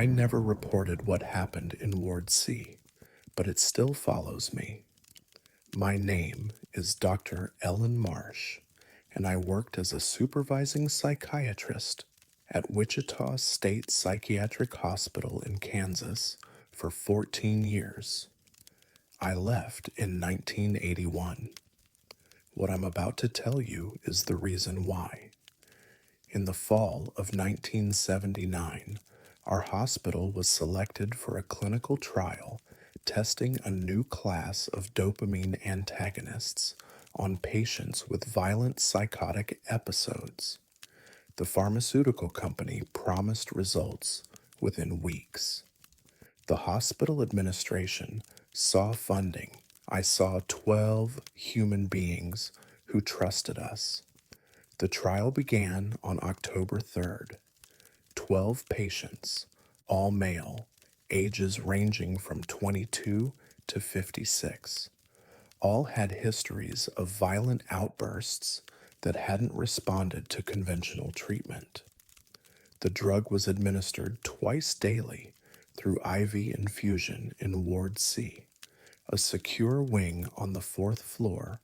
I never reported what happened in Ward C, but it still follows me. My name is Dr. Ellen Marsh, and I worked as a supervising psychiatrist at Wichita State Psychiatric Hospital in Kansas for 14 years. I left in 1981. What I'm about to tell you is the reason why. In the fall of 1979, our hospital was selected for a clinical trial testing a new class of dopamine antagonists on patients with violent psychotic episodes. The pharmaceutical company promised results within weeks. The hospital administration saw funding. I saw 12 human beings who trusted us. The trial began on October 3rd. 12 patients, all male, ages ranging from 22 to 56. All had histories of violent outbursts that hadn't responded to conventional treatment. The drug was administered twice daily through IV infusion in Ward C, a secure wing on the fourth floor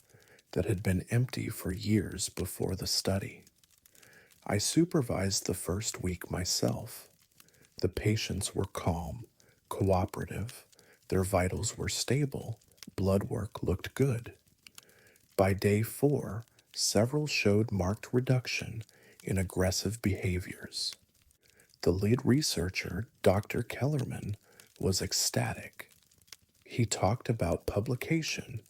that had been empty for years before the study. I supervised the first week myself. The patients were calm, cooperative, their vitals were stable, blood work looked good. By day 4, several showed marked reduction in aggressive behaviors. The lead researcher, Dr. Kellerman, was ecstatic. He talked about publication,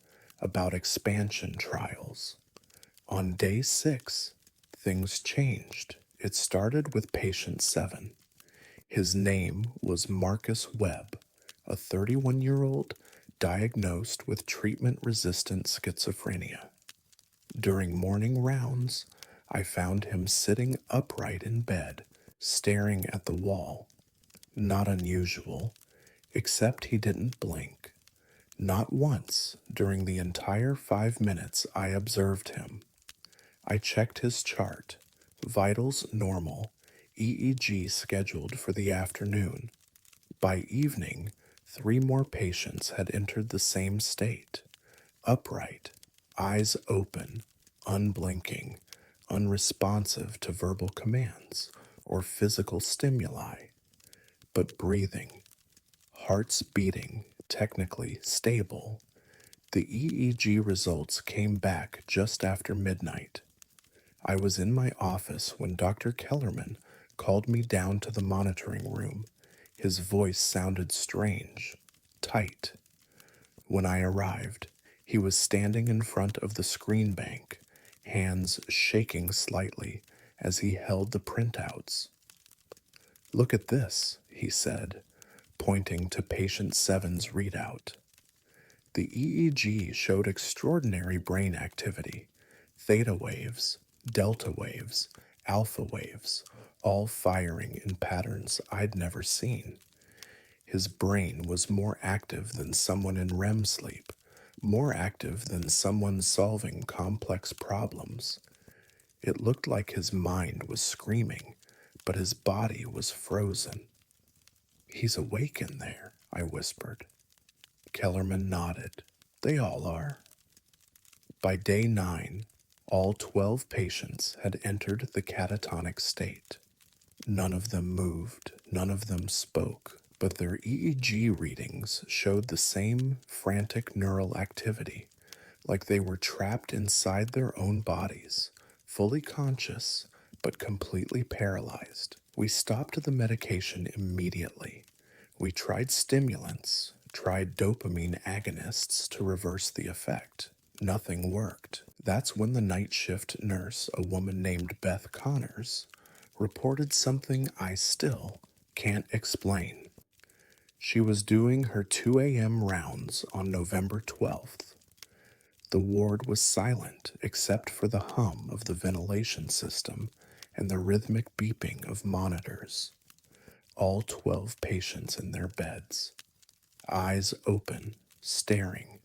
about expansion trials. On day 6, things changed. It started with patient 7. His name was Marcus Webb, a 31-year-old diagnosed with treatment-resistant schizophrenia. During morning rounds, I found him sitting upright in bed, staring at the wall. Not unusual, except he didn't blink. Not once during the entire 5 minutes I observed him. I checked his chart, vitals normal, EEG scheduled for the afternoon. By evening, 3 more patients had entered the same state. Upright, eyes open, unblinking, unresponsive to verbal commands or physical stimuli, but breathing, hearts beating, technically stable. The EEG results came back just after midnight. I was in my office when Dr. Kellerman called me down to the monitoring room. His voice sounded strange, tight. When I arrived, he was standing in front of the screen bank, hands shaking slightly as he held the printouts. "Look at this," he said, pointing to patient 7's readout. The EEG showed extraordinary brain activity, theta waves, delta waves, alpha waves, all firing in patterns I'd never seen. His brain was more active than someone in REM sleep, more active than someone solving complex problems. It looked like his mind was screaming, but his body was frozen. "He's awake in there," I whispered. Kellerman nodded. "They all are." By day 9, all 12 patients had entered the catatonic state. None of them moved, none of them spoke, but their EEG readings showed the same frantic neural activity, like they were trapped inside their own bodies, fully conscious, but completely paralyzed. We stopped the medication immediately. We tried stimulants, tried dopamine agonists to reverse the effect. Nothing worked. That's when the night shift nurse, a woman named Beth Connors, reported something I still can't explain. She was doing her 2 a.m. rounds on November 12th. The ward was silent except for the hum of the ventilation system and the rhythmic beeping of monitors. All 12 patients in their beds, eyes open, staring.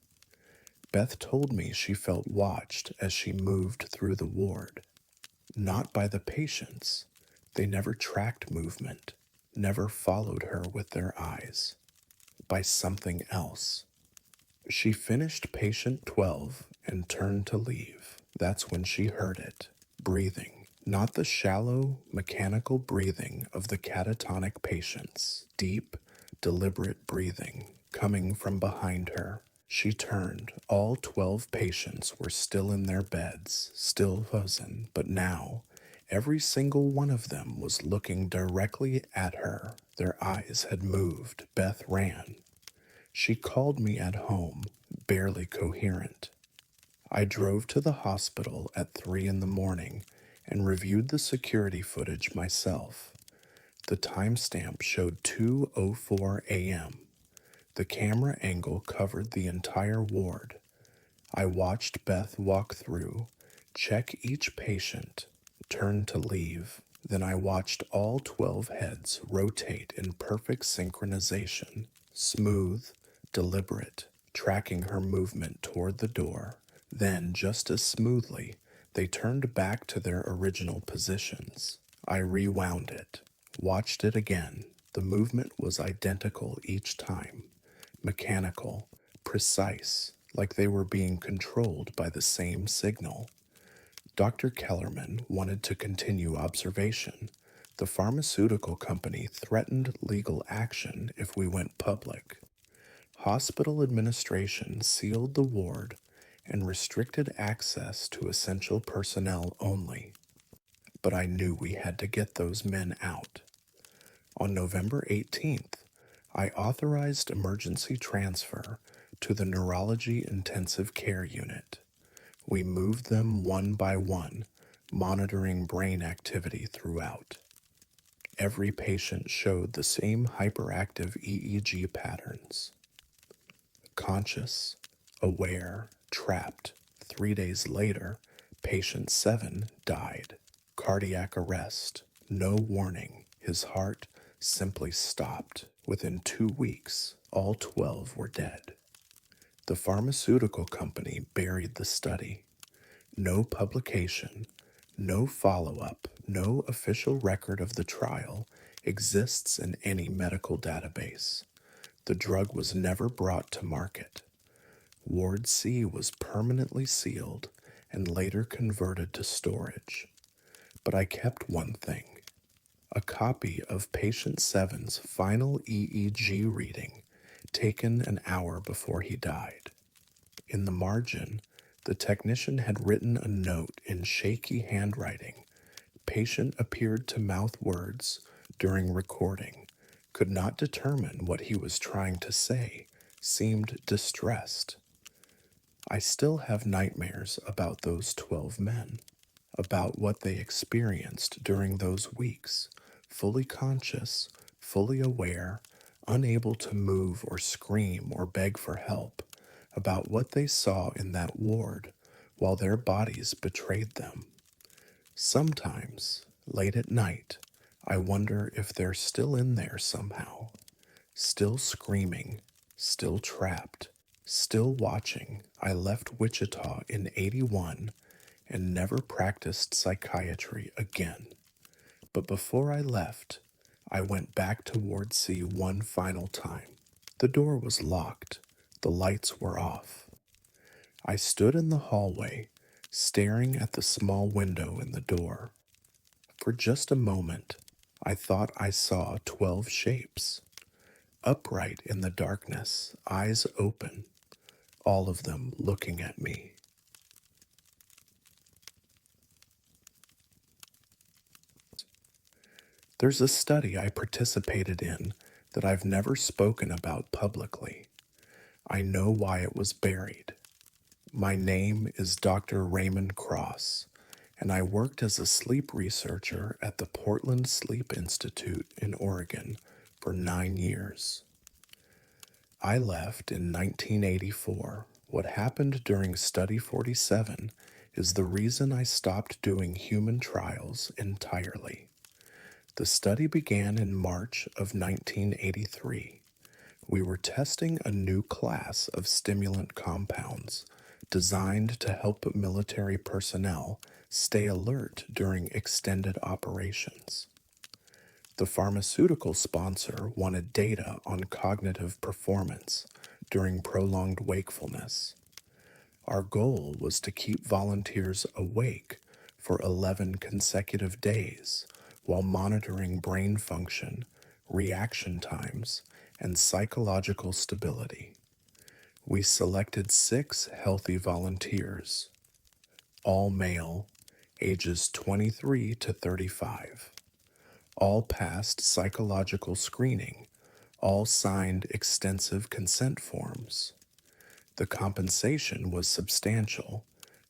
Beth told me she felt watched as she moved through the ward. Not by the patients. They never tracked movement. never followed her with their eyes, by something else. She finished patient 12 and turned to leave. That's when she heard it, breathing. Not the shallow, mechanical breathing of the catatonic patients. Deep, deliberate breathing coming from behind her. She turned. All 12 patients were still in their beds, still frozen, but now every single one of them was looking directly at her. Their eyes had moved. Beth ran. She called me at home, barely coherent. I drove to the hospital at 3 in the morning and reviewed the security footage myself. The timestamp showed 2:04 a.m. The camera angle covered the entire ward. I watched Beth walk through, check each patient, turn to leave. Then I watched all 12 heads rotate in perfect synchronization, smooth, deliberate, tracking her movement toward the door. Then, just as smoothly, they turned back to their original positions. I rewound it, watched it again. The movement was identical each time, mechanical, precise, like they were being controlled by the same signal. Dr. Kellerman wanted to continue observation. The pharmaceutical company threatened legal action if we went public. Hospital administration sealed the ward and restricted access to essential personnel only. But I knew we had to get those men out. On November 18th, I authorized emergency transfer to the neurology intensive care unit. We moved them one by one, monitoring brain activity throughout. Every patient showed the same hyperactive EEG patterns. Conscious, aware, trapped. 3 days later, patient 7 died. Cardiac arrest. No warning. His heart simply stopped. Within 2 weeks, all 12 were dead. The pharmaceutical company buried the study. No publication, no follow-up, no official record of the trial exists in any medical database. The drug was never brought to market. Ward C was permanently sealed and later converted to storage. But I kept one thing, a copy of patient 7's final EEG reading taken an hour before he died. In the margin, the technician had written a note in shaky handwriting. Patient appeared to mouth words during recording, could not determine what he was trying to say, seemed distressed. I still have nightmares about those 12 men, about what they experienced during those weeks, fully conscious, fully aware, unable to move or scream or beg for help, about what they saw in that ward while their bodies betrayed them. Sometimes, late at night, I wonder if they're still in there somehow, still screaming, still trapped, still watching. I left Wichita in '81 and never practiced psychiatry again. But before I left, I went back to Ward C one final time. The door was locked. The lights were off. I stood in the hallway, staring at the small window in the door. For just a moment, I thought I saw 12 shapes, upright in the darkness, eyes open, all of them looking at me. There's a study I participated in that I've never spoken about publicly. I know why it was buried. My name is Dr. Raymond Cross, and I worked as a sleep researcher at the Portland Sleep Institute in Oregon for 9 years. I left in 1984. What happened during Study 47 is the reason I stopped doing human trials entirely. The study began in March of 1983. We were testing a new class of stimulant compounds designed to help military personnel stay alert during extended operations. The The pharmaceutical sponsor wanted data on cognitive performance during prolonged wakefulness. Our goal was to keep volunteers awake for 11 consecutive days while monitoring brain function, reaction times, and psychological stability. We selected 6 healthy volunteers, all male, ages 23 to 35. All passed psychological screening, all signed extensive consent forms. The compensation was substantial,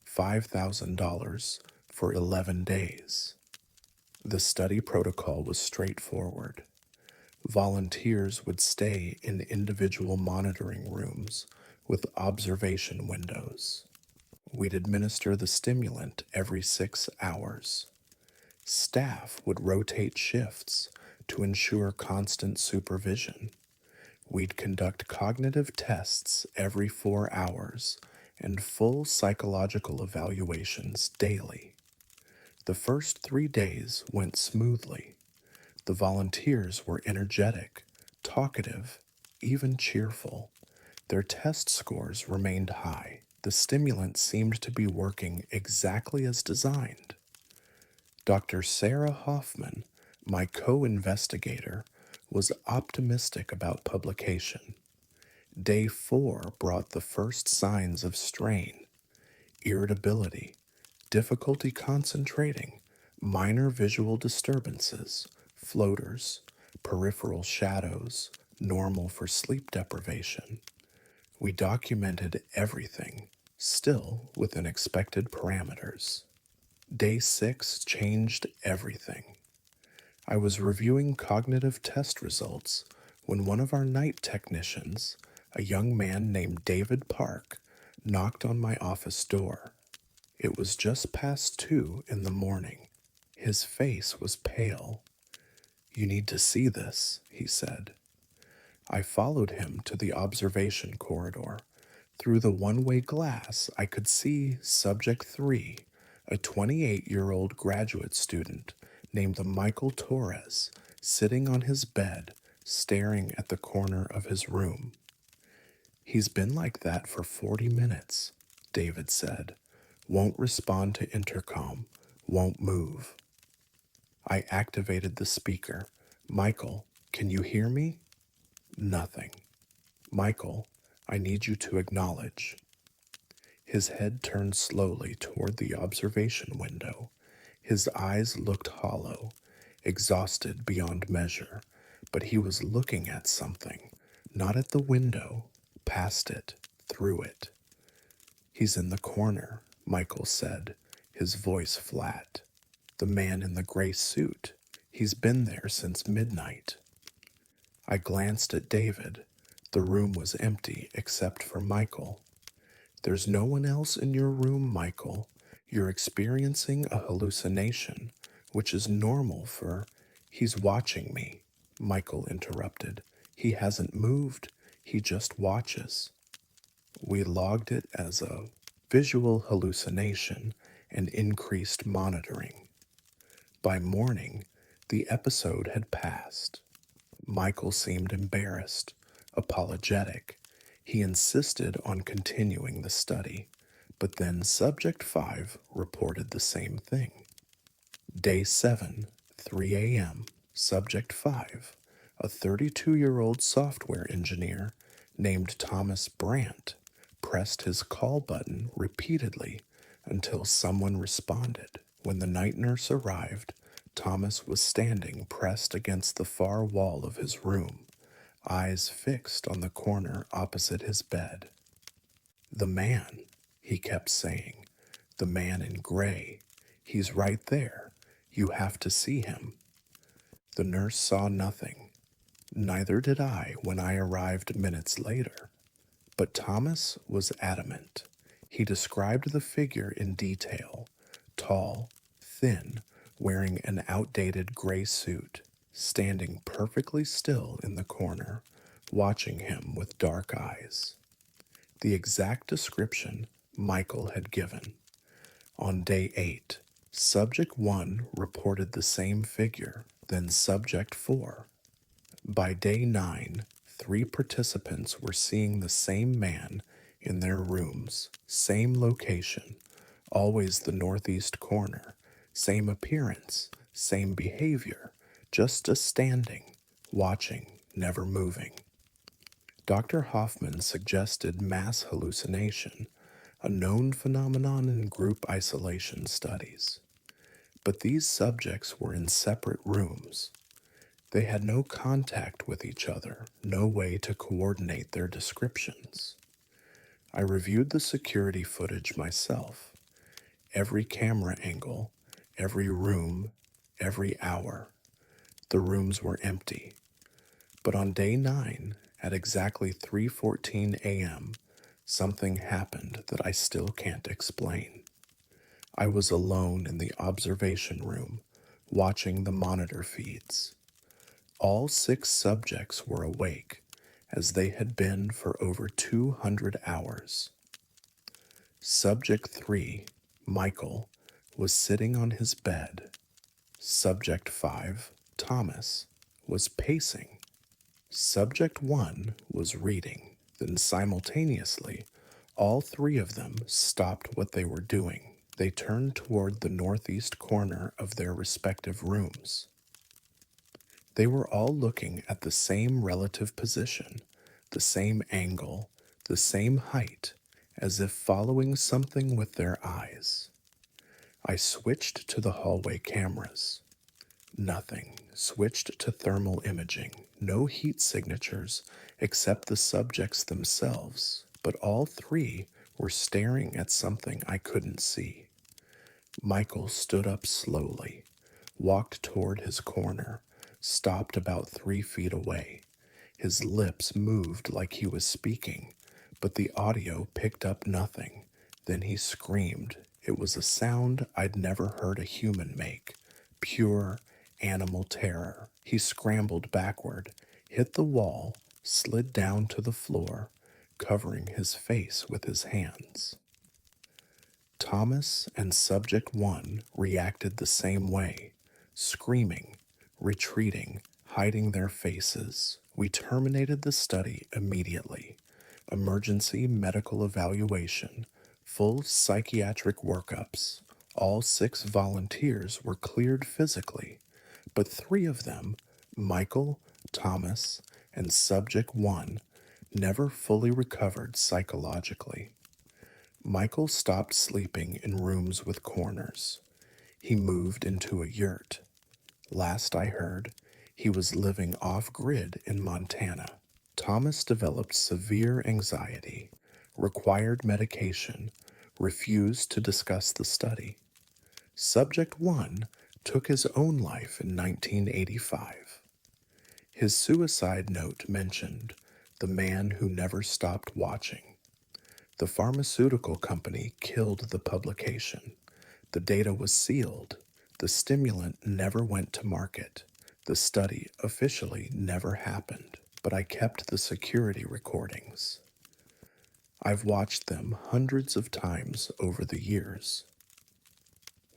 $5,000 for 11 days. The study protocol was straightforward. Volunteers would stay in individual monitoring rooms with observation windows. We'd administer the stimulant every 6 hours. Staff would rotate shifts to ensure constant supervision. We'd conduct cognitive tests every 4 hours and full psychological evaluations daily. The first 3 days went smoothly. The volunteers were energetic, talkative, even cheerful. Their test scores remained high. The stimulant seemed to be working exactly as designed. Dr. Sarah Hoffman, my co-investigator, was optimistic about publication. Day 4 brought the first signs of strain, irritability, difficulty concentrating, minor visual disturbances, floaters, peripheral shadows, normal for sleep deprivation. We documented everything, still within expected parameters. Day 6 changed everything. I was reviewing cognitive test results when one of our night technicians, a young man named David Park, knocked on my office door. It was just past 2 in the morning. His face was pale. "You need to see this," he said. I followed him to the observation corridor. Through the one-way glass, I could see Subject 3, a 28-year-old graduate student named Michael Torres, sitting on his bed, staring at the corner of his room. "He's been like that for 40 minutes, David said. Won't respond to intercom, won't move." I activated the speaker. "Michael, can you hear me?" Nothing. "Michael, I need you to acknowledge." His head turned slowly toward the observation window. His eyes looked hollow, exhausted beyond measure, but he was looking at something, not at the window, past it, through it. "He's in the corner," Michael said, his voice flat. "The man in the gray suit. He's been there since midnight." I glanced at David. The room was empty except for Michael. "There's no one else in your room, Michael. You're experiencing a hallucination, which is normal for—" "He's watching me," Michael interrupted. "He hasn't moved. He just watches." We logged it as a visual hallucination and increased monitoring. By morning, the episode had passed. Michael seemed embarrassed, apologetic. He insisted on continuing the study, but then Subject 5 reported the same thing. Day 7, 3 a.m., Subject 5, a 32-year-old software engineer named Thomas Brandt, pressed his call button repeatedly until someone responded. When the night nurse arrived, Thomas was standing pressed against the far wall of his room, eyes fixed on the corner opposite his bed. "The man," he kept saying, "the man in gray. He's right there. You have to see him." The nurse saw nothing. Neither did I when I arrived minutes later. But Thomas was adamant. He described the figure in detail: tall, thin, wearing an outdated gray suit, standing perfectly still in the corner, watching him with dark eyes. The exact description Michael had given. On day 8, Subject 1 reported the same figure, Then Subject 4. By day 9, 3 participants were seeing the same man in their rooms, same location, always the northeast corner, same appearance, same behavior, just a standing, watching, never moving. Dr. Hoffman suggested mass hallucination, a known phenomenon in group isolation studies. But these subjects were in separate rooms. They had no contact with each other, no way to coordinate their descriptions. I reviewed the security footage myself. Every camera angle, every room, every hour. The rooms were empty. But on day 9, at exactly 3:14 a.m., something happened that I still can't explain. I was alone in the observation room, watching the monitor feeds. All 6 subjects were awake, as they had been for over 200 hours. Subject 3, Michael, was sitting on his bed. Subject 5, Thomas, was pacing. Subject 1 was reading. Then simultaneously, all 3 of them stopped what they were doing. They turned toward the northeast corner of their respective rooms. They were all looking at the same relative position, the same angle, the same height, as if following something with their eyes. I switched to the hallway cameras. Nothing. Switched to thermal imaging. No heat signatures except the subjects themselves, but all 3 were staring at something I couldn't see. Michael stood up slowly, walked toward his corner, stopped about 3 feet away. His lips moved like he was speaking, but the audio picked up nothing. Then he screamed. It was a sound I'd never heard a human make. Pure animal terror. He scrambled backward, hit the wall, slid down to the floor, covering his face with his hands. Thomas and Subject 1 reacted the same way, screaming, retreating, hiding their faces. We terminated the study immediately. Emergency medical evaluation, full psychiatric workups. All 6 volunteers were cleared physically, but 3 of them, Michael, Thomas, and Subject 1, never fully recovered psychologically. Michael stopped sleeping in rooms with corners. He moved into a yurt. Last I heard, he was living off-grid in Montana. Thomas developed severe anxiety, required medication, refused to discuss the study. Subject 1 took his own life in 1985. His suicide note mentioned the man who never stopped watching. The pharmaceutical company killed the publication. The data was sealed. The stimulant never went to market. The study officially never happened, but I kept the security recordings. I've watched them hundreds of times over the years,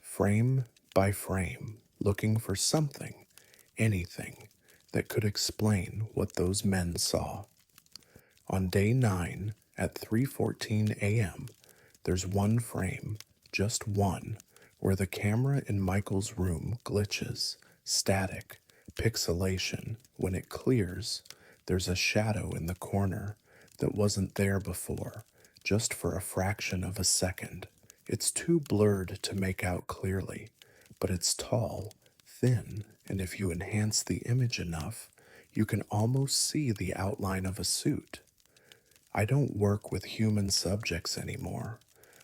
frame by frame, looking for something, anything, that could explain what those men saw. On day 9, at 3:14 a.m., there's one frame, just one, where the camera in Michael's room glitches, static, pixelation. When it clears, there's a shadow in the corner that wasn't there before, just for a fraction of a second. It's too blurred to make out clearly, but it's tall, thin, and if you enhance the image enough, you can almost see the outline of a suit. I don't work with human subjects anymore.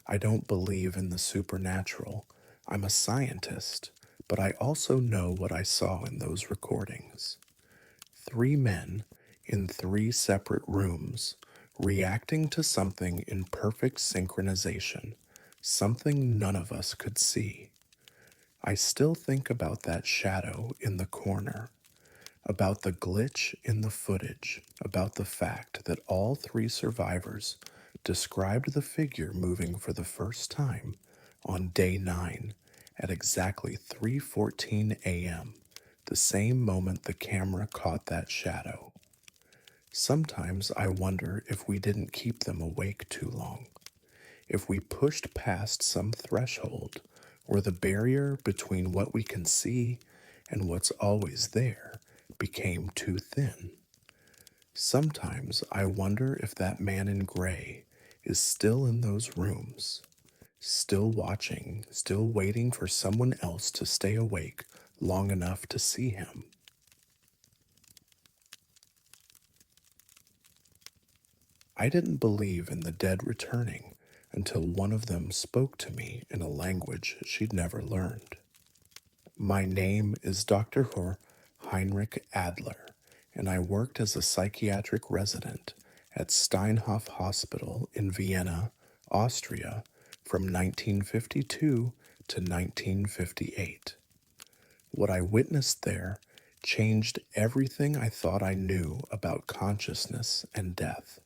I don't believe in the supernatural. I'm a scientist, but I also know what I saw in those recordings. 3 men in 3 separate rooms, reacting to something in perfect synchronization, something none of us could see. I still think about that shadow in the corner, about the glitch in the footage, about the fact that all 3 survivors described the figure moving for the first time on day 9 at exactly 3:14 a.m., the same moment the camera caught that shadow. Sometimes I wonder if we didn't keep them awake too long, if we pushed past some threshold where the barrier between what we can see and what's always there became too thin. Sometimes I wonder if that man in gray is still in those rooms, still watching, still waiting for someone else to stay awake long enough to see him. I didn't believe in the dead returning until one of them spoke to me in a language she'd never learned. My name is Dr. Heinrich Adler, and I worked as a psychiatric resident at Steinhoff Hospital in Vienna, Austria, from 1952 to 1958. What I witnessed there changed everything I thought I knew about consciousness and death.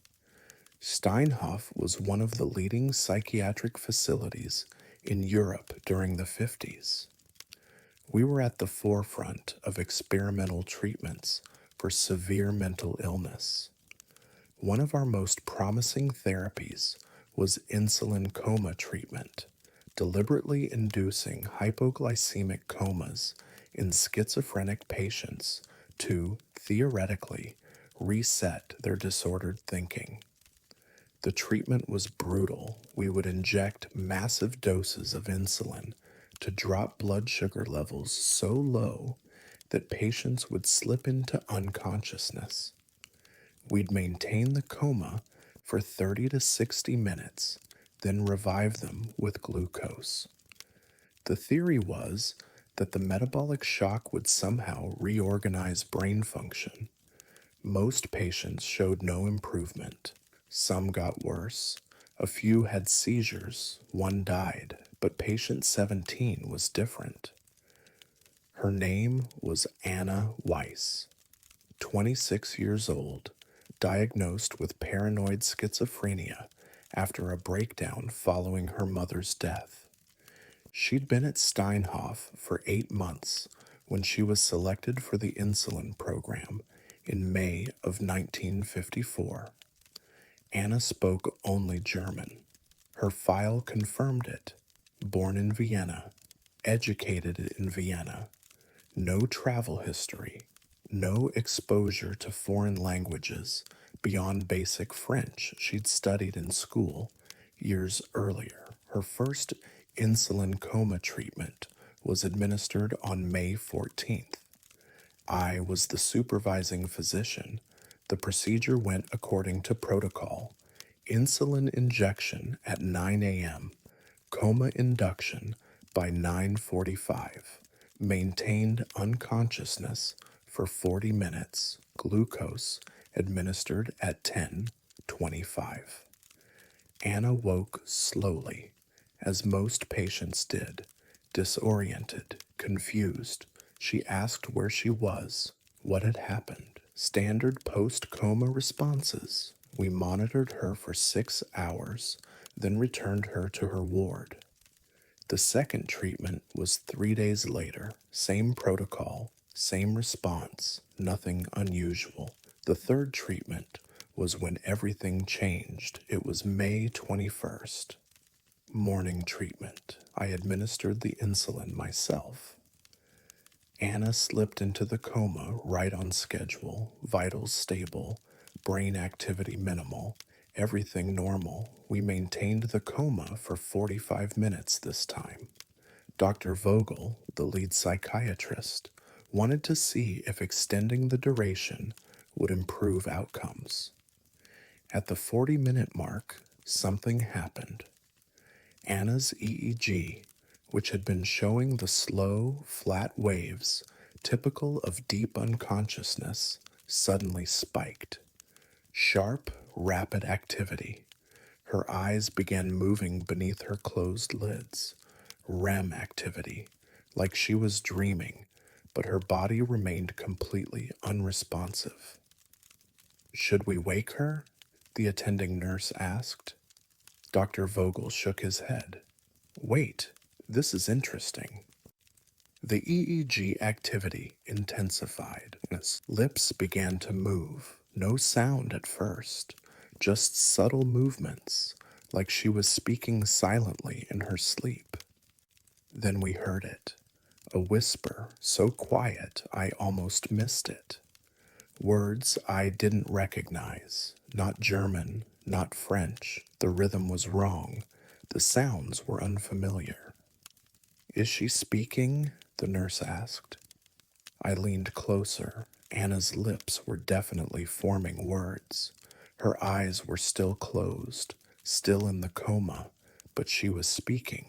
Steinhoff was one of the leading psychiatric facilities in Europe during the 50s. We were at the forefront of experimental treatments for severe mental illness. One of our most promising therapies was insulin coma treatment, deliberately inducing hypoglycemic comas in schizophrenic patients to, theoretically, reset their disordered thinking. The treatment was brutal. We would inject massive doses of insulin to drop blood sugar levels so low that patients would slip into unconsciousness. We'd maintain the coma for 30 to 60 minutes, then revive them with glucose. The theory was that the metabolic shock would somehow reorganize brain function. Most patients showed no improvement. Some got worse. A few had seizures. One died, but patient 17 was different. Her name was Anna Weiss, 26 years old, diagnosed with paranoid schizophrenia after a breakdown following her mother's death. She'd been at Steinhoff for 8 months when she was selected for the insulin program in May of 1954. Anna spoke only German. Her file confirmed it. Born in Vienna, educated in Vienna, no travel history, no exposure to foreign languages beyond basic French she'd studied in school years earlier. Her first insulin coma treatment was administered on May 14th. I was the supervising physician. The procedure went according to protocol. Insulin injection at 9 a.m., coma induction by 9:45, maintained unconsciousness for 40 minutes, glucose administered at 10:25. Anna woke slowly, as most patients did, disoriented, confused. She asked where she was, what had happened. Standard post-coma responses. We monitored her for 6 hours, then returned her to her ward. The second treatment was 3 days later. Same protocol, same response, nothing unusual. The third treatment was when everything changed. It was May 21st. Morning treatment. I administered the insulin myself. Anna slipped into the coma right on schedule, vitals stable, brain activity minimal, everything normal. We maintained the coma for 45 minutes this time. Dr. Vogel, the lead psychiatrist, wanted to see if extending the duration would improve outcomes. At the 40-minute mark, something happened. Anna's EEG, which had been showing the slow, flat waves typical of deep unconsciousness, suddenly spiked. Sharp, rapid activity. Her eyes began moving beneath her closed lids. REM activity, like she was dreaming, but her body remained completely unresponsive. Should we wake her? The attending nurse asked. Dr. Vogel shook his head. Wait, this is interesting. The EEG activity intensified. His lips began to move. No sound at first, just subtle movements, like she was speaking silently in her sleep. Then we heard it. A whisper so quiet I almost missed it. Words I didn't recognize. Not German, not French. The rhythm was wrong. The sounds were unfamiliar. Is she speaking? The nurse asked. I leaned closer. Anna's lips were definitely forming words. Her eyes were still closed, still in the coma, but she was speaking.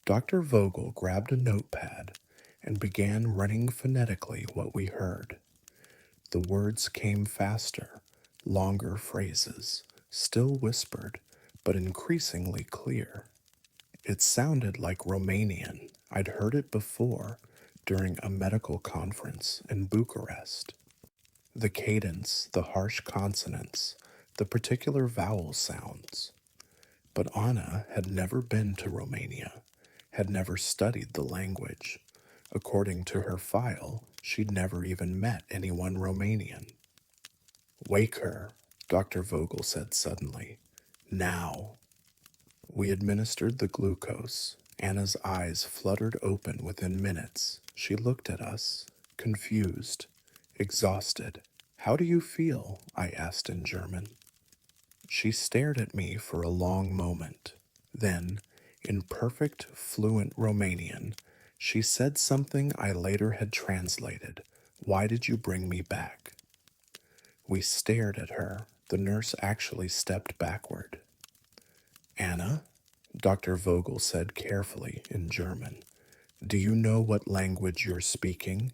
Dr. Vogel grabbed a notepad and began running phonetically what we heard. The words came faster, longer phrases, still whispered, but increasingly clear. It sounded like Romanian. I'd heard it before during a medical conference in Bucharest. The cadence, the harsh consonants, the particular vowel sounds. But Anna had never been to Romania, had never studied the language. According to her file, she'd never even met anyone Romanian. Wake her, Dr. Vogel said suddenly. Now. We administered the glucose. Anna's eyes fluttered open within minutes. She looked at us, confused, exhausted. How do you feel? I asked in German. She stared at me for a long moment. Then, in perfect, fluent Romanian, she said something I later had translated. Why did you bring me back? We stared at her. The nurse actually stepped backward. Anna, Dr. Vogel said carefully in German, do you know what language you're speaking?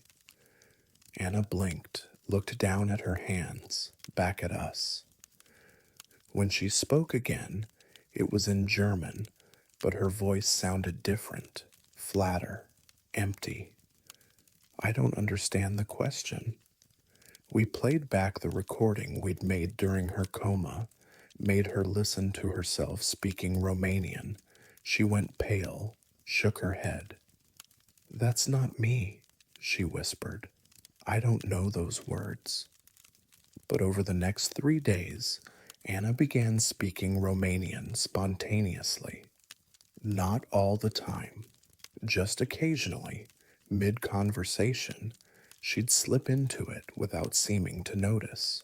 Anna blinked, looked down at her hands, back at us. When she spoke again, it was in German, but her voice sounded different, flatter, empty. I don't understand the question. We played back the recording we'd made during her coma, made her listen to herself speaking Romanian. She went pale, shook her head. That's not me, she whispered. I don't know those words. But over the next 3 days, Anna began speaking Romanian spontaneously. Not all the time, just occasionally, mid-conversation, she'd slip into it without seeming to notice.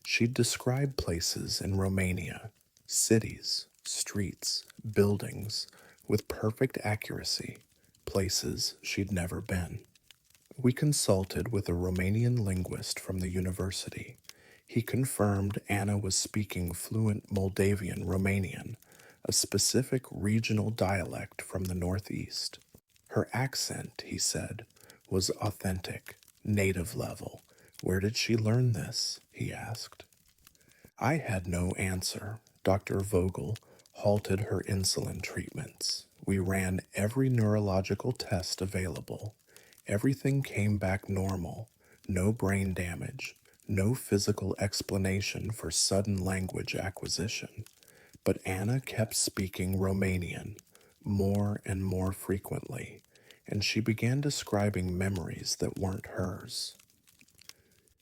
She'd describe places in Romania, cities, streets, buildings, with perfect accuracy, places she'd never been. We consulted with a Romanian linguist from the university. He confirmed Anna was speaking fluent Moldavian Romanian, a specific regional dialect from the Northeast. Her accent, he said, was authentic, native level. Where did she learn this? He asked. I had no answer. Dr. Vogel halted her insulin treatments. We ran every neurological test available. Everything came back normal. No brain damage. No physical explanation for sudden language acquisition. But Anna kept speaking Romanian more and more frequently, and she began describing memories that weren't hers.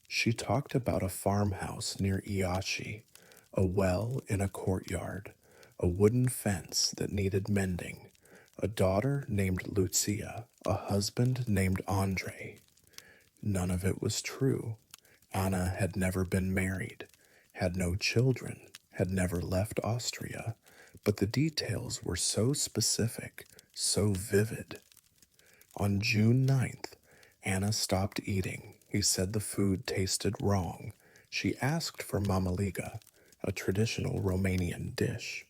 She talked about a farmhouse near Iași, a well in a courtyard, a wooden fence that needed mending, a daughter named Lucia, a husband named Andre. None of it was true. Anna had never been married, had no children, had never left Austria, but the details were so specific, so vivid. On June 9th, Anna stopped eating. He said the food tasted wrong. She asked for mamaliga, a traditional Romanian dish.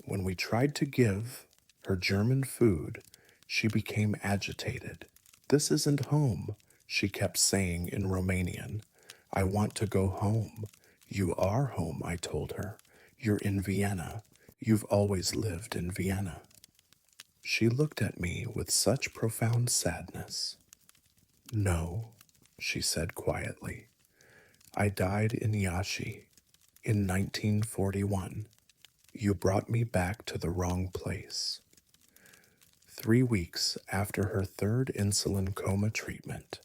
When we tried to give her German food, she became agitated. This isn't home, she kept saying in Romanian. I want to go home. You are home, I told her. You're in Vienna. You've always lived in Vienna. She looked at me with such profound sadness. No, she said quietly. I died in Iași in 1941. You brought me back to the wrong place. 3 weeks after her third insulin coma treatment,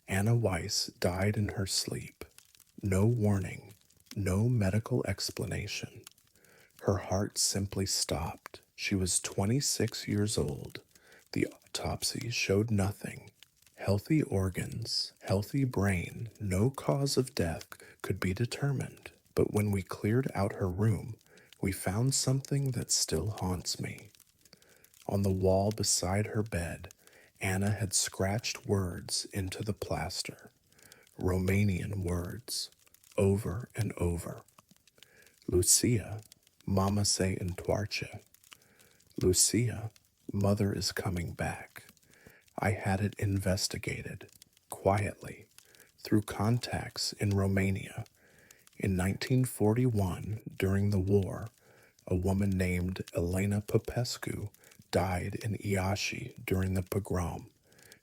Anna Weiss died in her sleep. No warning, no medical explanation. Her heart simply stopped. She was 26 years old. The autopsy showed nothing. Healthy organs, healthy brain, no cause of death could be determined. But when we cleared out her room, we found something that still haunts me. On the wall beside her bed, Anna had scratched words into the plaster, Romanian words, over and over. Lucia, Mama se întoarce. Lucia, Mother is coming back. I had it investigated, quietly, through contacts in Romania. In 1941, during the war, a woman named Elena Popescu died in Iași during the pogrom.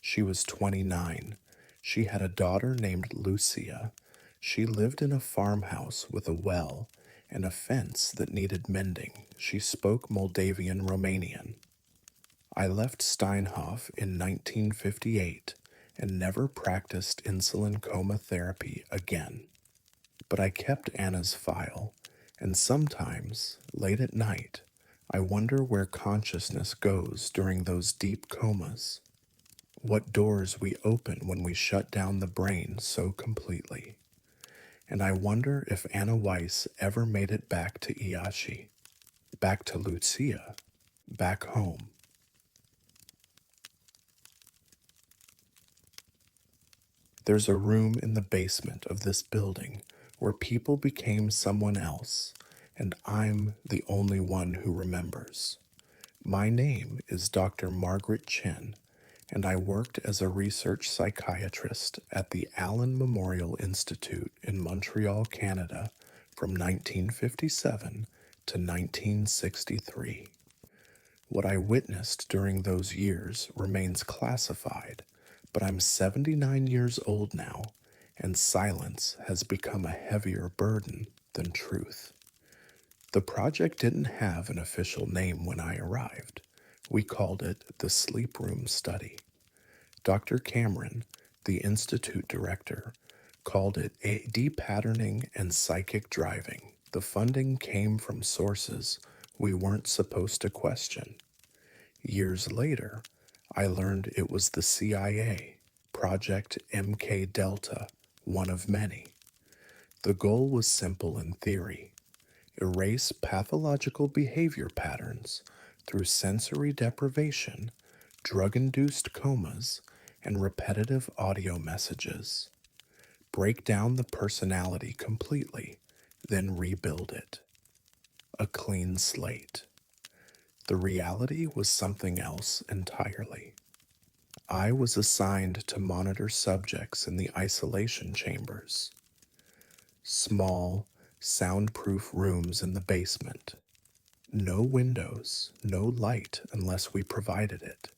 She was 29. She had a daughter named Lucia. She lived in a farmhouse with a well and a fence that needed mending. She spoke Moldavian Romanian. I left Steinhoff in 1958 and never practiced insulin coma therapy again. But I kept Anna's file, and sometimes, late at night, I wonder where consciousness goes during those deep comas. What doors we open when we shut down the brain so completely. And I wonder if Anna Weiss ever made it back to Iași, back to Lucia, back home. There's a room in the basement of this building where people became someone else, and I'm the only one who remembers. My name is Dr. Margaret Chen, and I worked as a research psychiatrist at the Allen Memorial Institute in Montreal, Canada, from 1957 to 1963. What I witnessed during those years remains classified, but I'm 79 years old now, and silence has become a heavier burden than truth. The project didn't have an official name when I arrived. We called it the Sleep Room Study. Dr. Cameron, the Institute director, called it a depatterning and psychic driving. The funding came from sources we weren't supposed to question. Years later, I learned it was the CIA, Project MK Delta, one of many. The goal was simple in theory: erase pathological behavior patterns through sensory deprivation, drug-induced comas, and repetitive audio messages. Break down the personality completely, then rebuild it. A clean slate. The reality was something else entirely. I was assigned to monitor subjects in the isolation chambers. Small, soundproof rooms in the basement. No windows, no light unless we provided it.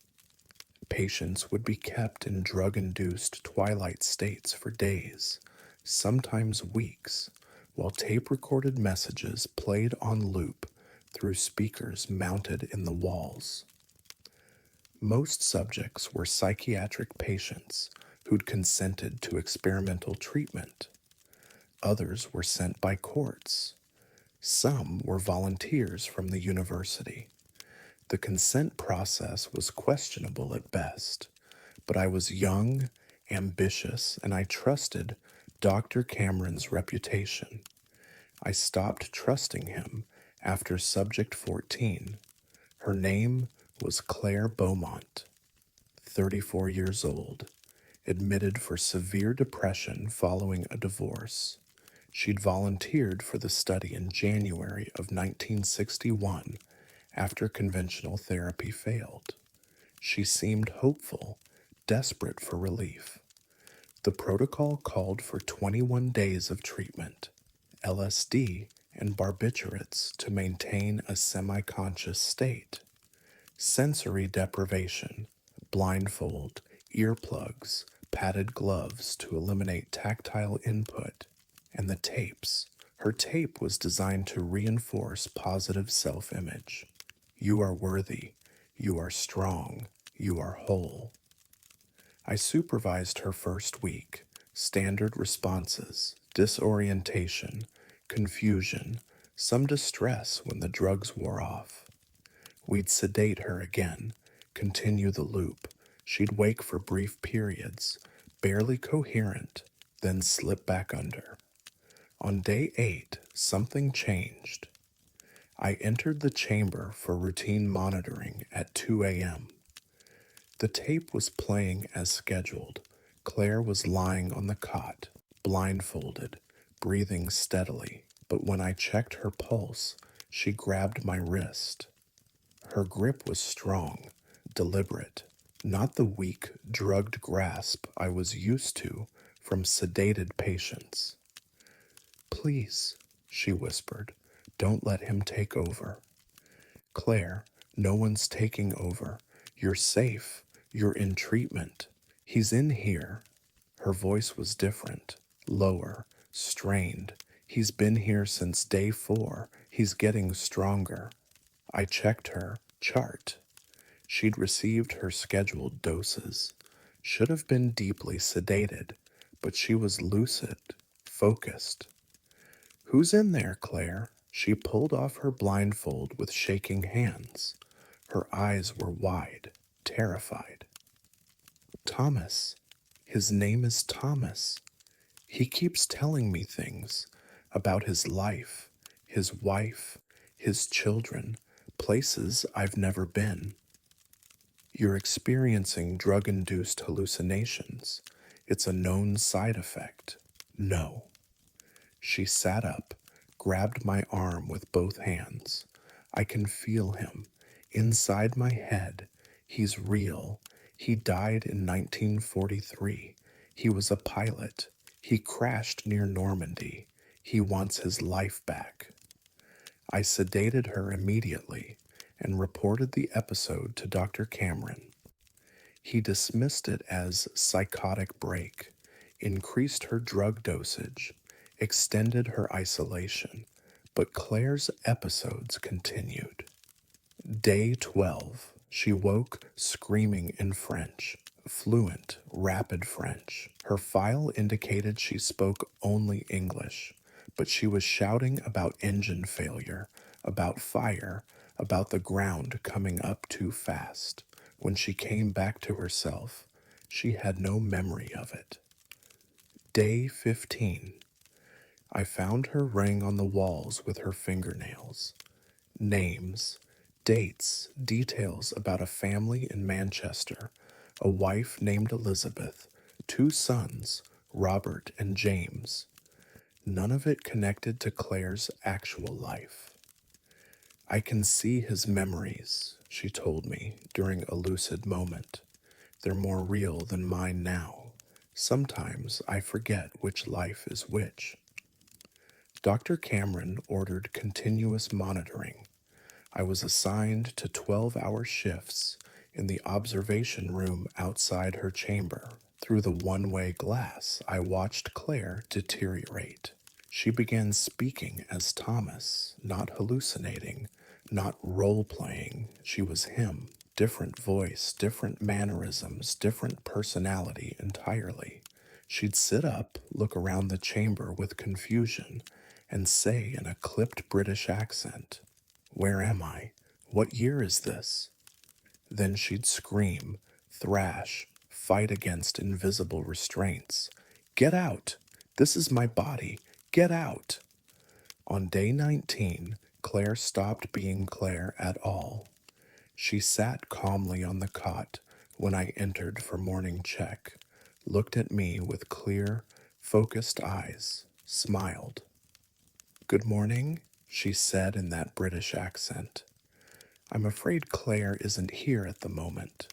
Patients would be kept in drug-induced twilight states for days, sometimes weeks, while tape-recorded messages played on loop through speakers mounted in the walls. Most subjects were psychiatric patients who'd consented to experimental treatment. Others were sent by courts. Some were volunteers from the university. The consent process was questionable at best, but I was young, ambitious, and I trusted Dr. Cameron's reputation. I stopped trusting him after subject 14. Her name was Claire Beaumont, 34 years old, admitted for severe depression following a divorce. She'd volunteered for the study in January of 1961 after conventional therapy failed. She seemed hopeful, desperate for relief. The protocol called for 21 days of treatment, LSD and barbiturates to maintain a semi-conscious state, sensory deprivation, blindfold, earplugs, padded gloves to eliminate tactile input, and the tapes. Her tape was designed to reinforce positive self-image. You are worthy. You are strong. You are whole. I supervised her first week. Standard responses, disorientation, confusion, some distress when the drugs wore off. We'd sedate her again, continue the loop. She'd wake for brief periods, barely coherent, then slip back under. On day 8, something changed. I entered the chamber for routine monitoring at 2 a.m. The tape was playing as scheduled. Claire was lying on the cot, blindfolded, breathing steadily. But when I checked her pulse, she grabbed my wrist. Her grip was strong, deliberate, not the weak, drugged grasp I was used to from sedated patients. Please, she whispered, don't let him take over. Claire, no one's taking over. You're safe. You're in treatment. He's in here. Her voice was different, lower, strained. He's been here since day 4. He's getting stronger. I checked her chart. She'd received her scheduled doses. Should have been deeply sedated, but she was lucid, focused. Who's in there, Claire? She pulled off her blindfold with shaking hands. Her eyes were wide, terrified. Thomas. His name is Thomas. He keeps telling me things about his life, his wife, his children, places I've never been. You're experiencing drug-induced hallucinations. It's a known side effect. No. She sat up, grabbed my arm with both hands. I can feel him. Inside my head, he's real. He died in 1943. He was a pilot. He crashed near Normandy. He wants his life back. I sedated her immediately and reported the episode to Dr. Cameron. He dismissed it as psychotic break, increased her drug dosage, extended her isolation, but Claire's episodes continued. Day 12, she woke screaming in French, fluent, rapid French. Her file indicated she spoke only English, but she was shouting about engine failure, about fire, about the ground coming up too fast. When she came back to herself, she had no memory of it. Day 15. I found her ring on the walls with her fingernails. Names, dates, details about a family in Manchester, a wife named Elizabeth, 2 sons, Robert and James. None of it connected to Claire's actual life. I can see his memories, she told me during a lucid moment. They're more real than mine now. Sometimes I forget which life is which. Dr. Cameron ordered continuous monitoring. I was assigned to 12-hour shifts in the observation room outside her chamber. Through the one-way glass, I watched Claire deteriorate. She began speaking as Thomas, not hallucinating, not role-playing. She was him. Different voice, different mannerisms, different personality entirely. She'd sit up, look around the chamber with confusion, and say in a clipped British accent, "Where am I? What year is this?" Then she'd scream, thrash, fight against invisible restraints. "Get out! This is my body! Get out!" On day 19, Claire stopped being Claire at all. She sat calmly on the cot when I entered for morning check, looked at me with clear, focused eyes, smiled. "Good morning," she said in that British accent. I'm afraid Claire isn't here at the moment.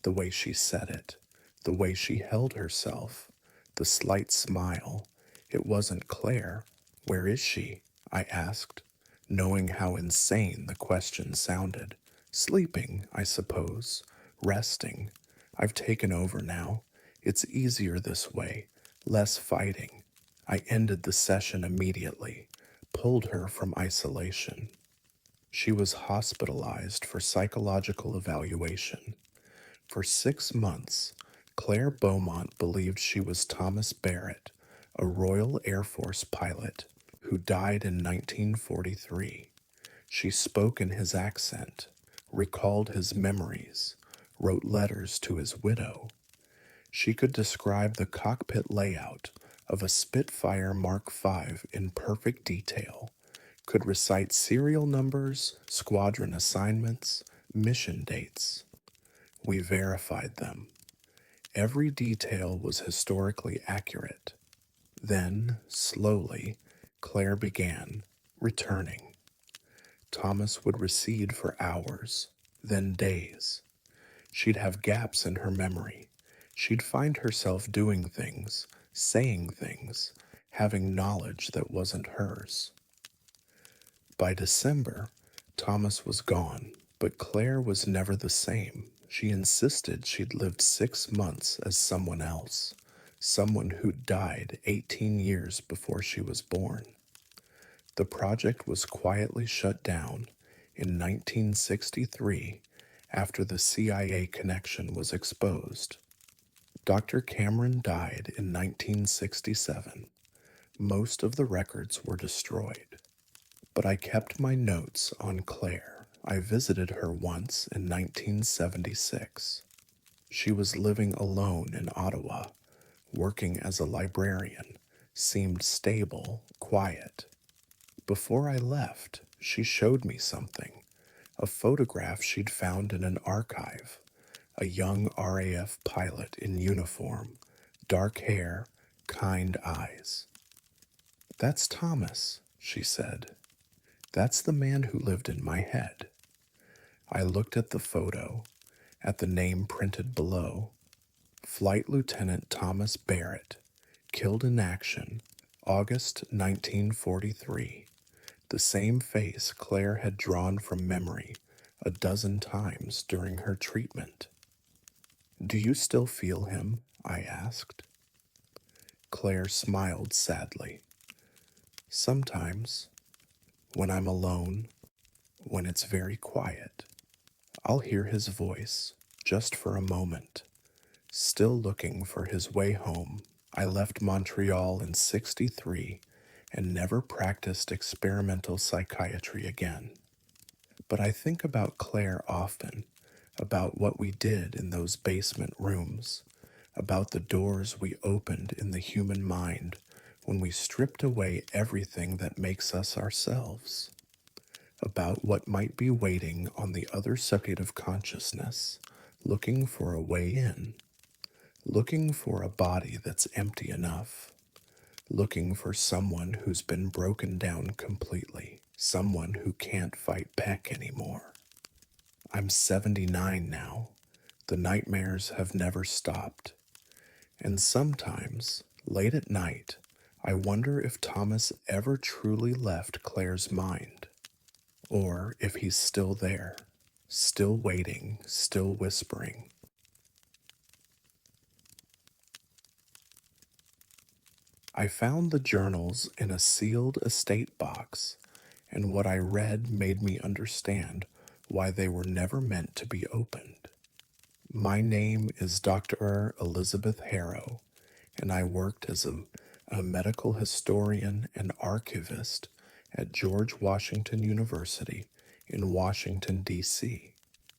The way she said it, the way she held herself, the slight smile. It wasn't Claire. Where is she? I asked, knowing how insane the question sounded. Sleeping, I suppose. Resting. I've taken over now. It's easier this way. Less fighting. I ended the session immediately, pulled her from isolation. She was hospitalized for psychological evaluation. For 6 months, Claire Beaumont believed she was Thomas Barrett, a Royal Air Force pilot who died in 1943. She spoke in his accent, recalled his memories, wrote letters to his widow. She could describe the cockpit layout of a Spitfire Mark V in perfect detail, could recite serial numbers, squadron assignments, mission dates. We verified them. Every detail was historically accurate. Then, slowly, Claire began returning. Thomas would recede for hours, then days. She'd have gaps in her memory. She'd find herself doing things, saying things, having knowledge that wasn't hers. By December, Thomas was gone, but Claire was never the same. She insisted she'd lived 6 months as someone else, someone who'd died 18 years before she was born. The project was quietly shut down in 1963 after the CIA connection was exposed. Dr. Cameron died in 1967. Most of the records were destroyed. But I kept my notes on Claire. I visited her once in 1976. She was living alone in Ottawa, working as a librarian, seemed stable, quiet. Before I left, she showed me something, a photograph she'd found in an archive, a young RAF pilot in uniform, dark hair, kind eyes. "That's Thomas," she said. "That's the man who lived in my head." I looked at the photo, at the name printed below. Flight Lieutenant Thomas Barrett, killed in action, August 1943. The same face Claire had drawn from memory a dozen times during her treatment. "Do you still feel him?" I asked. Claire smiled sadly. "Sometimes, when I'm alone, when it's very quiet, I'll hear his voice, just for a moment. Still looking for his way home, I left Montreal in '63 and never practiced experimental psychiatry again. But I think about Claire often, about what we did in those basement rooms, about the doors we opened in the human mind when we stripped away everything that makes us ourselves, about what might be waiting on the other side of consciousness, looking for a way in, looking for a body that's empty enough, looking for someone who's been broken down completely, someone who can't fight back anymore. I'm 79 now. The nightmares have never stopped. And sometimes, late at night, I wonder if Thomas ever truly left Claire's mind, or if he's still there, still waiting, still whispering. I found the journals in a sealed estate box, and what I read made me understand why they were never meant to be opened. My name is Dr. Elizabeth Harrow, and I worked as a medical historian and archivist at George Washington University in Washington, D.C.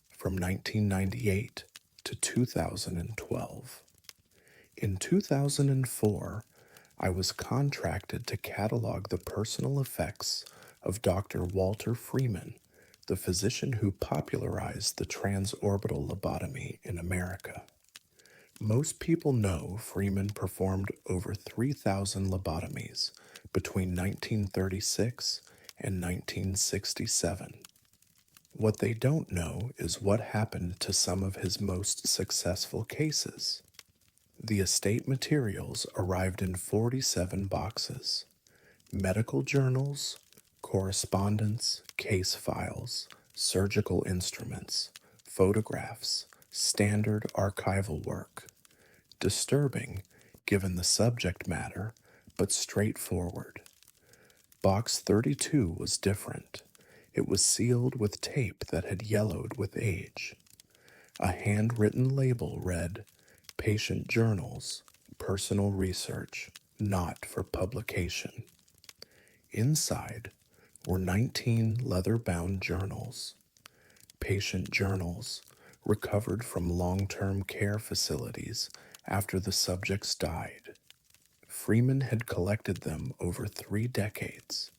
from 1998 to 2012. In 2004, I was contracted to catalog the personal effects of Dr. Walter Freeman, the physician who popularized the transorbital lobotomy in America. Most people know Freeman performed over 3,000 lobotomies between 1936 and 1967. What they don't know is what happened to some of his most successful cases. The estate materials arrived in 47 boxes. Medical journals, correspondence, case files, surgical instruments, photographs, standard archival work. Disturbing, given the subject matter, but straightforward. Box 32 was different. It was sealed with tape that had yellowed with age. A handwritten label read, Patient Journals, Personal Research, Not for Publication. Inside were 19 leather-bound journals. Patient journals recovered from long-term care facilities after the subjects died. Freeman had collected them over 3 decades.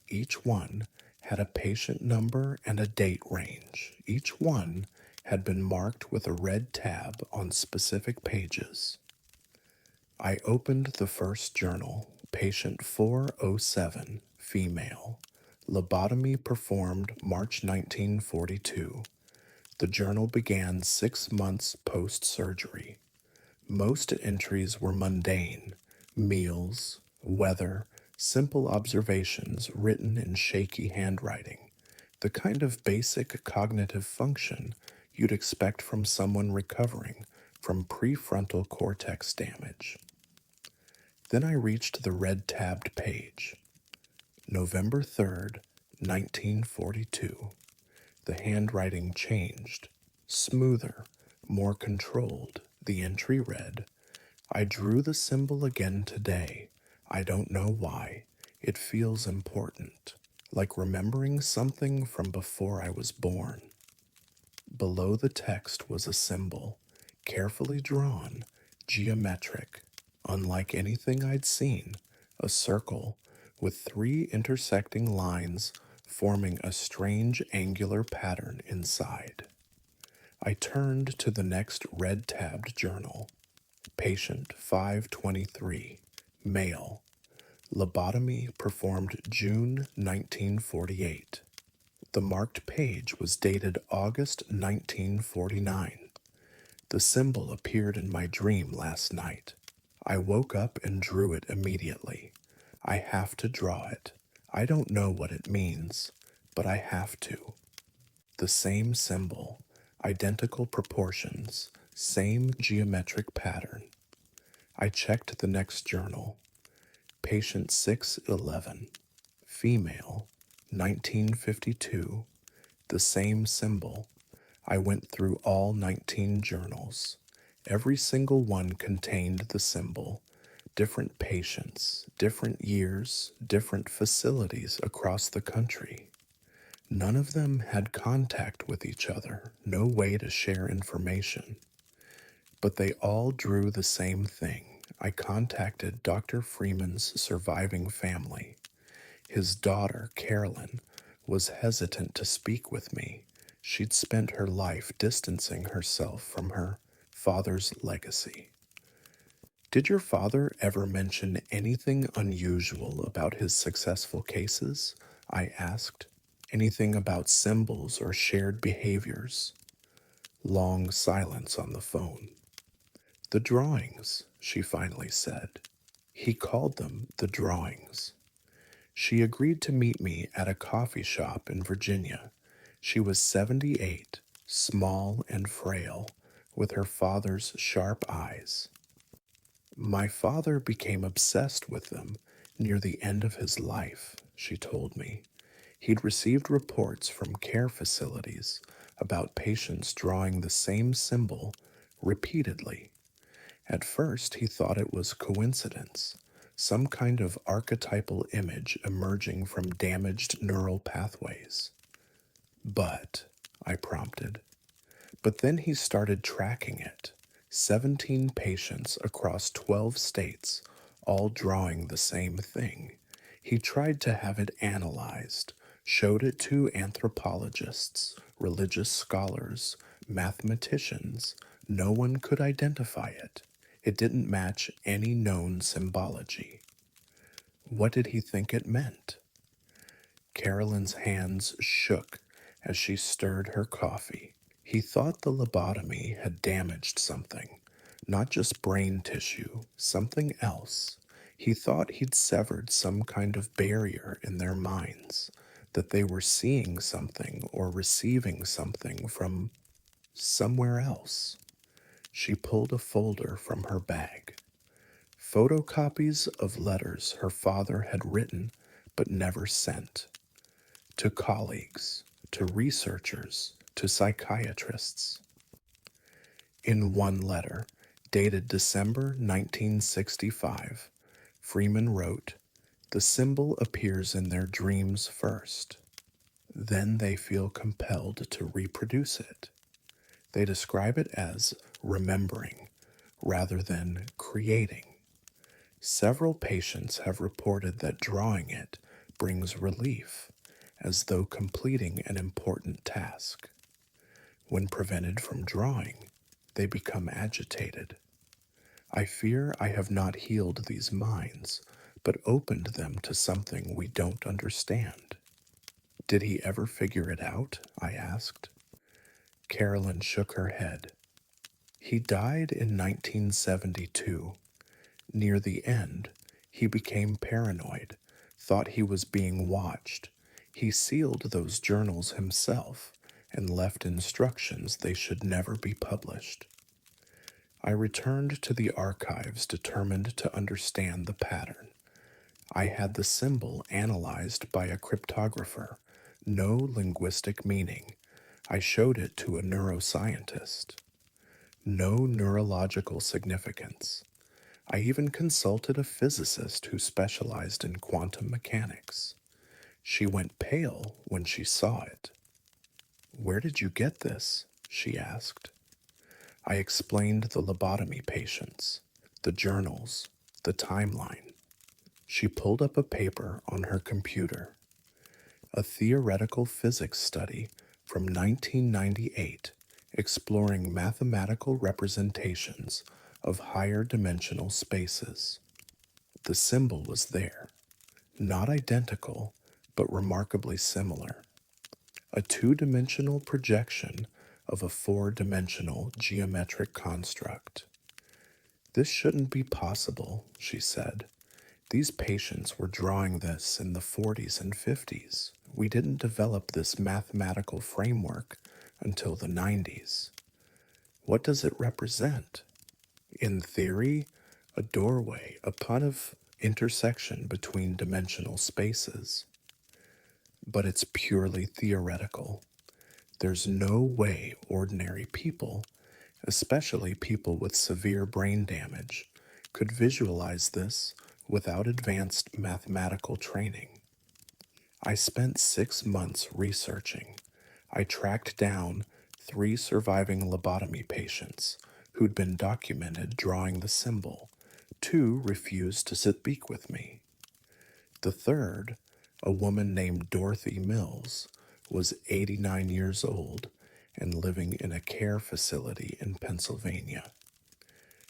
Each one had a patient number and a date range. Each one had been marked with a red tab on specific pages. I opened the first journal, Patient 407, female. Lobotomy performed March 1942. The journal began 6 months post-surgery. Most entries were mundane, meals, weather, simple observations written in shaky handwriting, the kind of basic cognitive function you'd expect from someone recovering from prefrontal cortex damage. Then I reached the red-tabbed page. November 3rd, 1942. The handwriting changed, smoother, more controlled. The entry read, I drew the symbol again today. I don't know why. It feels important, like remembering something from before I was born. Below the text was a symbol, carefully drawn, geometric, unlike anything I'd seen, a circle with 3 intersecting lines forming a strange angular pattern inside. I turned to the next red-tabbed journal. Patient 523, male. Lobotomy performed June 1948. The marked page was dated August 1949. The symbol appeared in my dream last night. I woke up and drew it immediately. I have to draw it. I don't know what it means, but I have to. The same symbol, identical proportions, same geometric pattern. I checked the next journal. Patient 611, female, 1952, the same symbol. I went through all 19 journals. Every single one contained the symbol. Different patients, different years, different facilities across the country. None of them had contact with each other, no way to share information. But they all drew the same thing. I contacted Dr. Freeman's surviving family. His daughter, Carolyn, was hesitant to speak with me. She'd spent her life distancing herself from her father's legacy. Did your father ever mention anything unusual about his successful cases? I asked. Anything about symbols or shared behaviors? Long silence on the phone. The drawings, she finally said. He called them the drawings. She agreed to meet me at a coffee shop in Virginia. She was 78, small and frail, with her father's sharp eyes. My father became obsessed with them near the end of his life, she told me. He'd received reports from care facilities about patients drawing the same symbol repeatedly. At first, he thought it was coincidence, some kind of archetypal image emerging from damaged neural pathways. But, I prompted. But then he started tracking it. 17 patients across 12 states, all drawing the same thing. He tried to have it analyzed, showed it to anthropologists, religious scholars, mathematicians. No one could identify it. It didn't match any known symbology. What did he think it meant? Carolyn's hands shook as she stirred her coffee. He thought the lobotomy had damaged something, not just brain tissue, something else. He thought he'd severed some kind of barrier in their minds, that they were seeing something or receiving something from somewhere else. She pulled a folder from her bag. Photocopies of letters her father had written but never sent. To colleagues, to researchers, to psychiatrists. In one letter, dated December 1965, Freeman wrote, "The symbol appears in their dreams first. Then they feel compelled to reproduce it. They describe it as remembering rather than creating. Several patients have reported that drawing it brings relief, as though completing an important task. When prevented from drawing, they become agitated. I fear I have not healed these minds, but opened them to something we don't understand." "Did he ever figure it out?" I asked. Carolyn shook her head. "He died in 1972. Near the end, he became paranoid, thought he was being watched. He sealed those journals himself and left instructions they should never be published." I returned to the archives determined to understand the pattern. I had the symbol analyzed by a cryptographer. No linguistic meaning. I showed it to a neuroscientist. No neurological significance. I even consulted a physicist who specialized in quantum mechanics. She went pale when she saw it. "Where did you get this?" she asked. I explained the lobotomy patients, the journals, the timeline. She pulled up a paper on her computer. A theoretical physics study from 1998 exploring mathematical representations of higher dimensional spaces. The symbol was there, not identical, but remarkably similar. A two-dimensional projection of a four-dimensional geometric construct. "This shouldn't be possible," she said. "These patients were drawing this in the 40s and 50s. We didn't develop this mathematical framework until the 90s. What does it represent? In theory, a doorway, a point of intersection between dimensional spaces. But it's purely theoretical. There's no way ordinary people, especially people with severe brain damage, could visualize this without advanced mathematical training." I spent 6 months researching. I tracked down 3 surviving lobotomy patients who'd been documented drawing the symbol. 2 refused to speak with me. The third, a woman named Dorothy Mills, was 89 years old and living in a care facility in Pennsylvania.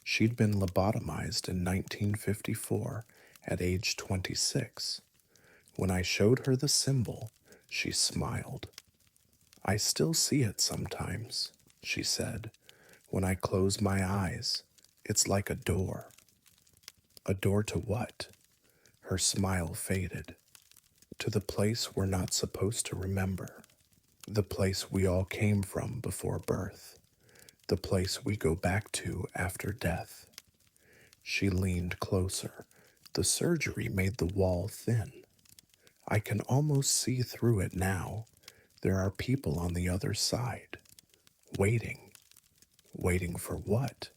She'd been lobotomized in 1954 at age 26. When I showed her the symbol, she smiled. "I still see it sometimes," she said. "When I close my eyes, it's like a door." "A door to what?" Her smile faded. "To the place we're not supposed to remember. The place we all came from before birth. The place we go back to after death." She leaned closer. The surgery made the wall thin. I can almost see through it now. There are people on the other side, waiting. Waiting for what?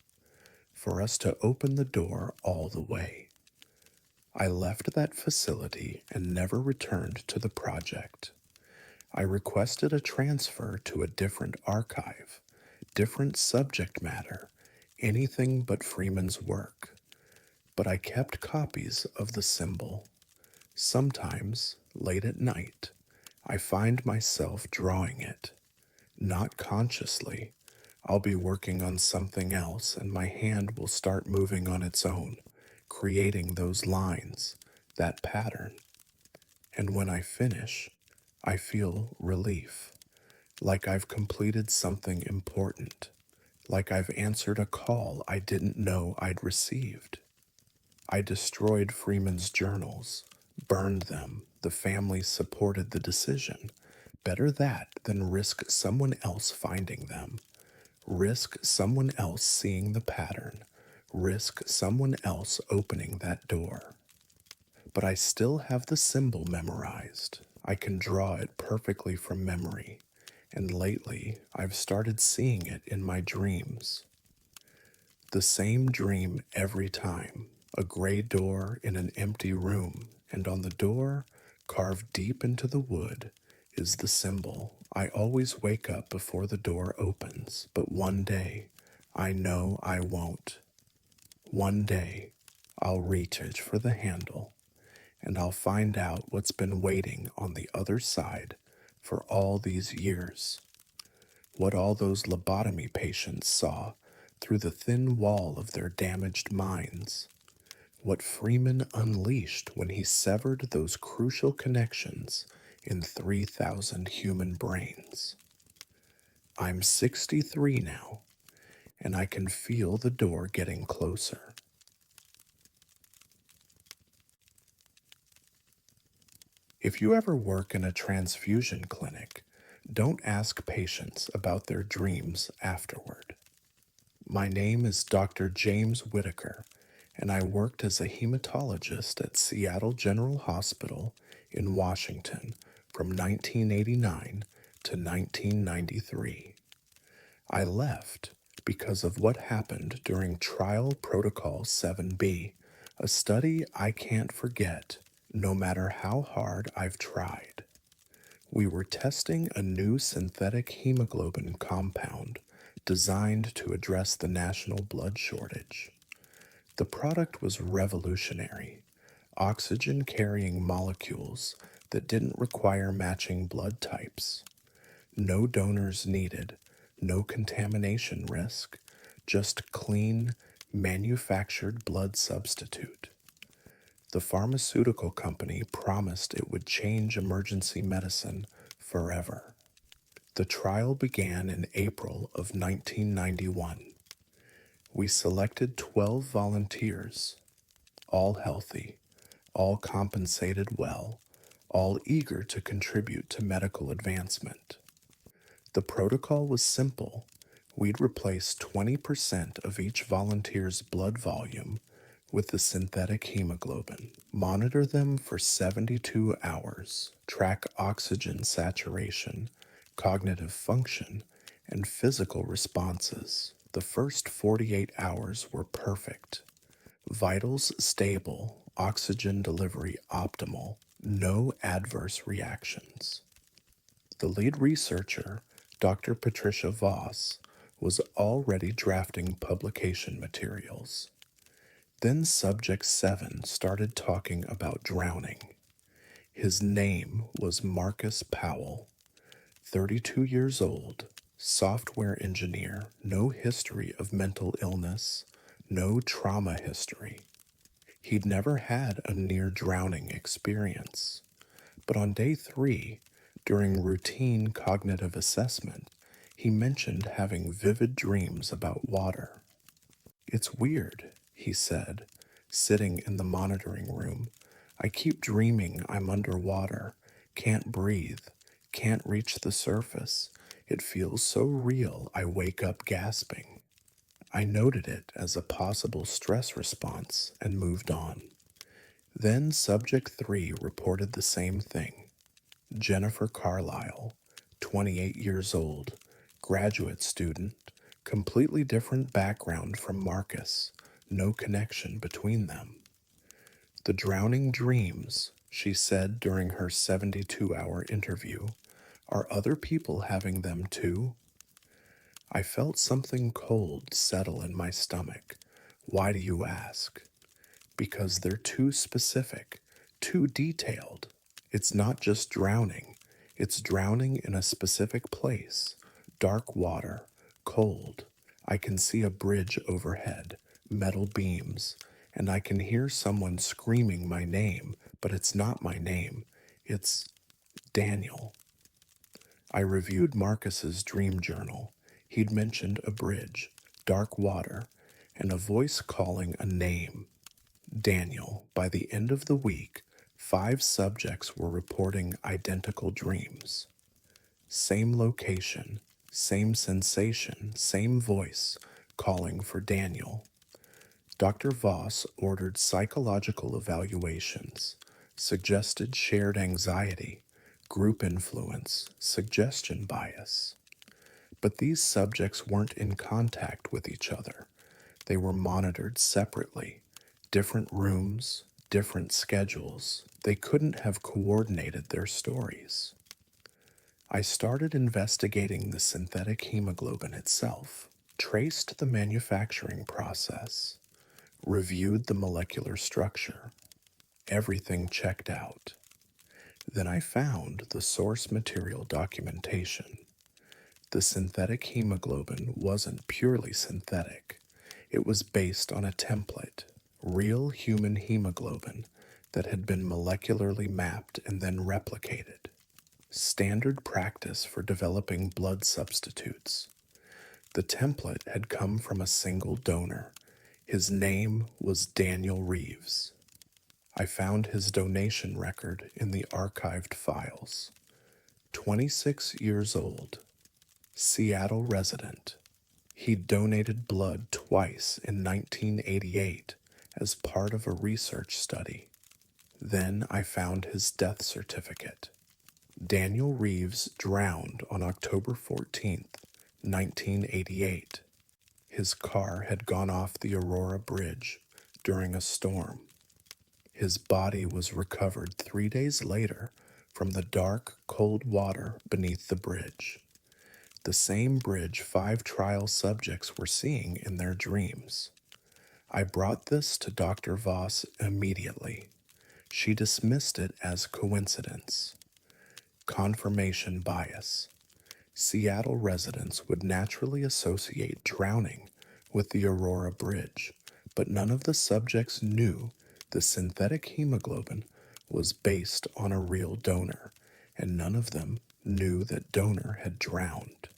For us to open the door all the way. I left that facility and never returned to the project. I requested a transfer to a different archive, different subject matter, anything but Freeman's work. But I kept copies of the symbol. Sometimes, late at night, I find myself drawing it. Not consciously. I'll be working on something else and my hand will start moving on its own, creating those lines, that pattern. And when I finish, I feel relief, like I've completed something important, like I've answered a call I didn't know I'd received. I destroyed Freeman's journals, burned them. The family supported the decision. Better that than risk someone else finding them. Risk someone else seeing the pattern. Risk someone else opening that door. But I still have the symbol memorized. I can draw it perfectly from memory. And lately, I've started seeing it in my dreams. The same dream every time. A gray door in an empty room, and on the door, carved deep into the wood, is the symbol. I always wake up before the door opens, but one day, I know I won't. One day, I'll reach for the handle, and I'll find out what's been waiting on the other side for all these years. What all those lobotomy patients saw through the thin wall of their damaged minds. What Freeman unleashed when he severed those crucial connections in 3,000 human brains. I'm 63 now, and I can feel the door getting closer. If you ever work in a transfusion clinic, don't ask patients about their dreams afterward. My name is Dr. James Whitaker, and I worked as a hematologist at Seattle General Hospital in Washington from 1989 to 1993. I left because of what happened during Trial Protocol 7B, a study I can't forget no matter how hard I've tried. We were testing a new synthetic hemoglobin compound designed to address the national blood shortage. The product was revolutionary, oxygen carrying molecules that didn't require matching blood types. No donors needed, no contamination risk, just clean, manufactured blood substitute. The pharmaceutical company promised it would change emergency medicine forever. The trial began in April of 1991. We selected 12 volunteers, all healthy, all compensated well, all eager to contribute to medical advancement. The protocol was simple. We'd replace 20% of each volunteer's blood volume with the synthetic hemoglobin, monitor them for 72 hours, track oxygen saturation, cognitive function, and physical responses. The first 48 hours were perfect. Vitals stable, oxygen delivery optimal, no adverse reactions. The lead researcher, Dr. Patricia Voss, was already drafting publication materials. Then Subject 7 started talking about drowning. His name was Marcus Powell, 32 years old, software engineer, no history of mental illness, no trauma history. He'd never had a near drowning experience. But on day 3, during routine cognitive assessment, he mentioned having vivid dreams about water. It's weird, he said, sitting in the monitoring room. I keep dreaming I'm underwater, can't breathe, can't reach the surface. It feels so real I wake up gasping. I noted it as a possible stress response and moved on. Then Subject 3 reported the same thing. Jennifer Carlisle, 28 years old, graduate student, completely different background from Marcus, no connection between them. The drowning dreams, she said during her 72-hour interview, are other people having them too? I felt something cold settle in my stomach. Why do you ask? Because they're too specific, too detailed. It's not just drowning, it's drowning in a specific place. Dark water, cold. I can see a bridge overhead, metal beams, and I can hear someone screaming my name, but it's not my name. It's Daniel. I reviewed Marcus's dream journal. He'd mentioned a bridge, dark water, and a voice calling a name. Daniel. By the end of the week, 5 subjects were reporting identical dreams. Same location, same sensation, same voice, calling for Daniel. Dr. Voss ordered psychological evaluations, suggested shared anxiety, group influence, suggestion bias. But these subjects weren't in contact with each other. They were monitored separately, different rooms, different schedules. They couldn't have coordinated their stories. I started investigating the synthetic hemoglobin itself, traced the manufacturing process, reviewed the molecular structure. Everything checked out. Then I found the source material documentation. The synthetic hemoglobin wasn't purely synthetic. It was based on a template, real human hemoglobin, that had been molecularly mapped and then replicated. Standard practice for developing blood substitutes. The template had come from a single donor. His name was Daniel Reeves. I found his donation record in the archived files. 26 years old, Seattle resident. He donated blood twice in 1988 as part of a research study. Then I found his death certificate. Daniel Reeves drowned on October 14th, 1988. His car had gone off the Aurora Bridge during a storm. His body was recovered 3 days later from the dark, cold water beneath the bridge. The same bridge 5 trial subjects were seeing in their dreams. I brought this to Dr. Voss immediately. She dismissed it as coincidence. Confirmation bias. Seattle residents would naturally associate drowning with the Aurora Bridge, but none of the subjects knew the synthetic hemoglobin was based on a real donor, and none of them knew that donor had drowned.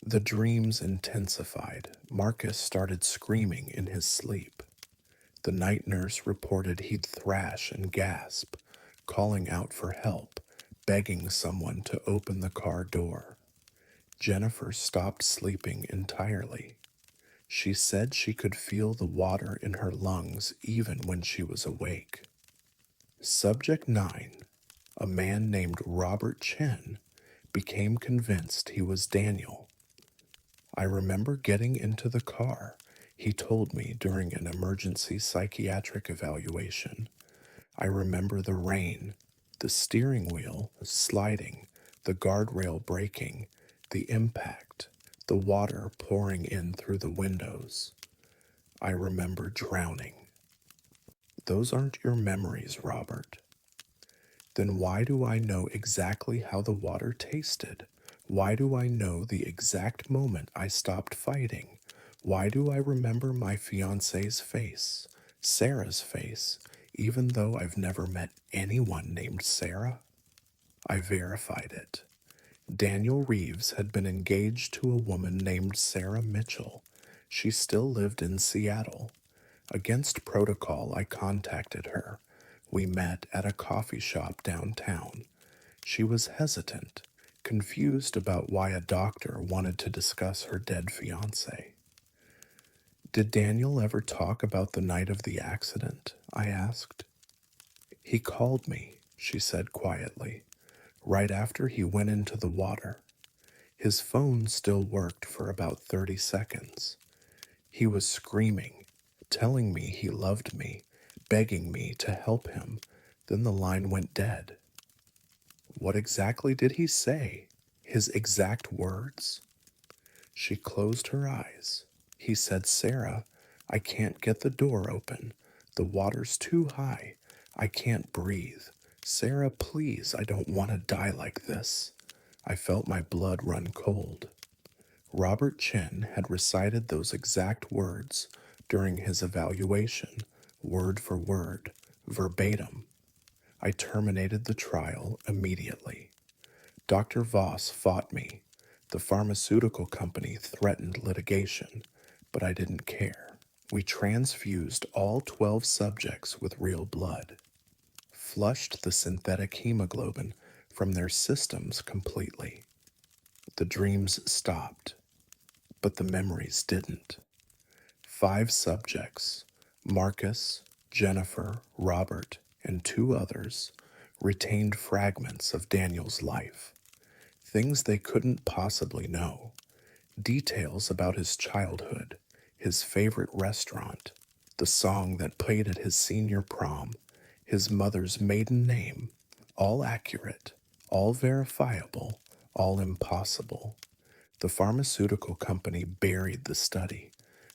The dreams intensified. Marcus started screaming in his sleep. The night nurse reported he'd thrash and gasp, calling out for help, begging someone to open the car door. Jennifer stopped sleeping entirely. She said she could feel the water in her lungs even when she was awake. Subject 9, a man named Robert Chen, became convinced he was Daniel. I remember getting into the car, he told me during an emergency psychiatric evaluation. I remember the rain, the steering wheel sliding, the guardrail breaking, the impact, the water pouring in through the windows. I remember drowning. Those aren't your memories, Robert. Then why do I know exactly how the water tasted? Why do I know the exact moment I stopped fighting? Why do I remember my fiance's face, Sarah's face, even though I've never met anyone named Sarah? I verified it. Daniel Reeves had been engaged to a woman named Sarah Mitchell. She still lived in Seattle. Against protocol, I contacted her. We met at a coffee shop downtown. She was hesitant, confused about why a doctor wanted to discuss her dead fiance. Did Daniel ever talk about the night of the accident? I asked. He called me, she said quietly, right after he went into the water. His phone still worked for about 30 seconds. He was screaming, telling me he loved me, begging me to help him. Then the line went dead. What exactly did he say? His exact words? She closed her eyes. He said, Sarah, I can't get the door open. The water's too high. I can't breathe. Sarah, please, I don't want to die like this. I felt my blood run cold. Robert Chen had recited those exact words during his evaluation, word for word, verbatim. I terminated the trial immediately. Dr. Voss fought me. The pharmaceutical company threatened litigation, but I didn't care. We transfused all 12 subjects with real blood, flushed the synthetic hemoglobin from their systems completely. The dreams stopped, but the memories didn't. 5 subjects, Marcus, Jennifer, Robert, and 2 others, retained fragments of Daniel's life, things they couldn't possibly know, details about his childhood, his favorite restaurant, the song that played at his senior prom, his mother's maiden name, all accurate, all verifiable, all impossible. The pharmaceutical company buried the study.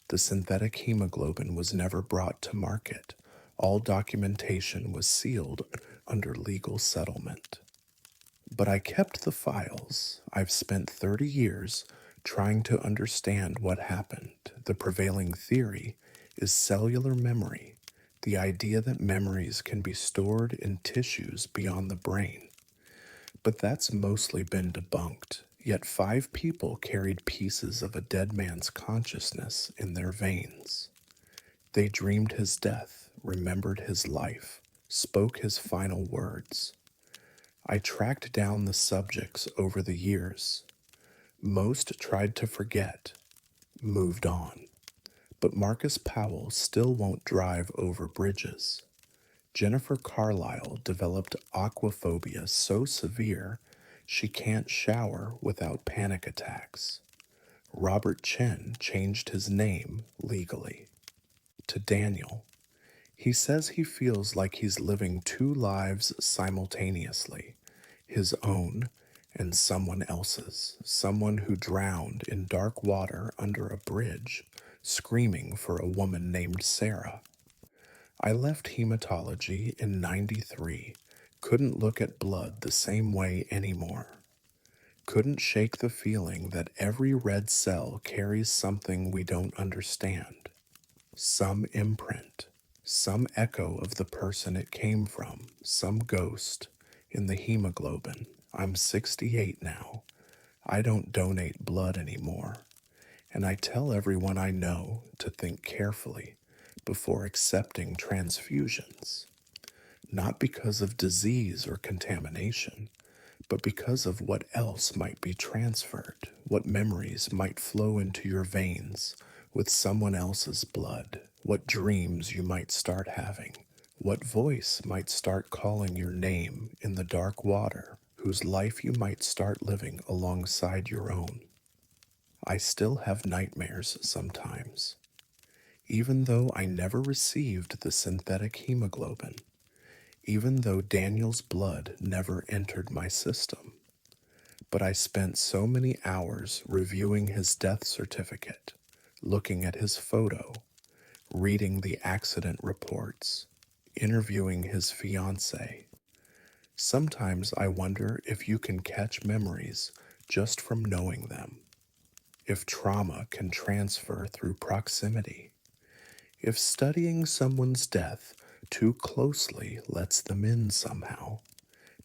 The synthetic hemoglobin was never brought to market. All documentation was sealed under legal settlement. But I kept the files. I've spent 30 years trying to understand what happened. The prevailing theory is cellular memory, the idea that memories can be stored in tissues beyond the brain. But that's mostly been debunked. Yet 5 people carried pieces of a dead man's consciousness in their veins. They dreamed his death, remembered his life, spoke his final words. I tracked down the subjects over the years. Most tried to forget, moved on. But Marcus Powell still won't drive over bridges. Jennifer Carlisle developed aquaphobia so severe she can't shower without panic attacks. Robert Chen changed his name legally to Daniel. He says he feels like he's living 2 lives simultaneously, his own and someone else's, someone who drowned in dark water under a bridge, screaming for a woman named Sarah. I left hematology in '93, couldn't look at blood the same way anymore. Couldn't shake the feeling that every red cell carries something we don't understand. Some imprint, some echo of the person it came from, some ghost in the hemoglobin. I'm 68 now. I don't donate blood anymore. And I tell everyone I know to think carefully before accepting transfusions, not because of disease or contamination, but because of what else might be transferred, what memories might flow into your veins with someone else's blood, what dreams you might start having, what voice might start calling your name in the dark water, whose life you might start living alongside your own. I still have nightmares sometimes. Even though I never received the synthetic hemoglobin, even though Daniel's blood never entered my system, but I spent so many hours reviewing his death certificate, looking at his photo, reading the accident reports, interviewing his fiancée. Sometimes I wonder if you can catch memories just from knowing them, if trauma can transfer through proximity, if studying someone's death too closely lets them in somehow,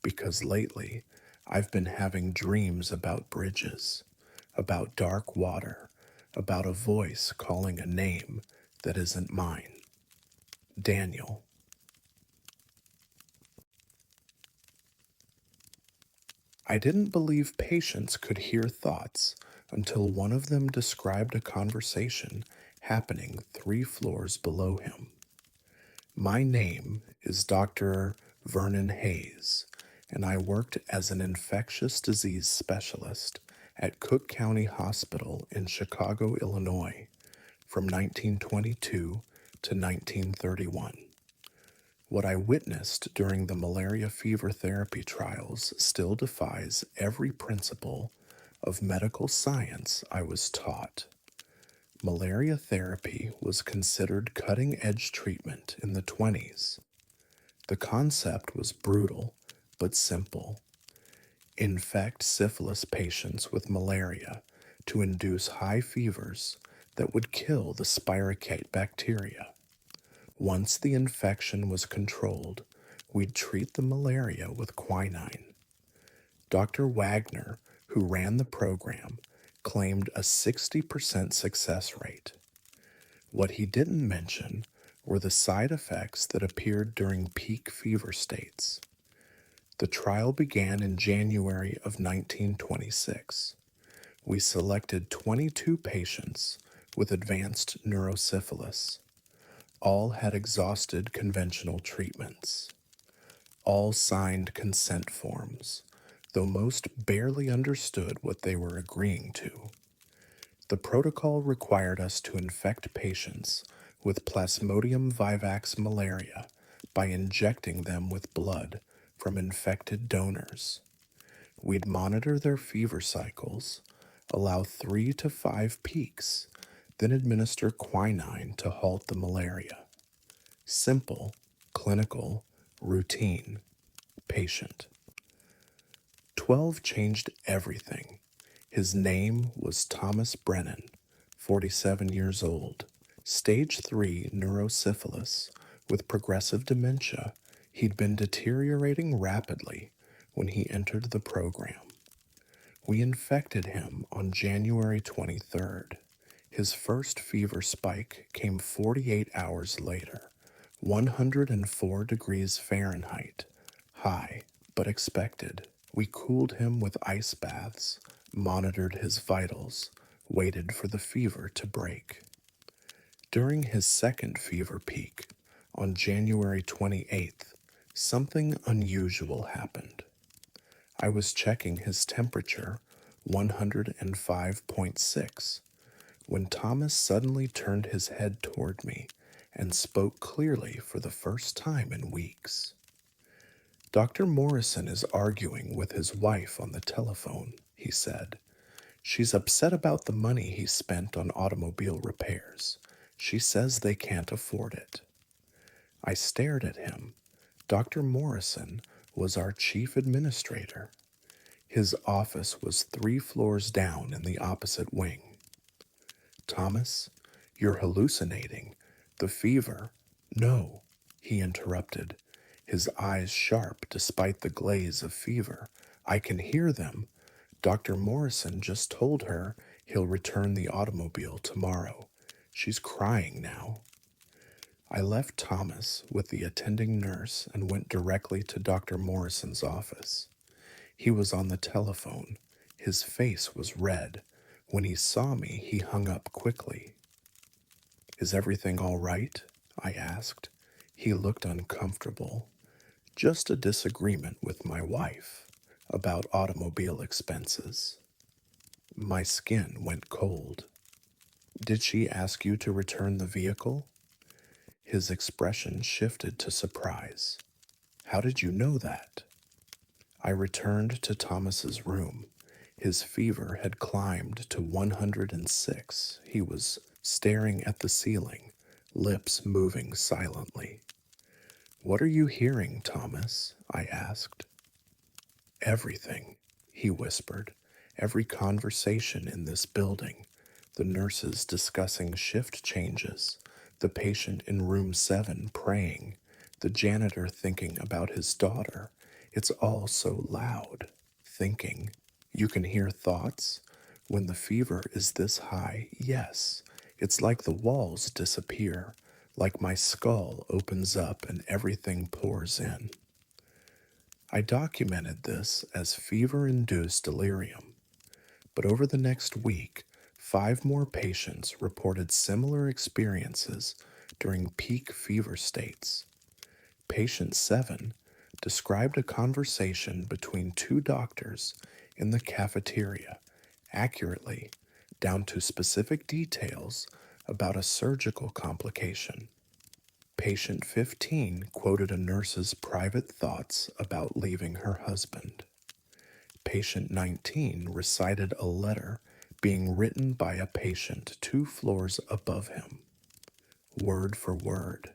because lately I've been having dreams about bridges, about dark water, about a voice calling a name that isn't mine. Daniel. I didn't believe patients could hear thoughts until one of them described a conversation happening 3 floors below him. My name is Dr. Vernon Hayes, and I worked as an infectious disease specialist at Cook County Hospital in Chicago, Illinois, from 1922 to 1931. What I witnessed during the malaria fever therapy trials still defies every principle of medical science I was taught. Malaria therapy was considered cutting-edge treatment in the 20s. The concept was brutal but simple. Infect syphilis patients with malaria to induce high fevers that would kill the spirochete bacteria. Once the infection was controlled, we'd treat the malaria with quinine. Dr. Wagner, who ran the program, claimed a 60% success rate. What he didn't mention were the side effects that appeared during peak fever states. The trial began in January of 1926. We selected 22 patients with advanced neurosyphilis. All had exhausted conventional treatments. All signed consent forms, though most barely understood what they were agreeing to. The protocol required us to infect patients with Plasmodium vivax malaria by injecting them with blood from infected donors. We'd monitor their fever cycles, allow 3 to 5 peaks, then administer quinine to halt the malaria. Simple, clinical, routine, patient. 12 changed everything. His name was Thomas Brennan, 47 years old, stage 3 neurosyphilis with progressive dementia. He'd been deteriorating rapidly when he entered the program. We infected him on January 23rd. His first fever spike came 48 hours later, 104 degrees Fahrenheit, high but expected. We cooled him with ice baths, monitored his vitals, waited for the fever to break. During his second fever peak, on January 28th, something unusual happened. I was checking his temperature, 105.6, when Thomas suddenly turned his head toward me and spoke clearly for the first time in weeks. Dr. Morrison is arguing with his wife on the telephone, he said. She's upset about the money he spent on automobile repairs. She says they can't afford it. I stared at him. Dr. Morrison was our chief administrator. His office was 3 floors down in the opposite wing. Thomas, you're hallucinating. The fever. No, he interrupted, his eyes sharp despite the glaze of fever. I can hear them. Dr. Morrison just told her he'll return the automobile tomorrow. She's crying now. I left Thomas with the attending nurse and went directly to Dr. Morrison's office. He was on the telephone. His face was red. When he saw me, he hung up quickly. Is everything all right? I asked. He looked uncomfortable. Just a disagreement with my wife about automobile expenses. My skin went cold. Did she ask you to return the vehicle? His expression shifted to surprise. How did you know that? I returned to Thomas's room. His fever had climbed to 106. He was staring at the ceiling, lips moving silently. What are you hearing, Thomas? I asked. Everything, he whispered. Every conversation in this building. The nurses discussing shift changes. The patient in room 7 praying. The janitor thinking about his daughter. It's all so loud. Thinking. You can hear thoughts? When the fever is this high, yes. It's like the walls disappear, like my skull opens up and everything pours in. I documented this as fever-induced delirium, but over the next week, 5 more patients reported similar experiences during peak fever states. Patient 7 described a conversation between 2 doctors in the cafeteria, accurately, down to specific details about a surgical complication. Patient 15 quoted a nurse's private thoughts about leaving her husband. Patient 19 recited a letter being written by a patient 2 floors above him, word for word.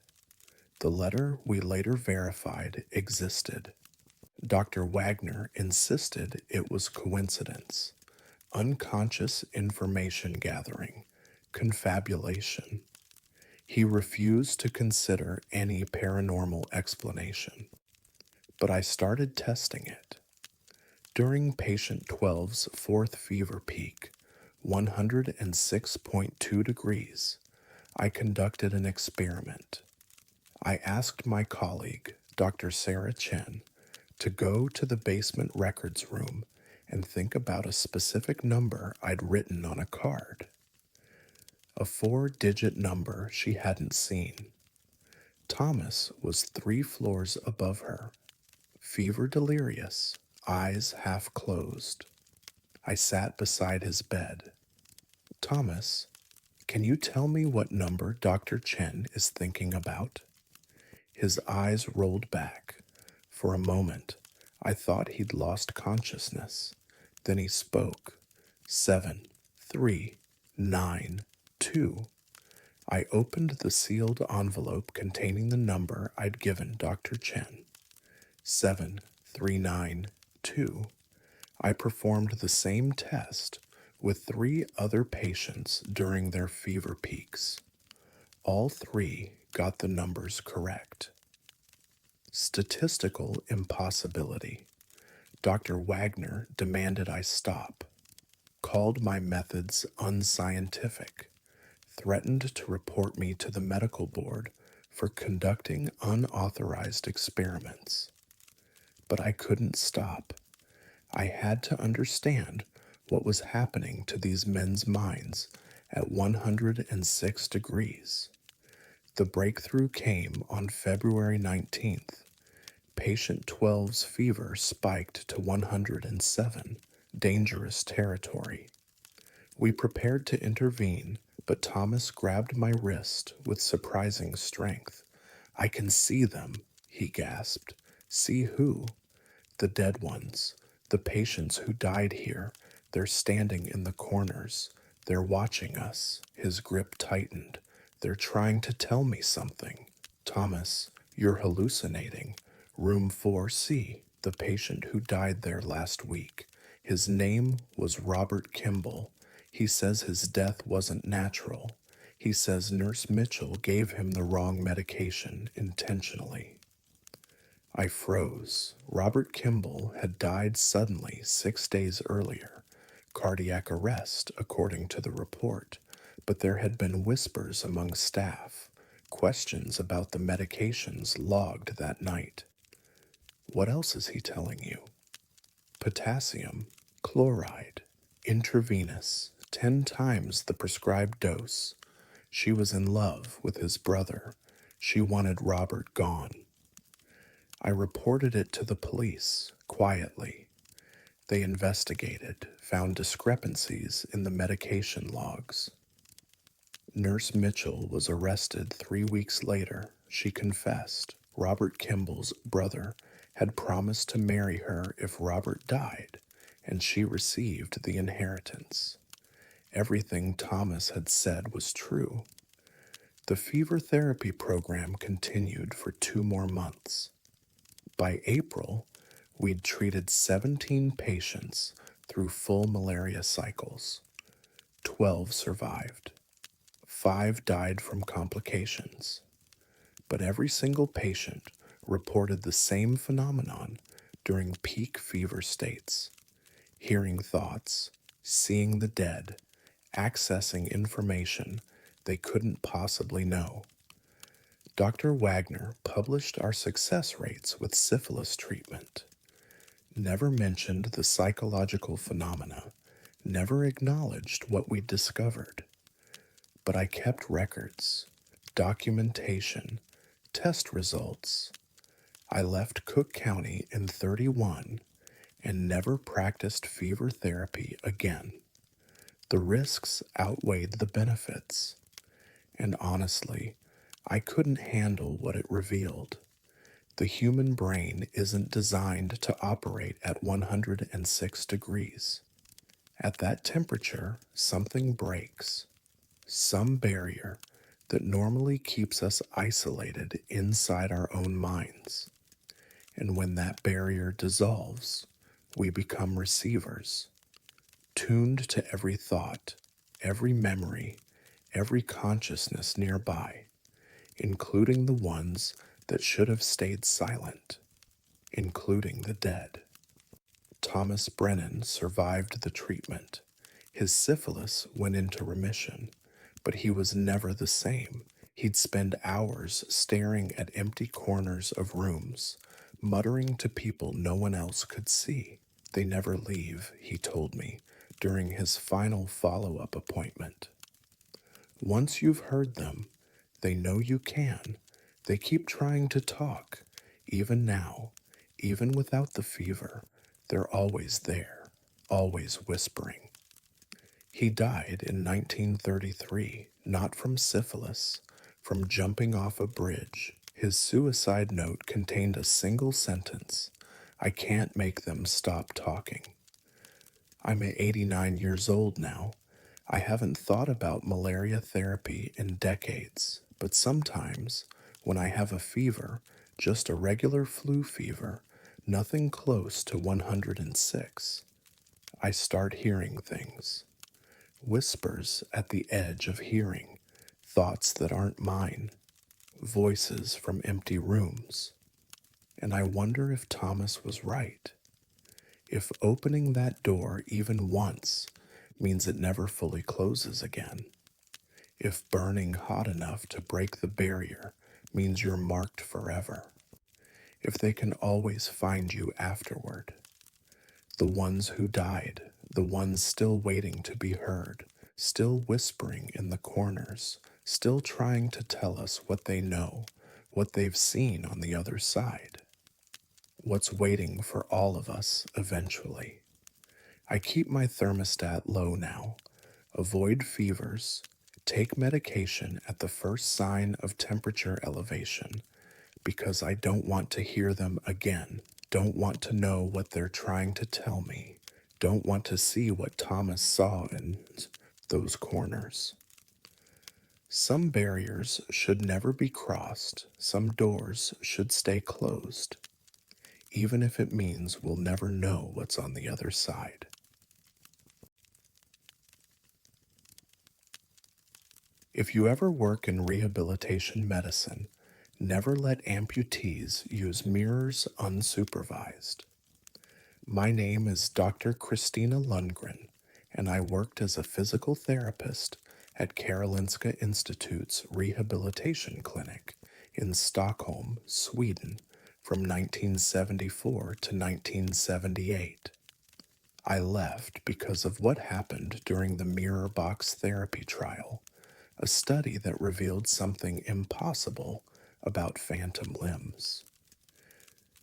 The letter we later verified existed. Dr. Wagner insisted it was coincidence, unconscious information gathering, confabulation. He refused to consider any paranormal explanation. But I started testing it. During patient 12's 4th fever peak, 106.2 degrees, I conducted an experiment. I asked my colleague, Dr. Sarah Chen, to go to the basement records room and think about a specific number I'd written on a card. A 4-digit number she hadn't seen. Thomas was 3 floors above her, fever delirious, eyes half closed. I sat beside his bed. Thomas, can you tell me what number Dr. Chen is thinking about? His eyes rolled back. For a moment, I thought he'd lost consciousness. Then he spoke. 7392. I opened the sealed envelope containing the number I'd given Dr. Chen. 7392. I performed the same test with 3 other patients during their fever peaks. All 3 got the numbers correct. Statistical impossibility. Dr. Wagner demanded I stop, called my methods unscientific, threatened to report me to the medical board for conducting unauthorized experiments. But I couldn't stop. I had to understand what was happening to these men's minds at 106 degrees. The breakthrough came on February 19th. Patient 12's fever spiked to 107, dangerous territory. We prepared to intervene, but Thomas grabbed my wrist with surprising strength. I can see them, he gasped. See who? The dead ones, the patients who died here. They're standing in the corners. They're watching us. His grip tightened. They're trying to tell me something. Thomas, you're hallucinating. Room 4C, the patient who died there last week. His name was Robert Kimball. He says his death wasn't natural. He says Nurse Mitchell gave him the wrong medication intentionally. I froze. Robert Kimball had died suddenly 6 days earlier. Cardiac arrest, according to the report. But there had been whispers among staff, questions about the medications logged that night. What else is he telling you? Potassium, chloride, intravenous, 10 times the prescribed dose. She was in love with his brother. She wanted Robert gone. I reported it to the police, quietly. They investigated, found discrepancies in the medication logs. Nurse Mitchell was arrested 3 weeks later. She confessed. Robert Kimball's brother had promised to marry her if Robert died, and she received the inheritance. Everything Thomas had said was true. The fever therapy program continued for 2 more months. By April, we'd treated 17 patients through full malaria cycles. 12 survived. 5 died from complications. But every single patient reported the same phenomenon during peak fever states: hearing thoughts, seeing the dead, accessing information they couldn't possibly know. Dr. Wagner published our success rates with syphilis treatment, never mentioned the psychological phenomena, never acknowledged what we'd discovered. But I kept records, documentation, test results. I left Cook County in 31 and never practiced fever therapy again. The risks outweighed the benefits, and honestly, I couldn't handle what it revealed. The human brain isn't designed to operate at 106 degrees. At that temperature, something breaks. Some barrier that normally keeps us isolated inside our own minds. And when that barrier dissolves, we become receivers, tuned to every thought, every memory, every consciousness nearby, including the ones that should have stayed silent, including the dead. Thomas Brennan survived the treatment. His syphilis went into remission, but he was never the same. He'd spend hours staring at empty corners of rooms, muttering to people no one else could see. They never leave, he told me during his final follow-up appointment. Once you've heard them, they know you can. They keep trying to talk, even now, even without the fever. They're always there, always whispering. He died in 1933, not from syphilis, from jumping off a bridge. His suicide note contained a single sentence: "I can't make them stop talking." I'm 89 years old now. I haven't thought about malaria therapy in decades, but sometimes, when I have a fever, just a regular flu fever, nothing close to 106, I start hearing things. Whispers at the edge of hearing, thoughts that aren't mine, voices from empty rooms. And I wonder if Thomas was right. If opening that door even once means it never fully closes again. If burning hot enough to break the barrier means you're marked forever. If they can always find you afterward. The ones who died, the ones still waiting to be heard, still whispering in the corners, still trying to tell us what they know, what they've seen on the other side. What's waiting for all of us eventually. I keep my thermostat low now, avoid fevers, take medication at the first sign of temperature elevation, because I don't want to hear them again, don't want to know what they're trying to tell me, don't want to see what Thomas saw in those corners. Some barriers should never be crossed, some doors should stay closed, even if it means we'll never know what's on the other side. If you ever work in rehabilitation medicine, never let amputees use mirrors unsupervised. My name is Dr. Christina Lundgren, and I worked as a physical therapist at Karolinska Institute's rehabilitation clinic in Stockholm, Sweden, from 1974 to 1978. I left because of what happened during the mirror box therapy trial, a study that revealed something impossible about phantom limbs.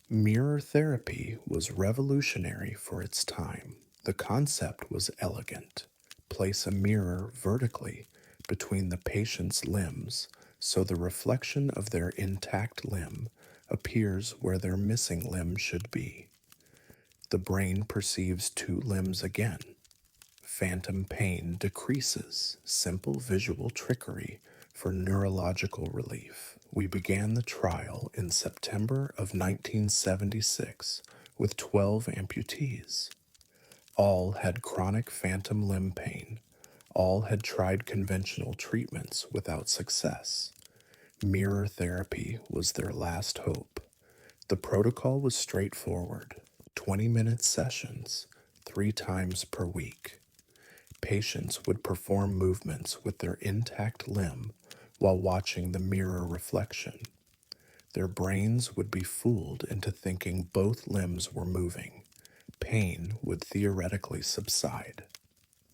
Mirror therapy was revolutionary for its time. The concept was elegant. Place a mirror vertically between the patient's limbs so the reflection of their intact limb appears where their missing limb should be. The brain perceives two limbs again. Phantom pain decreases, simple visual trickery for neurological relief. We began the trial in September of 1976 with 12 amputees. All had chronic phantom limb pain. All had tried conventional treatments without success. Mirror therapy was their last hope. The protocol was straightforward: 20-minute sessions, 3 times per week. Patients would perform movements with their intact limb while watching the mirror reflection. Their brains would be fooled into thinking both limbs were moving. Pain would theoretically subside.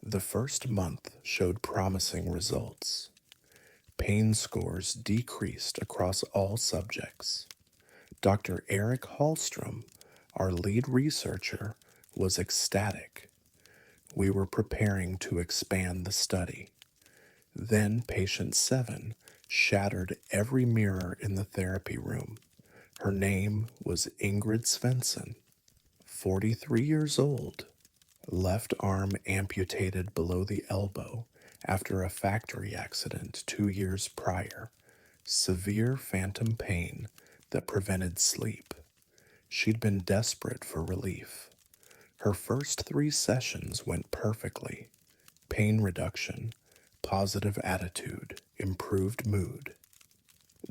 The first month showed promising results. Pain scores decreased across all subjects. Dr. Eric Hallstrom, our lead researcher, was ecstatic. We were preparing to expand the study. Then patient 7 shattered every mirror in the therapy room. Her name was Ingrid Svensson, 43 years old, left arm amputated below the elbow after a factory accident 2 years prior, severe phantom pain that prevented sleep. She'd been desperate for relief. Her first 3 sessions went perfectly. Pain reduction, positive attitude, improved mood.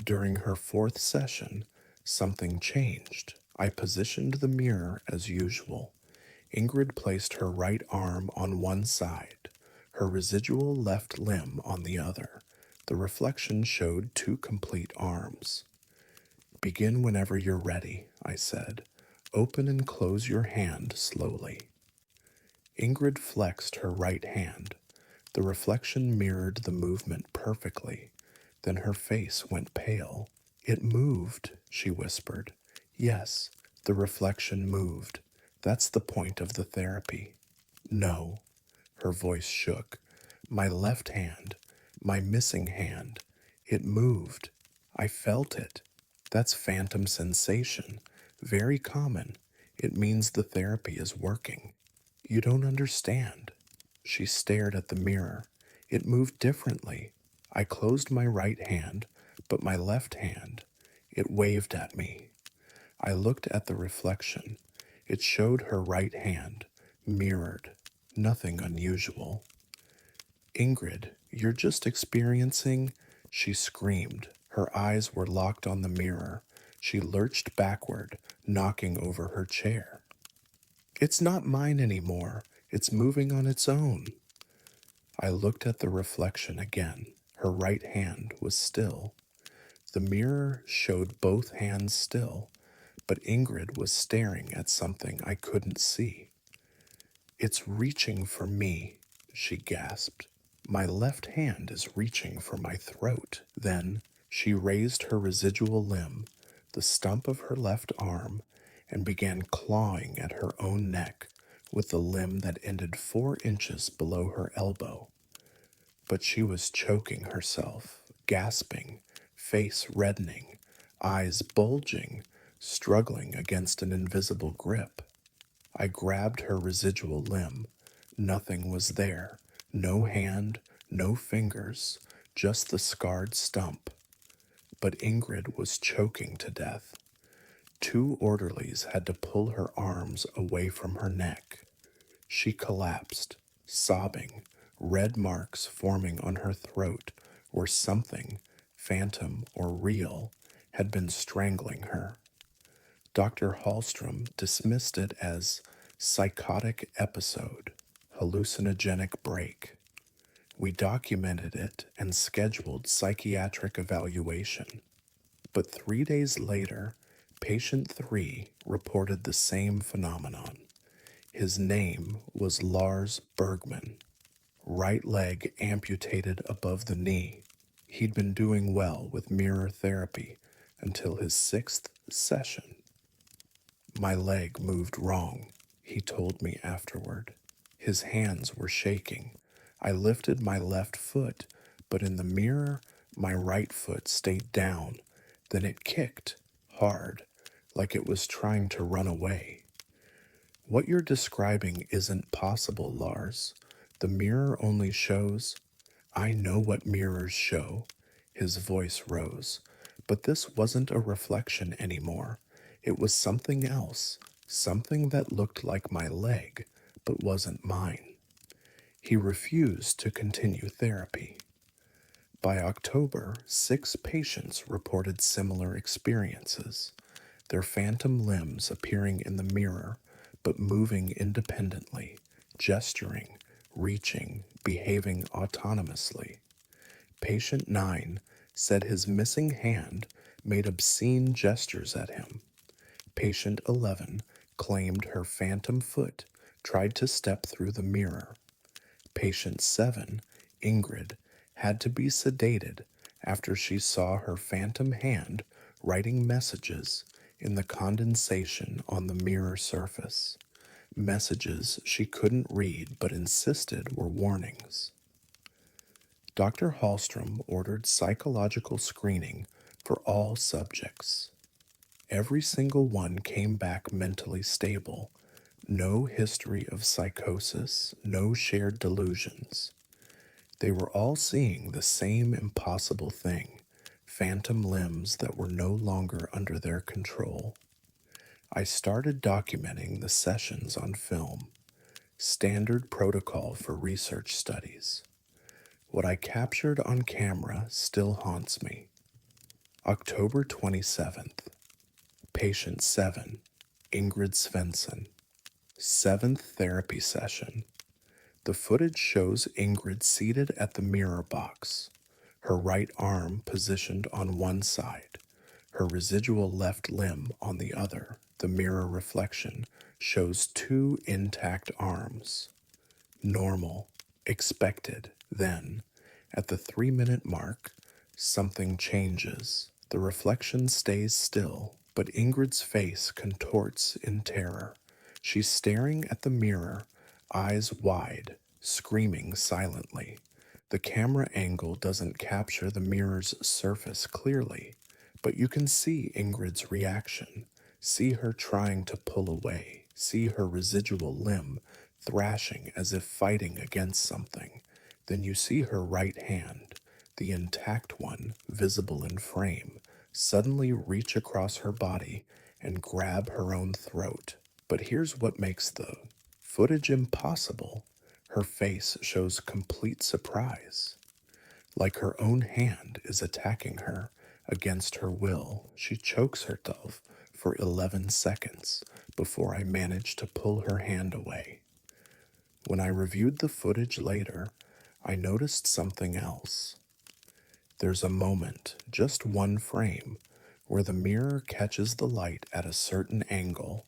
During her 4th session, something changed. I positioned the mirror as usual. Ingrid placed her right arm on one side, her residual left limb on the other. The reflection showed 2 complete arms. "Begin whenever you're ready," I said. "Open and close your hand slowly." Ingrid flexed her right hand. The reflection mirrored the movement perfectly. Then her face went pale. "It moved," she whispered. "Yes, the reflection moved. That's the point of the therapy." "No, Her voice shook. My left hand, my missing hand, it moved. I felt it. That's phantom sensation. Very common. It means the therapy is working. You don't understand. She stared at the mirror. It moved differently. I closed my right hand, but my left hand, it waved at me. I looked at the reflection. It showed her right hand, mirrored. Nothing unusual. Ingrid, you're just experiencing, she screamed. Her eyes were locked on the mirror. She lurched backward, knocking over her chair. It's not mine anymore. It's moving on its own. I looked at the reflection again. Her right hand was still. The mirror showed both hands still, but Ingrid was staring at something I couldn't see. It's reaching for me, she gasped. My left hand is reaching for my throat. Then she raised her residual limb, the stump of her left arm, and began clawing at her own neck with the limb that ended 4 inches below her elbow. But she was choking herself, gasping, face reddening, eyes bulging, struggling against an invisible grip. I grabbed her residual limb. Nothing was there. No hand, no fingers, just the scarred stump. But Ingrid was choking to death. 2 orderlies had to pull her arms away from her neck. She collapsed, sobbing, red marks forming on her throat where something, phantom or real, had been strangling her. Dr. Hallstrom dismissed it as psychotic episode, hallucinogenic break. We documented it and scheduled psychiatric evaluation. But 3 days later, patient 3 reported the same phenomenon. His name was Lars Bergman. Right leg amputated above the knee. He'd been doing well with mirror therapy until his 6th session. My leg moved wrong, he told me afterward. His hands were shaking. I lifted my left foot, but in the mirror, my right foot stayed down. Then it kicked, hard, like it was trying to run away. What you're describing isn't possible, Lars. The mirror only shows. I know what mirrors show. His voice rose. But this wasn't a reflection anymore. It was something else, something that looked like my leg, but wasn't mine. He refused to continue therapy. By October, 6 patients reported similar experiences, their phantom limbs appearing in the mirror, but moving independently, gesturing, reaching, behaving autonomously. Patient 9 said his missing hand made obscene gestures at him. Patient 11 claimed her phantom foot tried to step through the mirror. Patient 7, Ingrid, had to be sedated after she saw her phantom hand writing messages in the condensation on the mirror surface. Messages she couldn't read but insisted were warnings. Dr. Hallstrom ordered psychological screening for all subjects. Every single one came back mentally stable. No history of psychosis, no shared delusions. They were all seeing the same impossible thing, phantom limbs that were no longer under their control. I started documenting the sessions on film, standard protocol for research studies. What I captured on camera still haunts me. October 27th. Patient 7, Ingrid Svensson. 7th therapy session. The footage shows Ingrid seated at the mirror box, her right arm positioned on one side, her residual left limb on the other. The mirror reflection shows 2 intact arms. Normal, expected. Then, at the 3-minute mark, something changes. The reflection stays still, but Ingrid's face contorts in terror. She's staring at the mirror, eyes wide, screaming silently. The camera angle doesn't capture the mirror's surface clearly, but you can see Ingrid's reaction. See her trying to pull away. See her residual limb thrashing as if fighting against something. Then you see her right hand, the intact one visible in frame, suddenly reach across her body and grab her own throat. But here's what makes the footage impossible. Her face shows complete surprise. Like her own hand is attacking her against her will, she chokes herself for 11 seconds before I manage to pull her hand away. When I reviewed the footage later, I noticed something else. There's a moment, just one frame, where the mirror catches the light at a certain angle,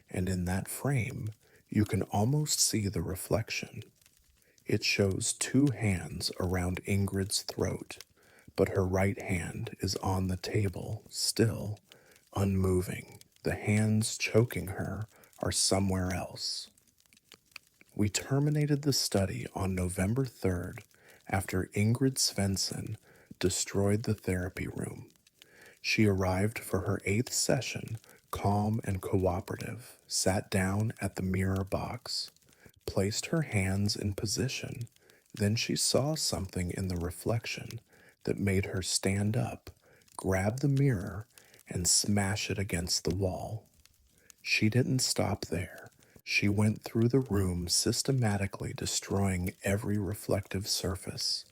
and in that frame, you can almost see the reflection. It shows two hands around Ingrid's throat, but her right hand is on the table, still, unmoving. The hands choking her are somewhere else. We terminated the study on November 3rd after Ingrid Svensson destroyed the therapy room. She arrived for her 8th session, calm and cooperative, sat down at the mirror box, placed her hands in position. Then she saw something in the reflection that made her stand up, grab the mirror, and smash it against the wall. She didn't stop there. She went through the room systematically destroying every reflective surface,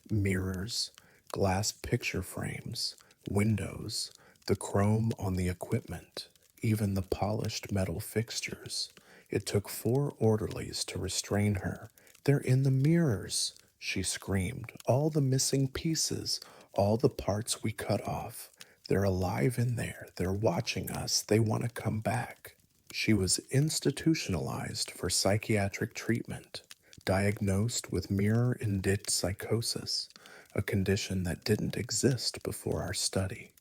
mirrors, glass picture frames, windows, the chrome on the equipment, even the polished metal fixtures. It took 4 orderlies to restrain her. "They're in the mirrors," she screamed. "All the missing pieces, all the parts we cut off. They're alive in there. They're watching us. They want to come back." She was institutionalized for psychiatric treatment, diagnosed with mirror-induced psychosis, a condition that didn't exist before our study.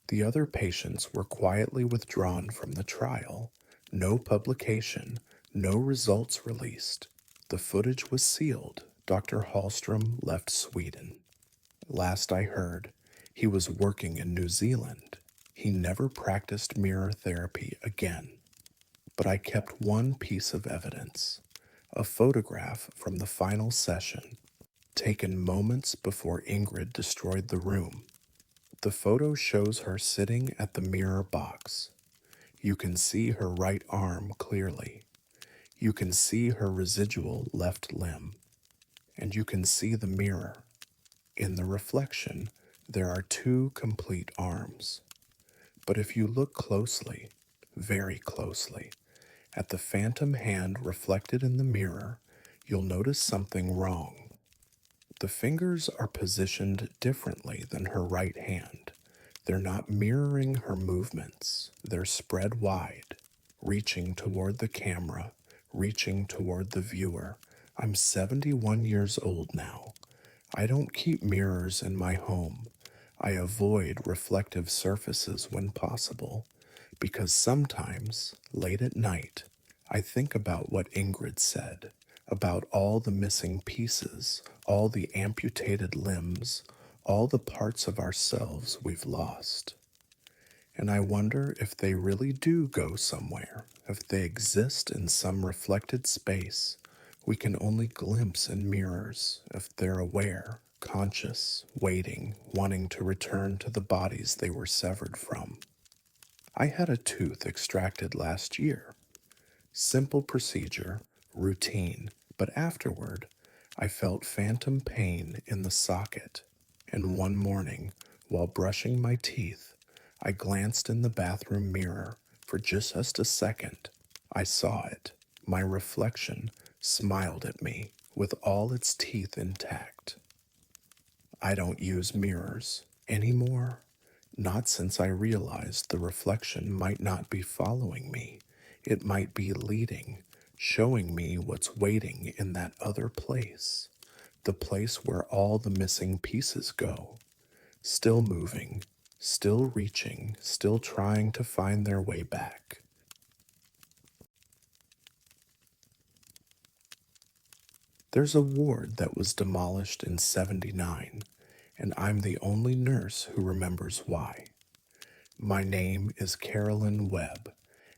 The other patients were quietly withdrawn from the trial. No publication, no results released. The footage was sealed. Dr. Hallstrom left Sweden. Last I heard, he was working in New Zealand. He never practiced mirror therapy again. But I kept one piece of evidence, a photograph from the final session, taken moments before Ingrid destroyed the room. The photo shows her sitting at the mirror box. You can see her right arm clearly. You can see her residual left limb. And you can see the mirror. In the reflection, there are 2 complete arms. But if you look closely, very closely, at the phantom hand reflected in the mirror, you'll notice something wrong. The fingers are positioned differently than her right hand. They're not mirroring her movements. They're spread wide, reaching toward the camera, reaching toward the viewer. I'm 71 years old now. I don't keep mirrors in my home. I avoid reflective surfaces when possible, because sometimes, late at night, I think about what Ingrid said, about all the missing pieces, all the amputated limbs, all the parts of ourselves we've lost. And I wonder if they really do go somewhere, if they exist in some reflected space we can only glimpse in mirrors, if they're aware, conscious, waiting, wanting to return to the bodies they were severed from. I had a tooth extracted last year. Simple procedure, routine, but afterward, I felt phantom pain in the socket, and one morning, while brushing my teeth, I glanced in the bathroom mirror. For just a second, I saw it. My reflection smiled at me with all its teeth intact. I don't use mirrors anymore, not since I realized the reflection might not be following me. It might be leading, showing me what's waiting in that other place, the place where all the missing pieces go, still moving, still reaching, still trying to find their way back. There's a ward that was demolished in '79, and I'm the only nurse who remembers why. My name is Carolyn Webb,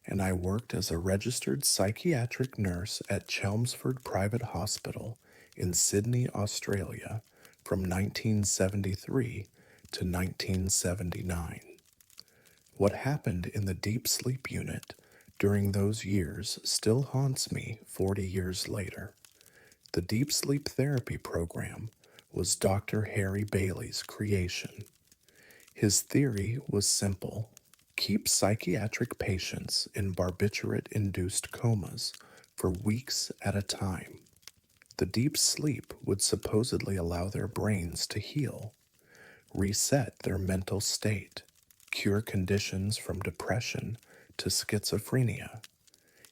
and I worked as a registered psychiatric nurse at Chelmsford Private Hospital in Sydney, Australia from 1973 to 1979. What happened in the deep sleep unit during those years still haunts me 40 years later. The deep sleep therapy program was Dr. Harry Bailey's creation. His theory was simple: keep psychiatric patients in barbiturate induced comas for weeks at a time. The deep sleep would supposedly allow their brains to heal, reset their mental state, cure conditions from depression to schizophrenia.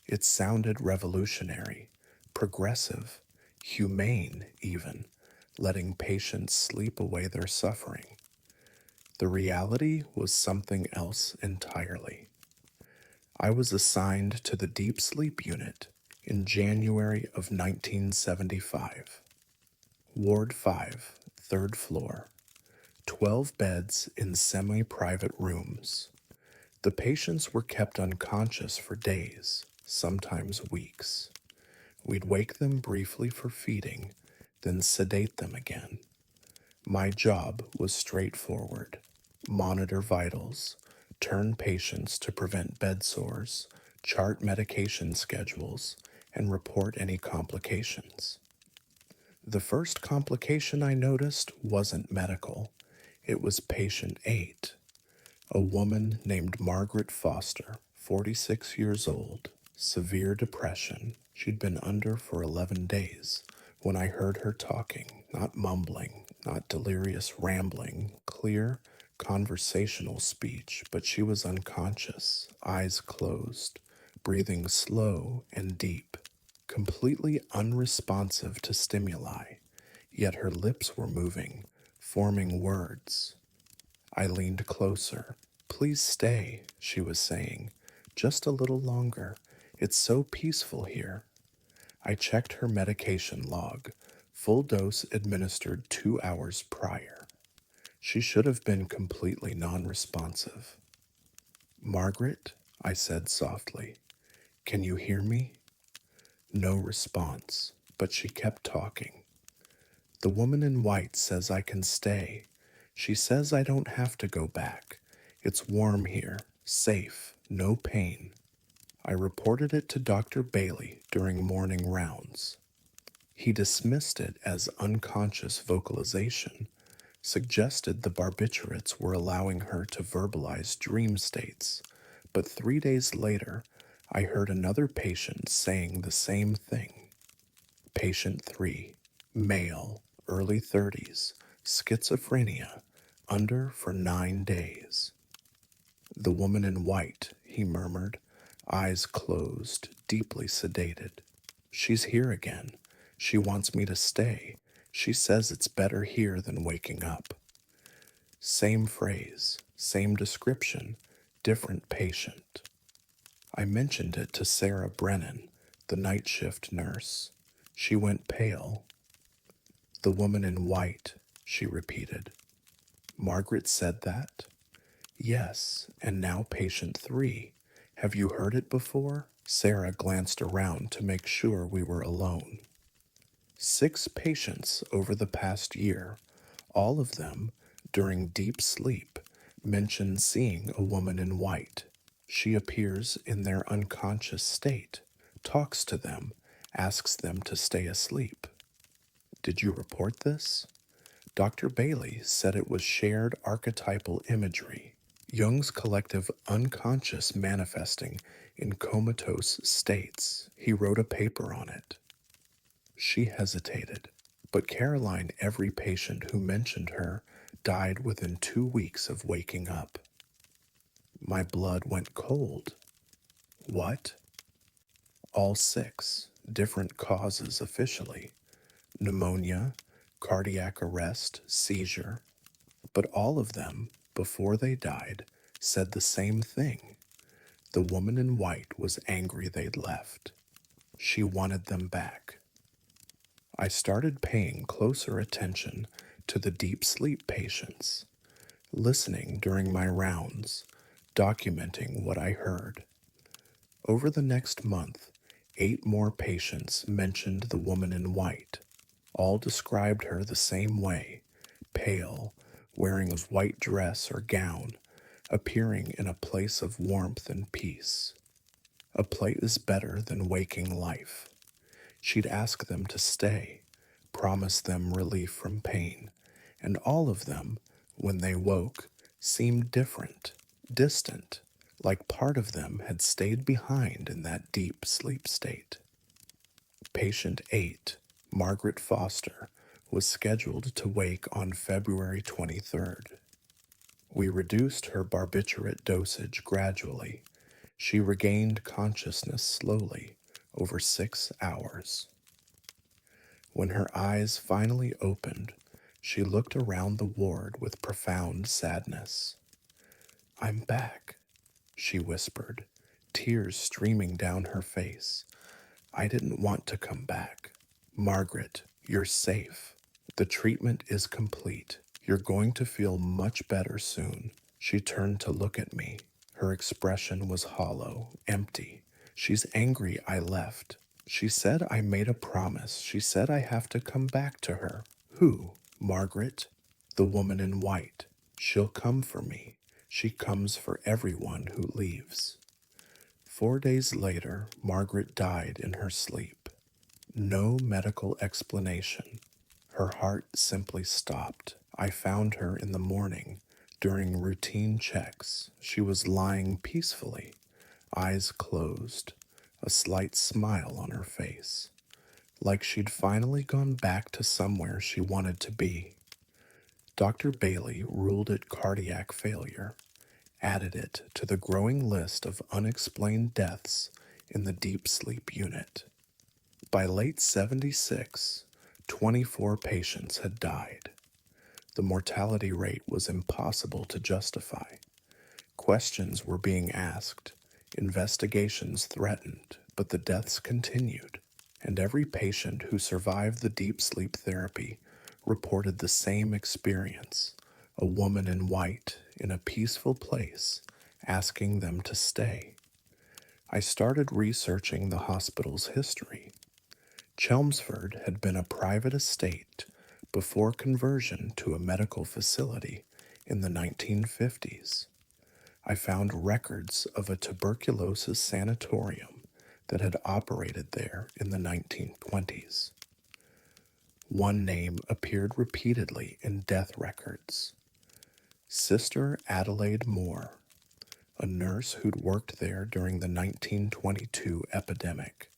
It sounded revolutionary, progressive, humane even, letting patients sleep away their suffering. The reality was something else entirely. I was assigned to the deep sleep unit in January of 1975. Ward 5, third floor, 12 beds in semi private rooms. The patients were kept unconscious for days, sometimes weeks. We'd wake them briefly for feeding, then sedate them again. My job was straightforward: monitor vitals, turn patients to prevent bed sores, chart medication schedules, and report any complications. The first complication I noticed wasn't medical. It was patient 8, a woman named Margaret Foster, 46 years old, severe depression. She'd been under for 11 days when I heard her talking, not mumbling, not delirious rambling, clear, conversational speech, but she was unconscious, eyes closed, breathing slow and deep, completely unresponsive to stimuli, yet her lips were moving, forming words. I leaned closer. "Please stay," she was saying. "Just a little longer. It's so peaceful here." I checked her medication log. Full dose administered 2 hours prior. She should have been completely non-responsive. "Margaret," I said softly, "can you hear me?" No response, but she kept talking. "The woman in white says I can stay. She says I don't have to go back. It's warm here, safe, no pain." I reported it to Dr. Bailey during morning rounds. He dismissed it as unconscious vocalization, suggested the barbiturates were allowing her to verbalize dream states, but 3 days later, I heard another patient saying the same thing. Patient 3, male, early 30s, schizophrenia, under for 9 days. "The woman in white," he murmured, eyes closed, deeply sedated. "She's here again. She wants me to stay. She says it's better here than waking up." Same phrase, same description, different patient. I mentioned it to Sarah Brennan, the night shift nurse. She went pale. "The woman in white," she repeated. "Margaret said that?" "Yes, and now patient 3. Have you heard it before?" Sarah glanced around to make sure we were alone. 6 patients over the past year, all of them, during deep sleep, mention seeing a woman in white. She appears in their unconscious state, talks to them, asks them to stay asleep. Did you report this? Dr. Bailey said it was shared archetypal imagery, Jung's collective unconscious manifesting in comatose states. He wrote a paper on it. She hesitated, but Caroline, every patient who mentioned her, died within 2 weeks of waking up. My blood went cold. What? All 6, different causes officially: pneumonia, cardiac arrest, seizure. But all of them, before they died, said the same thing. The woman in white was angry they'd left. She wanted them back. I started paying closer attention to the deep sleep patients, listening during my rounds, documenting what I heard. Over the next month, 8 more patients mentioned the woman in white. All described her the same way: pale, wearing a white dress or gown, appearing in a place of warmth and peace. A place is better than waking life. She'd ask them to stay, promise them relief from pain, and all of them, when they woke, seemed different, distant, like part of them had stayed behind in that deep sleep state. Patient 8, Margaret Foster, was scheduled to wake on February 23rd. We reduced her barbiturate dosage gradually. She regained consciousness slowly over 6 hours. When her eyes finally opened, she looked around the ward with profound sadness. "I'm back," she whispered, tears streaming down her face. "I didn't want to come back. Margaret, you're safe. The treatment is complete. You're going to feel much better soon." She turned to look at me. Her expression was hollow, empty. "She's angry I left. She said I made a promise. She said I have to come back to her." "Who?" "Margaret, the woman in white. She'll come for me. She comes for everyone who leaves." 4 days later, Margaret died in her sleep. No medical explanation. Her heart simply stopped. I found her in the morning. During routine checks, she was lying peacefully, eyes closed, a slight smile on her face, like she'd finally gone back to somewhere she wanted to be. Dr. Bailey ruled it cardiac failure, added it to the growing list of unexplained deaths in the deep sleep unit. By late 76, 24 patients had died. The mortality rate was impossible to justify. Questions were being asked, investigations threatened, but the deaths continued, and every patient who survived the deep sleep therapy reported the same experience: a woman in white in a peaceful place asking them to stay. I started researching the hospital's history. Chelmsford had been a private estate before conversion to a medical facility in the 1950s. I found records of a tuberculosis sanatorium that had operated there in the 1920s. One name appeared repeatedly in death records: Sister Adelaide Moore, a nurse who'd worked there during the 1922 epidemic.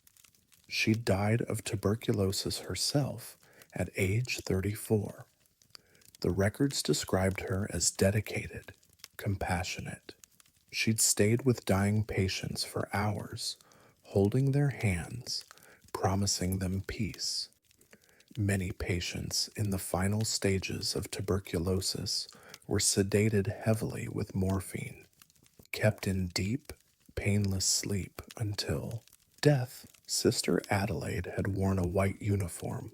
She died of tuberculosis herself at age 34. The records described her as dedicated, compassionate. She'd stayed with dying patients for hours, holding their hands, promising them peace. Many patients in the final stages of tuberculosis were sedated heavily with morphine, kept in deep, painless sleep until death. Sister Adelaide had worn a white uniform.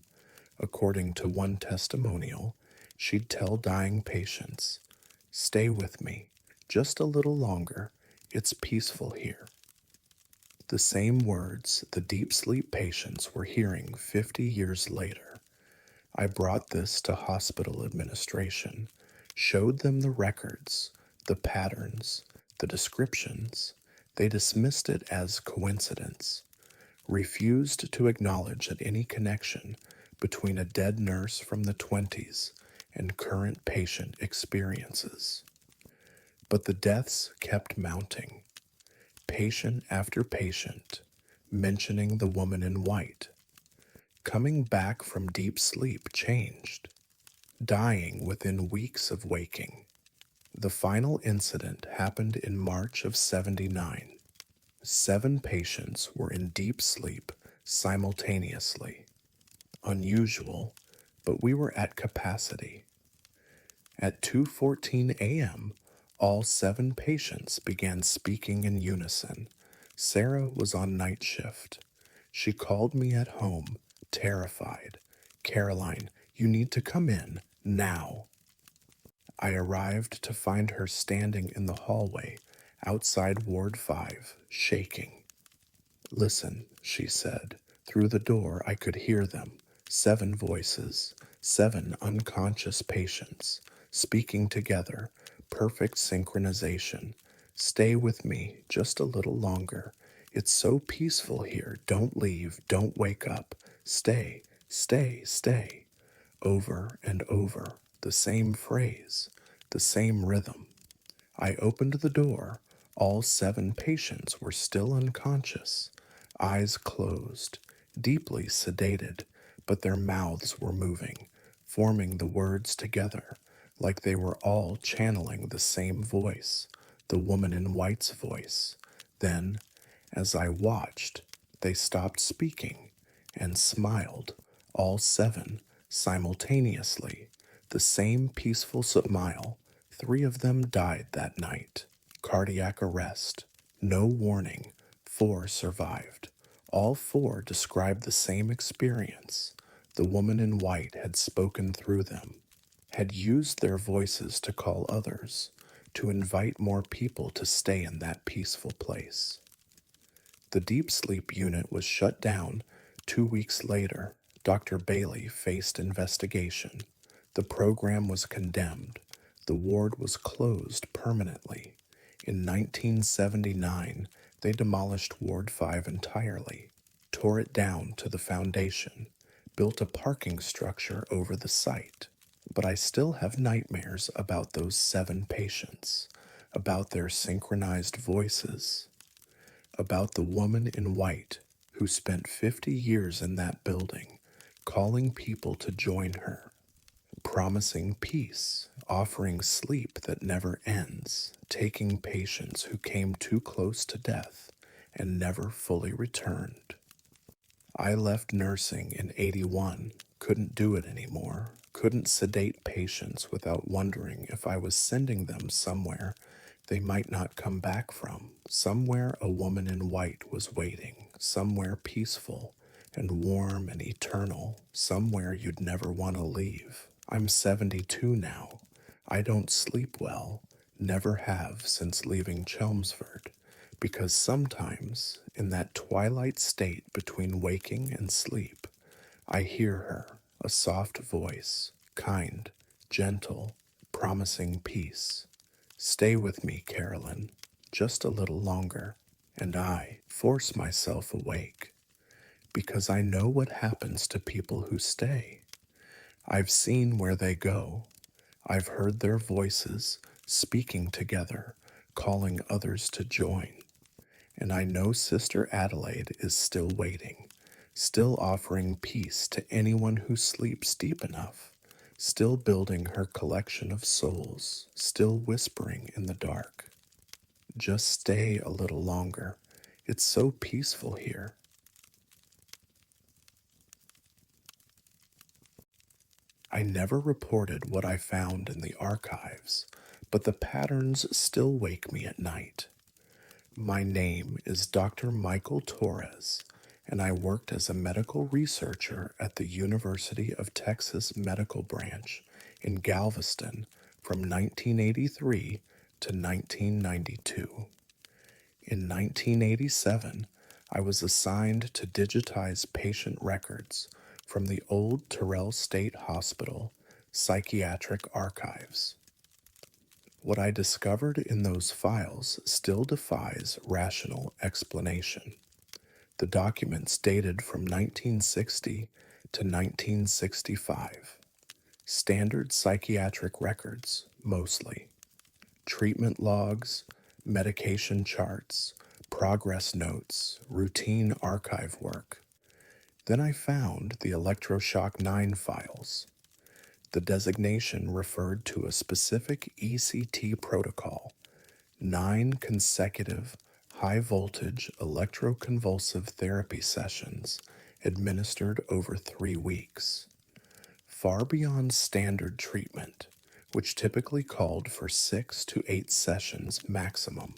According to one testimonial, she'd tell dying patients, "Stay with me, just a little longer. It's peaceful here." The same words the deep sleep patients were hearing 50 years later. I brought this to hospital administration, showed them the records, the patterns, the descriptions. They dismissed it as coincidence, refused to acknowledge that any connection between a dead nurse from the 20s and current patient experiences. But the deaths kept mounting, patient after patient, mentioning the woman in white. Coming back from deep sleep changed, dying within weeks of waking. The final incident happened in March of 79. 7 patients were in deep sleep simultaneously. Unusual, but we were at capacity. At 2:14 a.m., all 7 patients began speaking in unison. Sarah was on night shift. She called me at home, terrified, Caroline, you need to come in, now. I arrived to find her standing in the hallway outside Ward 5, shaking. Listen, she said. Through the door I could hear them, 7 voices, 7 unconscious patients, speaking together, perfect synchronization. Stay with me just a little longer. It's so peaceful here. Don't leave, don't wake up. Stay, stay, stay. Over and over, the same phrase, the same rhythm. I opened the door. All 7 patients were still unconscious, eyes closed, deeply sedated, but their mouths were moving, forming the words together, like they were all channeling the same voice, the woman in white's voice. Then, as I watched, they stopped speaking and smiled, all 7, simultaneously, the same peaceful smile. 3 of them died that night. Cardiac arrest. No warning. 4 survived. All 4 described the same experience. The woman in white had spoken through them, had used their voices to call others, to invite more people to stay in that peaceful place. The deep sleep unit was shut down 2 weeks later. Dr. Bailey faced investigation. The program was condemned. The ward was closed permanently. In 1979, they demolished Ward 5 entirely, tore it down to the foundation, built a parking structure over the site. But I still have nightmares about those 7 patients, about their synchronized voices, about the woman in white who spent 50 years in that building, calling people to join her, promising peace, offering sleep that never ends, taking patients who came too close to death and never fully returned. I left nursing in 81, couldn't do it anymore, couldn't sedate patients without wondering if I was sending them somewhere they might not come back from, somewhere a woman in white was waiting, somewhere peaceful and warm and eternal, somewhere you'd never want to leave. I'm 72 now. I don't sleep well, never have since leaving Chelmsford, because sometimes, in that twilight state between waking and sleep, I hear her, a soft voice, kind, gentle, promising peace. Stay with me, Carolyn, just a little longer, and I force myself awake, because I know what happens to people who stay. I've seen where they go. I've heard their voices speaking together, calling others to join. And I know Sister Adelaide is still waiting, still offering peace to anyone who sleeps deep enough, still building her collection of souls, still whispering in the dark. Just stay a little longer. It's so peaceful here. I never reported what I found in the archives, but the patterns still wake me at night. My name is Dr. Michael Torres, and I worked as a medical researcher at the University of Texas Medical Branch in Galveston from 1983 to 1992. In 1987, I was assigned to digitize patient records from the old Terrell State Hospital psychiatric archives. What I discovered in those files still defies rational explanation. The documents dated from 1960 to 1965. Standard psychiatric records, mostly. Treatment logs, medication charts, progress notes, routine archive work. Then I found the Electroshock 9 files. The designation referred to a specific ECT protocol, 9 consecutive high-voltage electroconvulsive therapy sessions administered over 3 weeks, far beyond standard treatment, which typically called for 6 to 8 sessions maximum.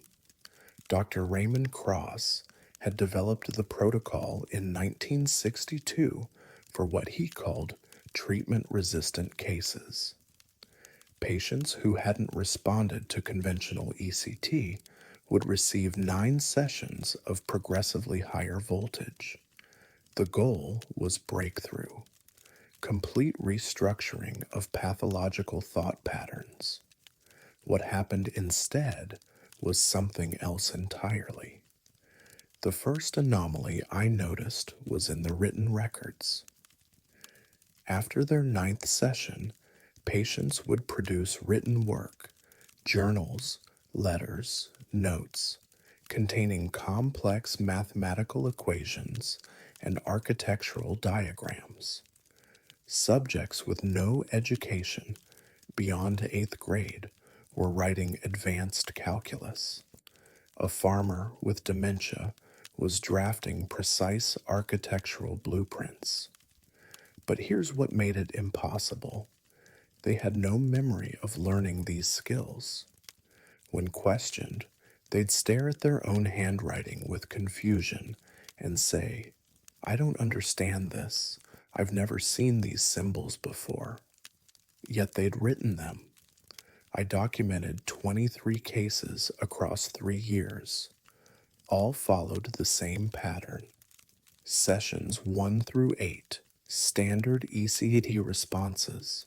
Dr. Raymond Cross had developed the protocol in 1962 for what he called treatment-resistant cases. Patients who hadn't responded to conventional ECT would receive 9 sessions of progressively higher voltage. The goal was breakthrough, complete restructuring of pathological thought patterns. What happened instead was something else entirely. The first anomaly I noticed was in the written records. After their 9th session, patients would produce written work, journals, letters, notes, containing complex mathematical equations and architectural diagrams. Subjects with no education beyond 8th grade were writing advanced calculus. A farmer with dementia was drafting precise architectural blueprints. But here's what made it impossible. They had no memory of learning these skills. When questioned, they'd stare at their own handwriting with confusion and say, "I don't understand this. I've never seen these symbols before." Yet they'd written them. I documented 23 cases across 3 years. All followed the same pattern. Sessions 1 through 8, standard ECT responses,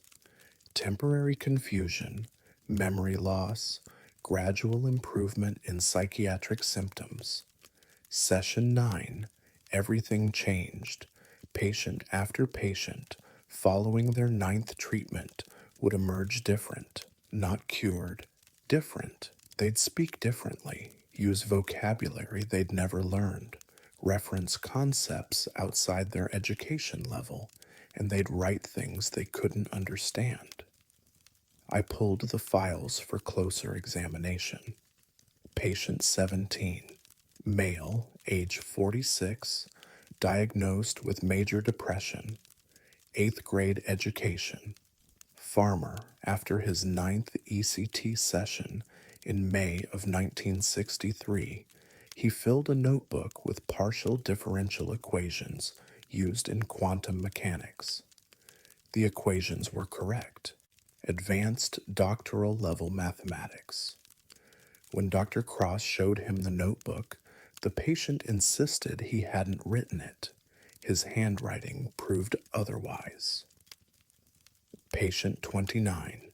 temporary confusion, memory loss, gradual improvement in psychiatric symptoms. Session 9, everything changed. Patient after patient, following their 9th treatment, would emerge different, not cured, different. They'd speak differently, use vocabulary they'd never learned, reference concepts outside their education level, and they'd write things they couldn't understand. I pulled the files for closer examination. Patient 17, male, age 46, diagnosed with major depression, 8th grade education, farmer after his 9th ECT session in May of 1963. He filled a notebook with partial differential equations used in quantum mechanics. The equations were correct. Advanced doctoral level mathematics. When Dr. Cross showed him the notebook, the patient insisted he hadn't written it. His handwriting proved otherwise. Patient 29,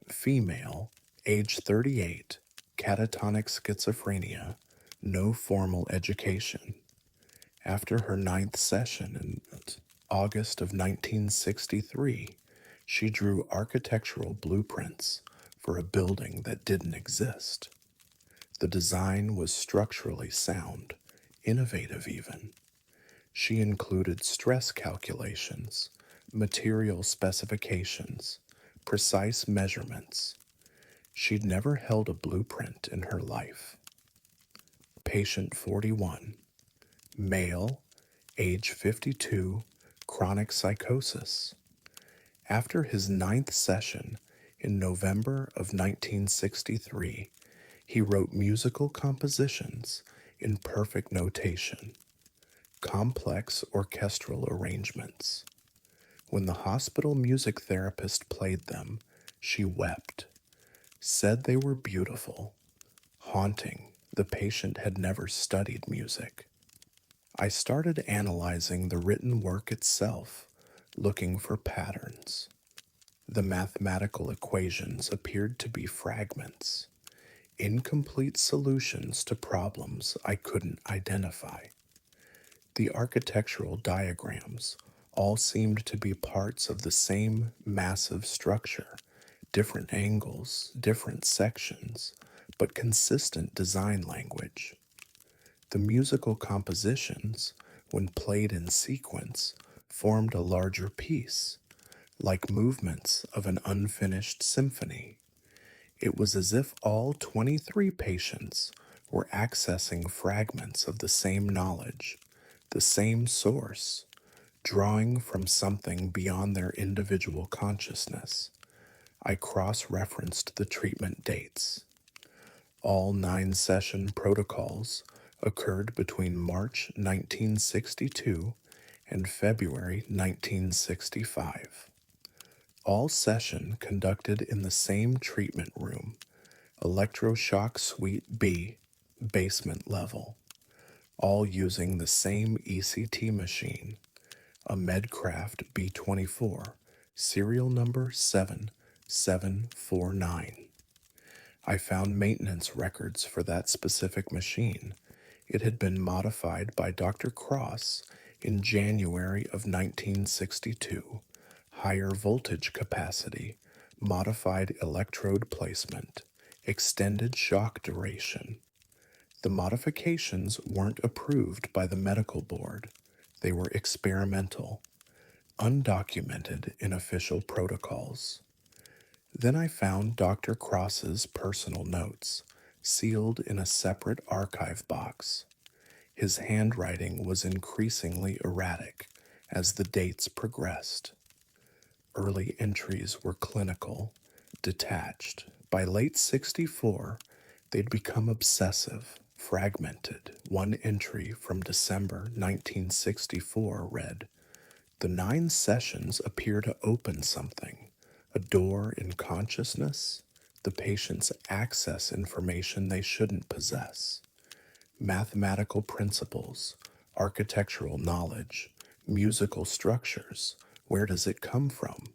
female, age 38, catatonic schizophrenia, no formal education. After her 9th session in August of 1963, she drew architectural blueprints for a building that didn't exist. The design was structurally sound, innovative even. She included stress calculations, material specifications, precise measurements. She'd never held a blueprint in her life. Patient 41, male, age 52, chronic psychosis. After his 9th session in November of 1963, he wrote musical compositions in perfect notation, complex orchestral arrangements. When the hospital music therapist played them, she wept, said they were beautiful, haunting. The patient had never studied music. I started analyzing the written work itself, looking for patterns. The mathematical equations appeared to be fragments, incomplete solutions to problems I couldn't identify. The architectural diagrams all seemed to be parts of the same massive structure, different angles, different sections, but consistent design language. The musical compositions, when played in sequence, formed a larger piece, like movements of an unfinished symphony. It was as if all 23 patients were accessing fragments of the same knowledge, the same source, drawing from something beyond their individual consciousness. I cross-referenced the treatment dates. All 9 session protocols occurred between March 1962 and February 1965. All session conducted in the same treatment room, Electroshock Suite B, basement level, all using the same ECT machine, a Medcraft B24, serial number 7749. I found maintenance records for that specific machine. It had been modified by Dr. Cross in January of 1962. Higher voltage capacity, modified electrode placement, extended shock duration. The modifications weren't approved by the medical board. They were experimental, undocumented in official protocols. Then I found Dr. Cross's personal notes, sealed in a separate archive box. His handwriting was increasingly erratic as the dates progressed. Early entries were clinical, detached. By late 64, they'd become obsessive, fragmented. One entry from December 1964 read, "The 9 sessions appear to open something, a door in consciousness. The patients access information they shouldn't possess. Mathematical principles, architectural knowledge, musical structures. Where does it come from?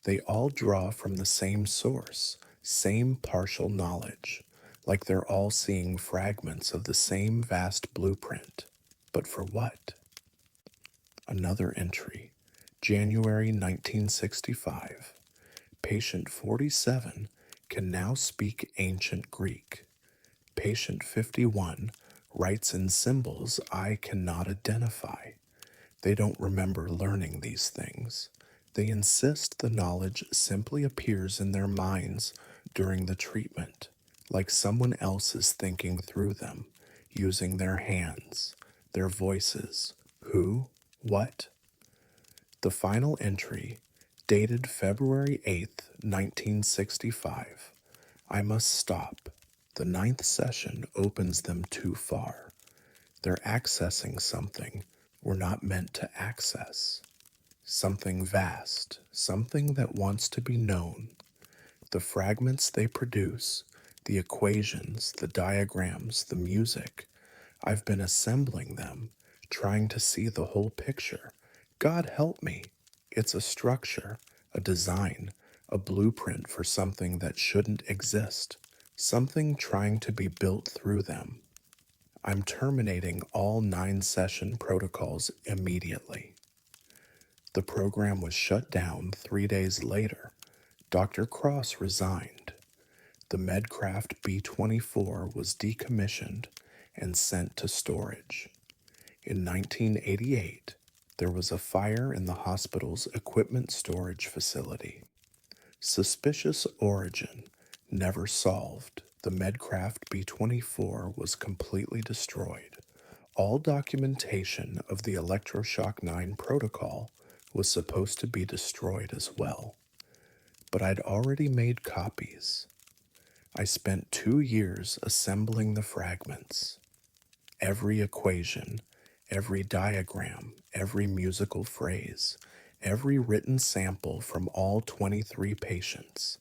They all draw from the same source, same partial knowledge, like they're all seeing fragments of the same vast blueprint. But for what?" Another entry, January 1965. Patient 47 can now speak ancient Greek. Patient 51 writes in symbols I cannot identify. They don't remember learning these things. They insist the knowledge simply appears in their minds during the treatment, like someone else is thinking through them, using their hands, their voices. Who? What? The final entry, dated February 8th, 1965. I must stop. The 9th session opens them too far. They're accessing something we're not meant to access. Something vast, something that wants to be known. The fragments they produce, the equations, the diagrams, the music, I've been assembling them, trying to see the whole picture. God help me. It's a structure, a design, a blueprint for something that shouldn't exist, something trying to be built through them. I'm terminating all 9-session protocols immediately. The program was shut down 3 days later. Dr. Cross resigned. The Medcraft B24 was decommissioned and sent to storage. In 1988, there was a fire in the hospital's equipment storage facility. Suspicious origin, never solved. The Medcraft B24 was completely destroyed. All documentation of the Electroshock 9 protocol was supposed to be destroyed as well. But I'd already made copies. I spent 2 years assembling the fragments. Every equation, every diagram, every musical phrase, every written sample from all 23 patients.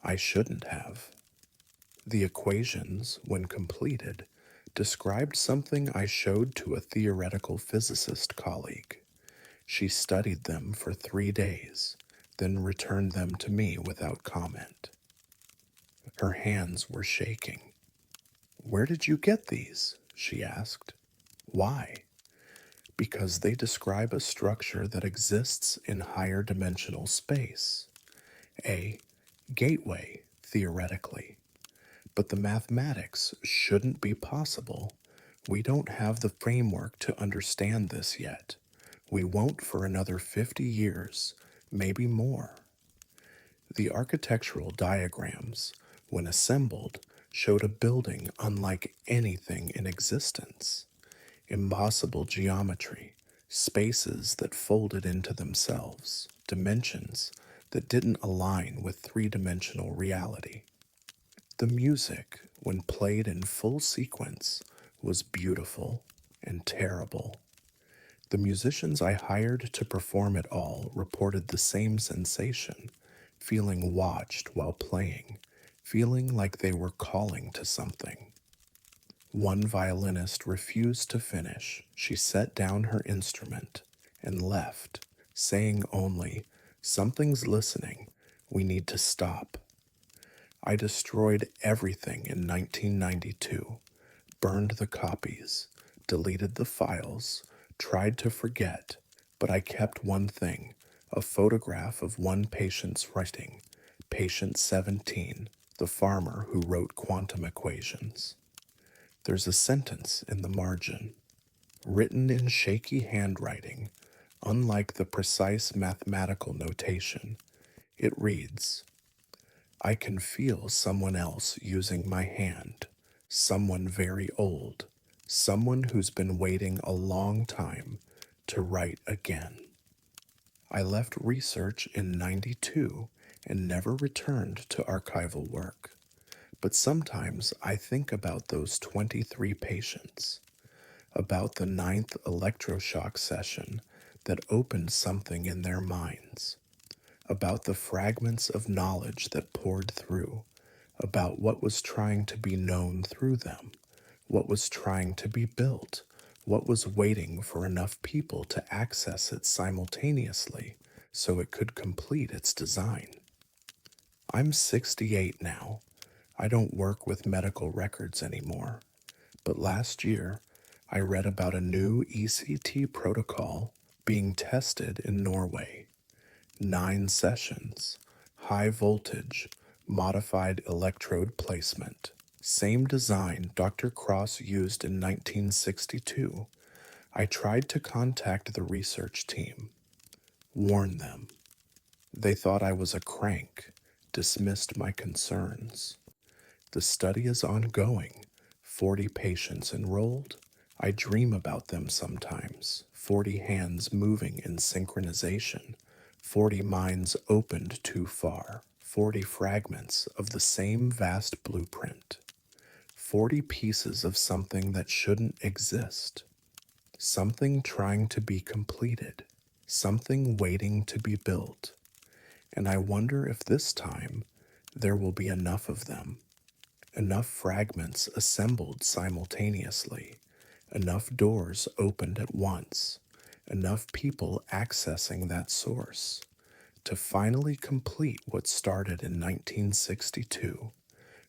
I shouldn't have. The equations, when completed, described something I showed to a theoretical physicist colleague. She studied them for 3 days, then returned them to me without comment. Her hands were shaking. "Where did you get these?" she asked. "Why?" "Because they describe a structure that exists in higher dimensional space. A gateway, theoretically. But the mathematics shouldn't be possible. We don't have the framework to understand this yet. We won't for another 50 years, maybe more." The architectural diagrams, when assembled, showed a building unlike anything in existence. Impossible geometry, spaces that folded into themselves, dimensions that didn't align with three-dimensional reality. The music, when played in full sequence, was beautiful and terrible. The musicians I hired to perform it all reported the same sensation, feeling watched while playing, feeling like they were calling to something. One violinist refused to finish. She set down her instrument and left, saying only, "Something's listening. We need to stop." I destroyed everything in 1992, burned the copies, deleted the files, tried to forget, but I kept one thing, a photograph of one patient's writing, patient 17, the farmer who wrote quantum equations. There's a sentence in the margin, written in shaky handwriting, unlike the precise mathematical notation. It reads, "I can feel someone else using my hand, someone very old, someone who's been waiting a long time to write again." I left research in 92 and never returned to archival work. But sometimes I think about those 23 patients, about the ninth electroshock session that opened something in their minds, about the fragments of knowledge that poured through, about what was trying to be known through them, what was trying to be built, what was waiting for enough people to access it simultaneously so it could complete its design. I'm 68 now. I don't work with medical records anymore, but last year I read about a new ECT protocol being tested in Norway. 9 sessions, high voltage, modified electrode placement. Same design Dr. Cross used in 1962. I tried to contact the research team, warn them. They thought I was a crank, dismissed my concerns. The study is ongoing. 40 patients enrolled. I dream about them sometimes. 40 hands moving in synchronization. 40 minds opened too far. 40 fragments of the same vast blueprint. 40 pieces of something that shouldn't exist. Something trying to be completed. Something waiting to be built. And I wonder if this time there will be enough of them. Enough fragments assembled simultaneously, enough doors opened at once, enough people accessing that source to finally complete what started in 1962,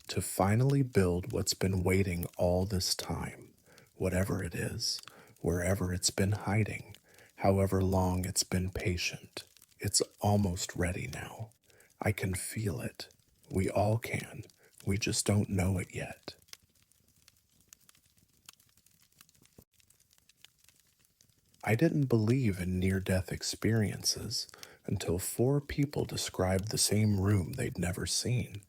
to finally build what's been waiting all this time, whatever it is, wherever it's been hiding, however long it's been patient. It's almost ready now. I can feel it. We all can. We just don't know it yet. I didn't believe in near-death experiences until 4 people described the same room they'd never seen.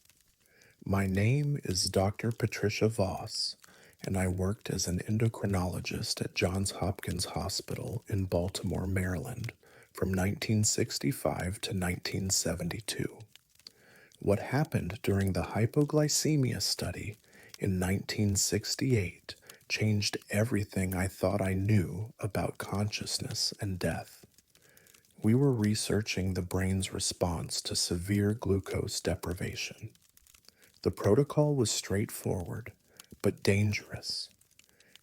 My name is Dr. Patricia Voss, and I worked as an endocrinologist at Johns Hopkins Hospital in Baltimore, Maryland, from 1965 to 1972. What happened during the hypoglycemia study in 1968 changed everything I thought I knew about consciousness and death. We were researching the brain's response to severe glucose deprivation. The protocol was straightforward, but dangerous.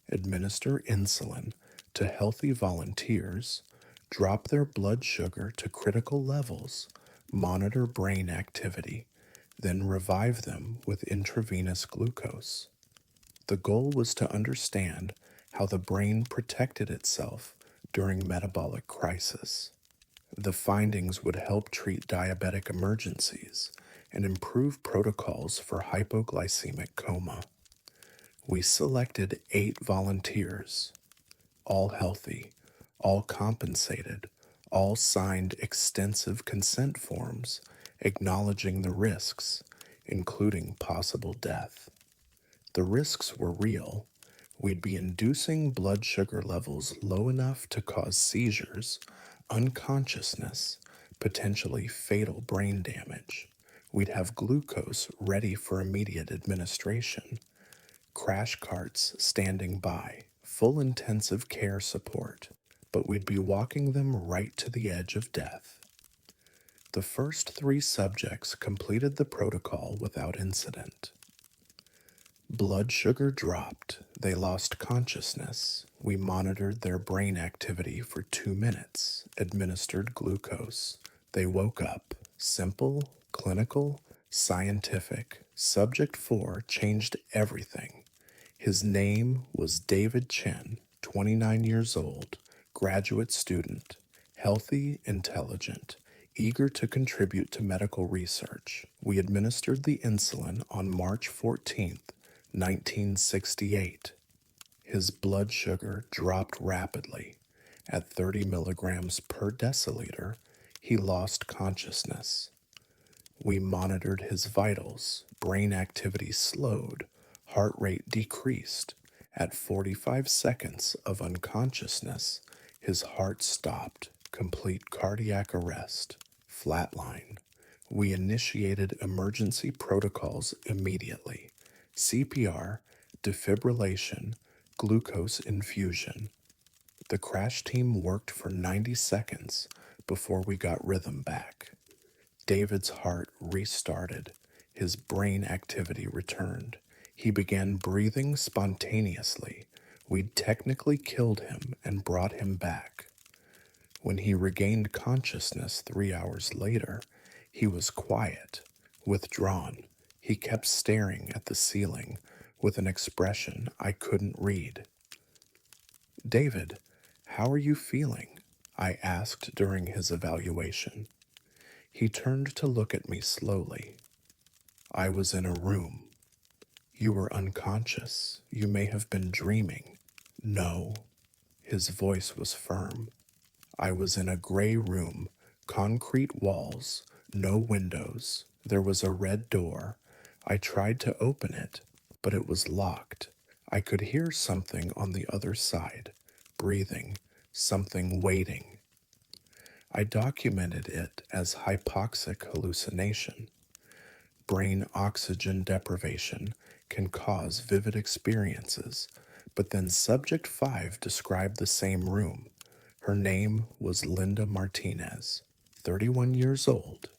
Administer insulin to healthy volunteers, drop their blood sugar to critical levels, monitor brain activity, then revive them with intravenous glucose. The goal was to understand how the brain protected itself during metabolic crisis. The findings would help treat diabetic emergencies and improve protocols for hypoglycemic coma. We selected 8 volunteers, all healthy, all compensated, all signed extensive consent forms acknowledging the risks, including possible death. The risks were real. We'd be inducing blood sugar levels low enough to cause seizures, unconsciousness, potentially fatal brain damage. We'd have glucose ready for immediate administration, crash carts standing by, full intensive care support, but we'd be walking them right to the edge of death. The first 3 subjects completed the protocol without incident. Blood sugar dropped. They lost consciousness. We monitored their brain activity for 2 minutes, administered glucose. They woke up. Simple, clinical, scientific. Subject 4 changed everything. His name was David Chen, 29 years old, graduate student, healthy, intelligent, eager to contribute to medical research. We administered the insulin on March 14th, 1968. His blood sugar dropped rapidly. At 30 milligrams per deciliter, he lost consciousness. We monitored his vitals. Brain activity slowed. Heart rate decreased. At 45 seconds of unconsciousness, his heart stopped. Complete cardiac arrest. Flatline. We initiated emergency protocols immediately. CPR, defibrillation, glucose infusion. The crash team worked for 90 seconds before we got rhythm back. David's heart restarted. His brain activity returned. He began breathing spontaneously. We'd technically killed him and brought him back. When he regained consciousness 3 hours later, he was quiet, withdrawn. He kept staring at the ceiling with an expression I couldn't read. "David, how are you feeling?" I asked during his evaluation. He turned to look at me slowly. "I was in a room. You were unconscious. You may have been dreaming." "No." His voice was firm. "I was in a gray room, concrete walls, no windows. There was a red door. I tried to open it, but it was locked. I could hear something on the other side, breathing, something waiting." I documented it as hypoxic hallucination. Brain oxygen deprivation can cause vivid experiences, but then Subject 5 described the same room. Her name was Linda Martinez, 31 years old.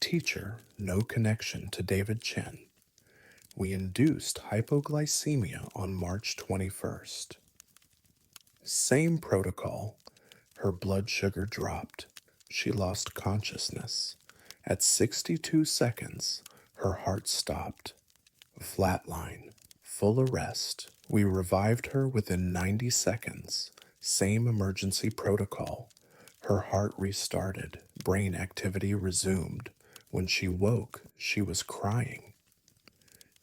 Teacher, no connection to David Chen. We induced hypoglycemia on March 21st. Same protocol. Her blood sugar dropped. She lost consciousness. At 62 seconds, her heart stopped. Flatline. Full arrest. We revived her within 90 seconds. Same emergency protocol. Her heart restarted. Brain activity resumed. When she woke, she was crying.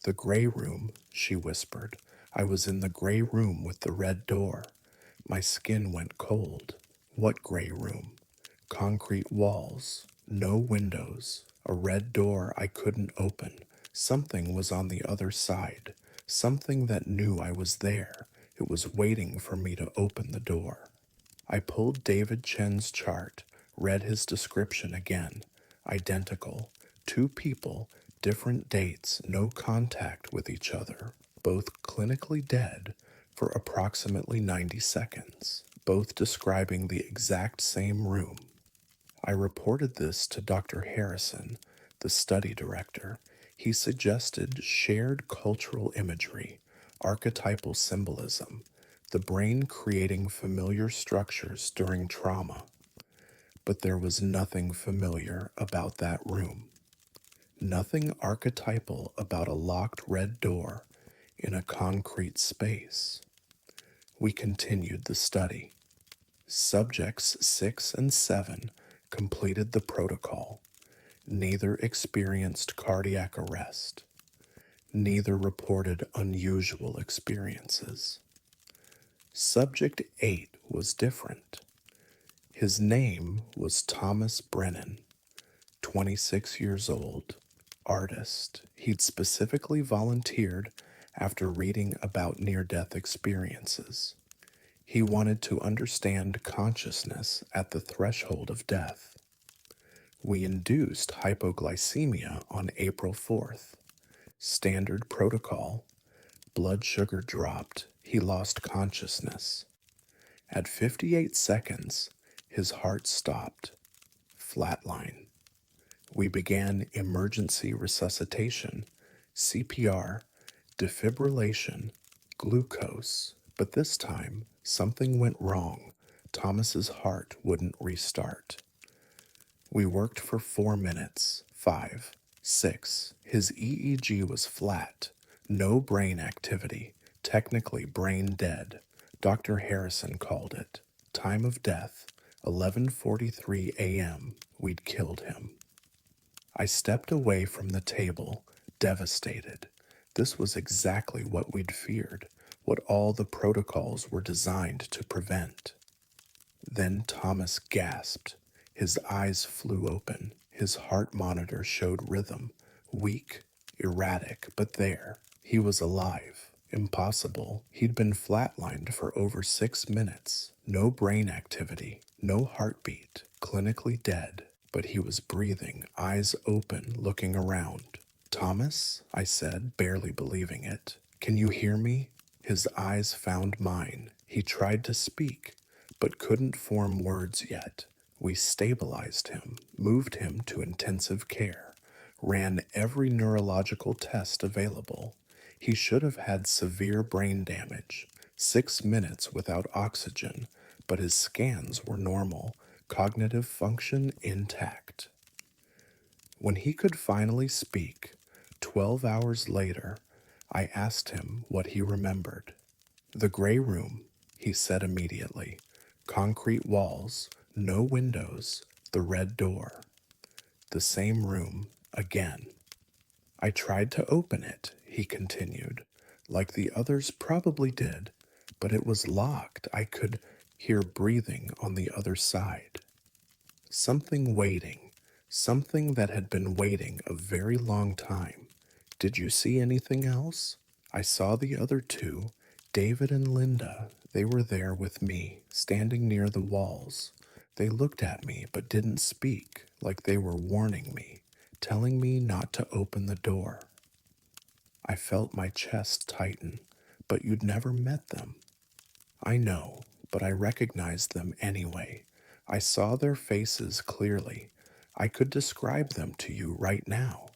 "The gray room," she whispered. "I was in the gray room with the red door. My skin went cold." "What gray room?" "Concrete walls, no windows, a red door I couldn't open. Something was on the other side, something that knew I was there. It was waiting for me to open the door." I pulled David Chen's chart, read his description again. Identical. 2 people, different dates, no contact with each other. Both clinically dead for approximately 90 seconds. Both describing the exact same room. I reported this to Dr. Harrison, the study director. He suggested shared cultural imagery, archetypal symbolism, the brain creating familiar structures during trauma. But there was nothing familiar about that room. Nothing archetypal about a locked red door in a concrete space. We continued the study. Subjects 6 and 7 completed the protocol. Neither experienced cardiac arrest. Neither reported unusual experiences. Subject 8 was different. His name was Thomas Brennan, 26 years old, artist. He'd specifically volunteered after reading about near-death experiences. He wanted to understand consciousness at the threshold of death. We induced hypoglycemia on April 4th. Standard protocol. Blood sugar dropped. He lost consciousness. At 58 seconds, his heart stopped. Flatline. We began emergency resuscitation, CPR, defibrillation, glucose, but this time something went wrong. Thomas's heart wouldn't restart. We worked for 4 minutes, 5, 6. His EEG was flat, no brain activity, technically brain dead. Dr. Harrison called it. Time of death, 11:43 a.m. We'd killed him. I stepped away from the table, devastated. This was exactly what we'd feared, what all the protocols were designed to prevent. Then Thomas gasped. His eyes flew open. His heart monitor showed rhythm, weak, erratic, but there. He was alive. Impossible. He'd been flatlined for over 6 minutes. No brain activity, no heartbeat, clinically dead. But he was breathing, eyes open, looking around. Thomas, I said, barely believing it. Can you hear me? His eyes found mine. He tried to speak, but couldn't form words yet. We stabilized him, moved him to intensive care, ran every neurological test available. He should have had severe brain damage, 6 minutes without oxygen, but his scans were normal, cognitive function intact. When he could finally speak, 12 hours later, I asked him what he remembered. The gray room, he said immediately. Concrete walls, no windows, the red door. The same room again. I tried to open it, he continued, like the others probably did, but it was locked. I could hear breathing on the other side. Something waiting, something that had been waiting a very long time. Did you see anything else? I saw the other two, David and Linda. They were there with me, standing near the walls. They looked at me but didn't speak, like they were warning me, telling me not to open the door. I felt my chest tighten, but you'd never met them. I know, but I recognized them anyway. I saw their faces clearly. I could describe them to you right now.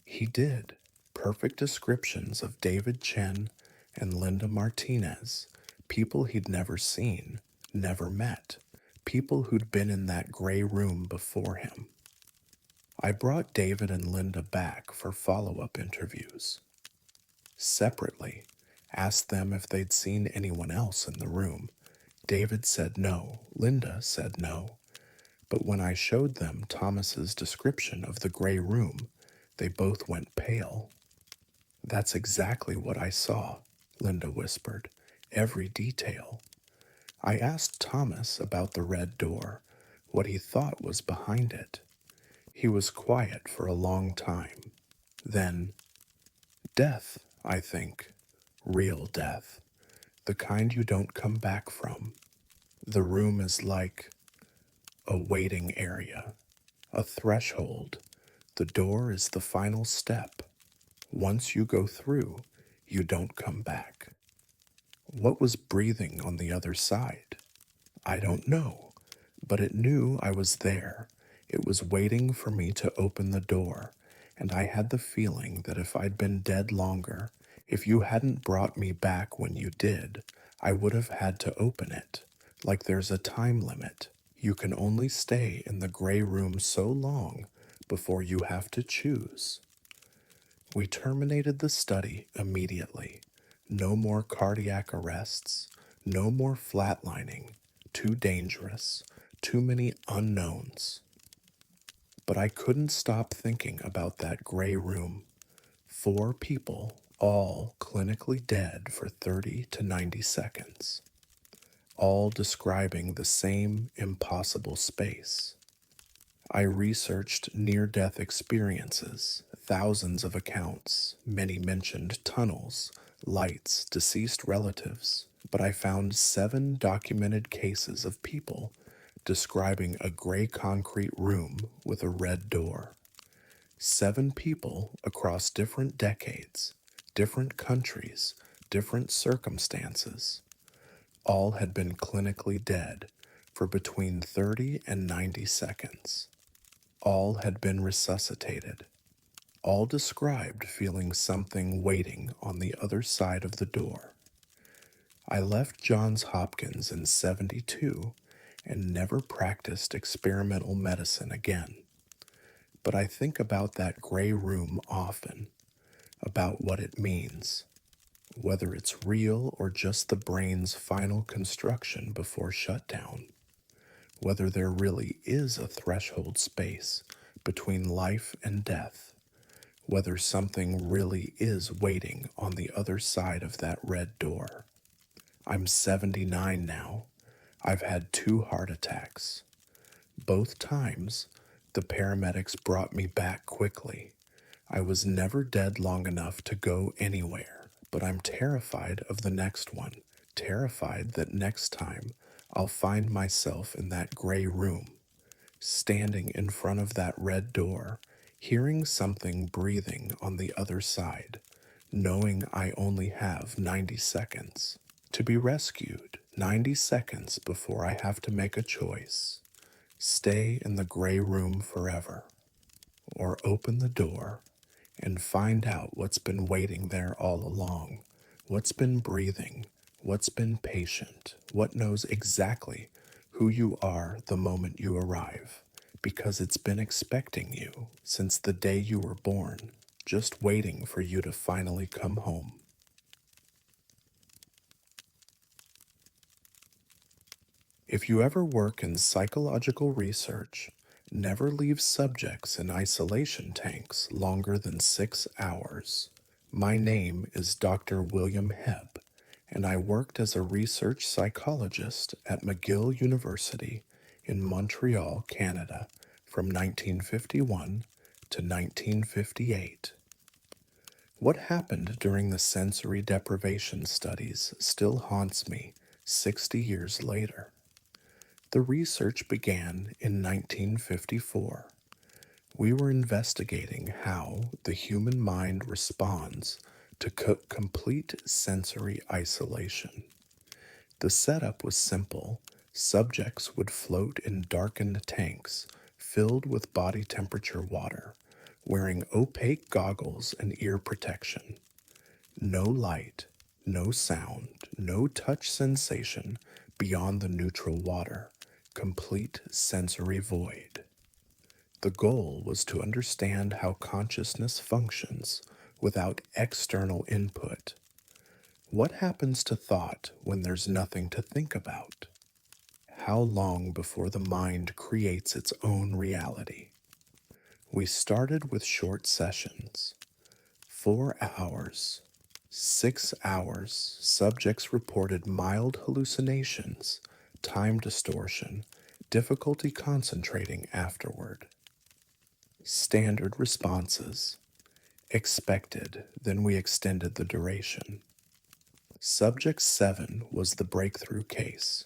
He did. Perfect descriptions of David Chen and Linda Martinez, people he'd never seen, never met, people who'd been in that gray room before him. I brought David and Linda back for follow-up interviews. Separately, asked them if they'd seen anyone else in the room. David said no. Linda said no. But when I showed them Thomas's description of the gray room, they both went pale. That's exactly what I saw, Linda whispered. Every detail. I asked Thomas about the red door, what he thought was behind it. He was quiet for a long time. Then, death, I think. Real death. The kind you don't come back from. The room is like a waiting area, a threshold. The door is the final step. Once you go through, you don't come back. What was breathing on the other side? I don't know, but it knew I was there. It was waiting for me to open the door, and I had the feeling that if I'd been dead longer, if you hadn't brought me back when you did, I would have had to open it. Like there's a time limit. You can only stay in the gray room so long before you have to choose. We terminated the study immediately. No more cardiac arrests, no more flatlining. Too dangerous, too many unknowns. But I couldn't stop thinking about that gray room. 4 people, all clinically dead for 30 to 90 seconds. All describing the same impossible space. I researched near-death experiences, thousands of accounts, many mentioned tunnels, lights, deceased relatives, but I found 7 documented cases of people describing a gray concrete room with a red door. 7 people across different decades, different countries, different circumstances. All had been clinically dead for between 30 and 90 seconds. All had been resuscitated. All described feeling something waiting on the other side of the door. I left Johns Hopkins in '72 and never practiced experimental medicine again. But I think about that gray room often, about what it means, whether it's real or just the brain's final construction before shutdown, whether there really is a threshold space between life and death, whether something really is waiting on the other side of that red door. I'm 79 now. I've had 2 heart attacks. Both times, the paramedics brought me back quickly. I was never dead long enough to go anywhere, but I'm terrified of the next one, terrified that next time I'll find myself in that gray room, standing in front of that red door, hearing something breathing on the other side, knowing I only have 90 seconds to be rescued, 90 seconds before I have to make a choice. Stay in the gray room forever, or open the door and find out what's been waiting there all along, what's been breathing, what's been patient, what knows exactly who you are the moment you arrive, because it's been expecting you since the day you were born, just waiting for you to finally come home. If you ever work in psychological research, never leave subjects in isolation tanks longer than 6 hours. My name is Dr. William Hebb, and I worked as a research psychologist at McGill University in Montreal, Canada, from 1951 to 1958. What happened during the sensory deprivation studies still haunts me 60 years later. The research began in 1954. We were investigating how the human mind responds to complete sensory isolation. The setup was simple. Subjects would float in darkened tanks filled with body temperature water, wearing opaque goggles and ear protection. No light, no sound, no touch sensation beyond the neutral water. Complete sensory void. The goal was to understand how consciousness functions without external input. What happens to thought when there's nothing to think about? How long before the mind creates its own reality? We started with short sessions. 4 hours. 6 hours, subjects reported mild hallucinations, time distortion, difficulty concentrating afterward. Standard responses. Expected, then we extended the duration. Subject 7 was the breakthrough case.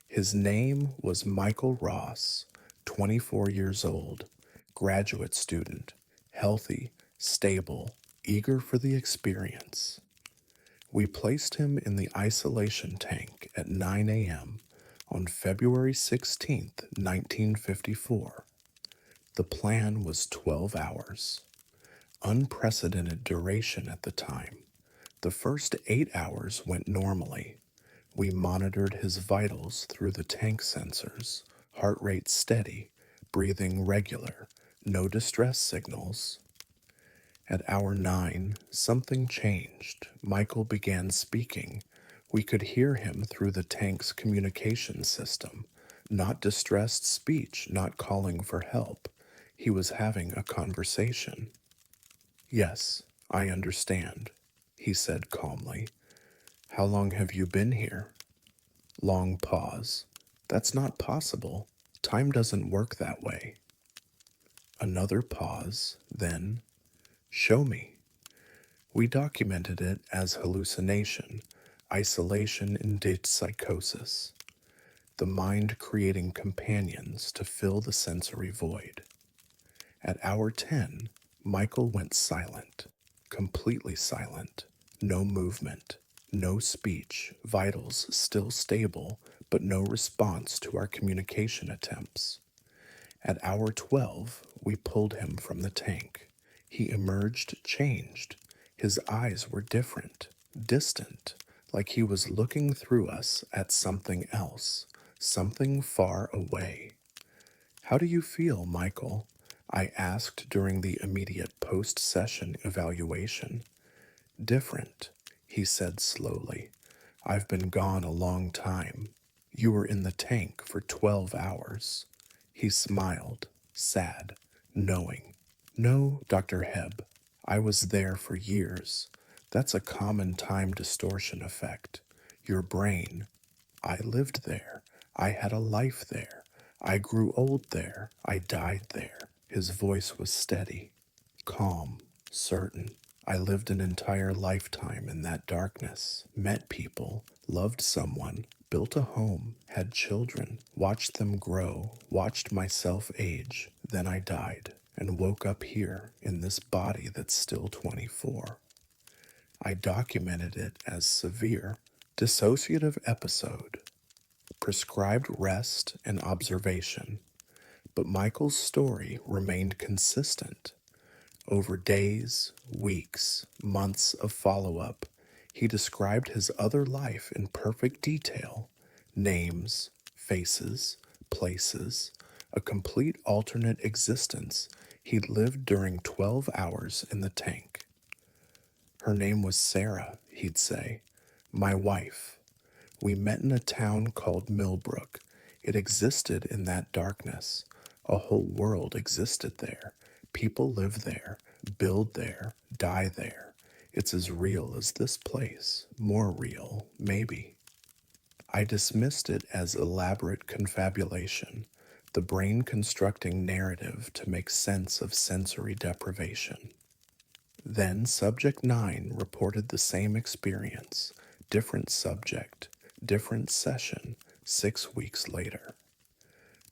His name was Michael Ross, 24 years old, graduate student, healthy, stable, eager for the experience. We placed him in the isolation tank at 9 a.m. on February 16, 1954. The plan was 12 hours. Unprecedented duration at the time. The first 8 hours went normally. We monitored his vitals through the tank sensors, heart rate steady, breathing regular, no distress signals. At hour 9, something changed. Michael began speaking. We could hear him through the tank's communication system. Not distressed speech, not calling for help. He was having a conversation. "Yes, I understand," he said calmly. "How long have you been here?" Long pause. "That's not possible. Time doesn't work that way." Another pause, then, "Show me." We documented it as hallucination, isolation-induced psychosis, the mind creating companions to fill the sensory void. At hour 10, Michael went silent, completely silent, no movement, No speech, vitals still stable, but no response to our communication attempts. At hour 12, we pulled him from the tank. He emerged changed. His eyes were different, distant, like he was looking through us at something else, something far away. How do you feel, Michael? I asked during the immediate post session evaluation. Different, he said slowly. I've been gone a long time. You were in the tank for 12 hours. He smiled, sad, knowing. No, Dr. Hebb, I was there for years. That's a common time distortion effect. Your brain. I lived there. I had a life there. I grew old there. I died there. His voice was steady, calm, certain. I lived an entire lifetime in that darkness, met people, loved someone, built a home, had children, watched them grow, watched myself age. Then I died and woke up here in this body that's still 24. I documented it as severe dissociative episode, prescribed rest and observation. But Michael's story remained consistent. Over days, weeks, months of follow up, he described his other life in perfect detail: names, faces, places, a complete alternate existence he'd lived during 12 hours in the tank. Her name was Sarah, he'd say, my wife. We met in a town called Millbrook. It existed in that darkness. A whole world existed there. People live there, build there, die there. It's as real as this place. More real, maybe. I dismissed it as elaborate confabulation, the brain constructing narrative to make sense of sensory deprivation. Then Subject 9 reported the same experience, different subject, different session, 6 weeks later.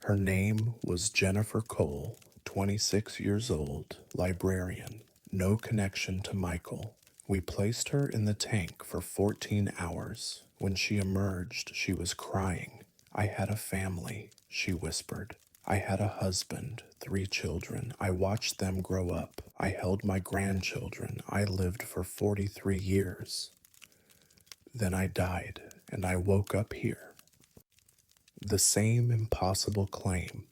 Her name was Jennifer Cole, 26 years old, librarian, no connection to Michael. We placed her in the tank for 14 hours. When she emerged, she was crying. I had a family, she whispered. I had a husband, 3 children. I watched them grow up. I held my grandchildren. I lived for 43 years. Then I died, and I woke up here. The same impossible claim.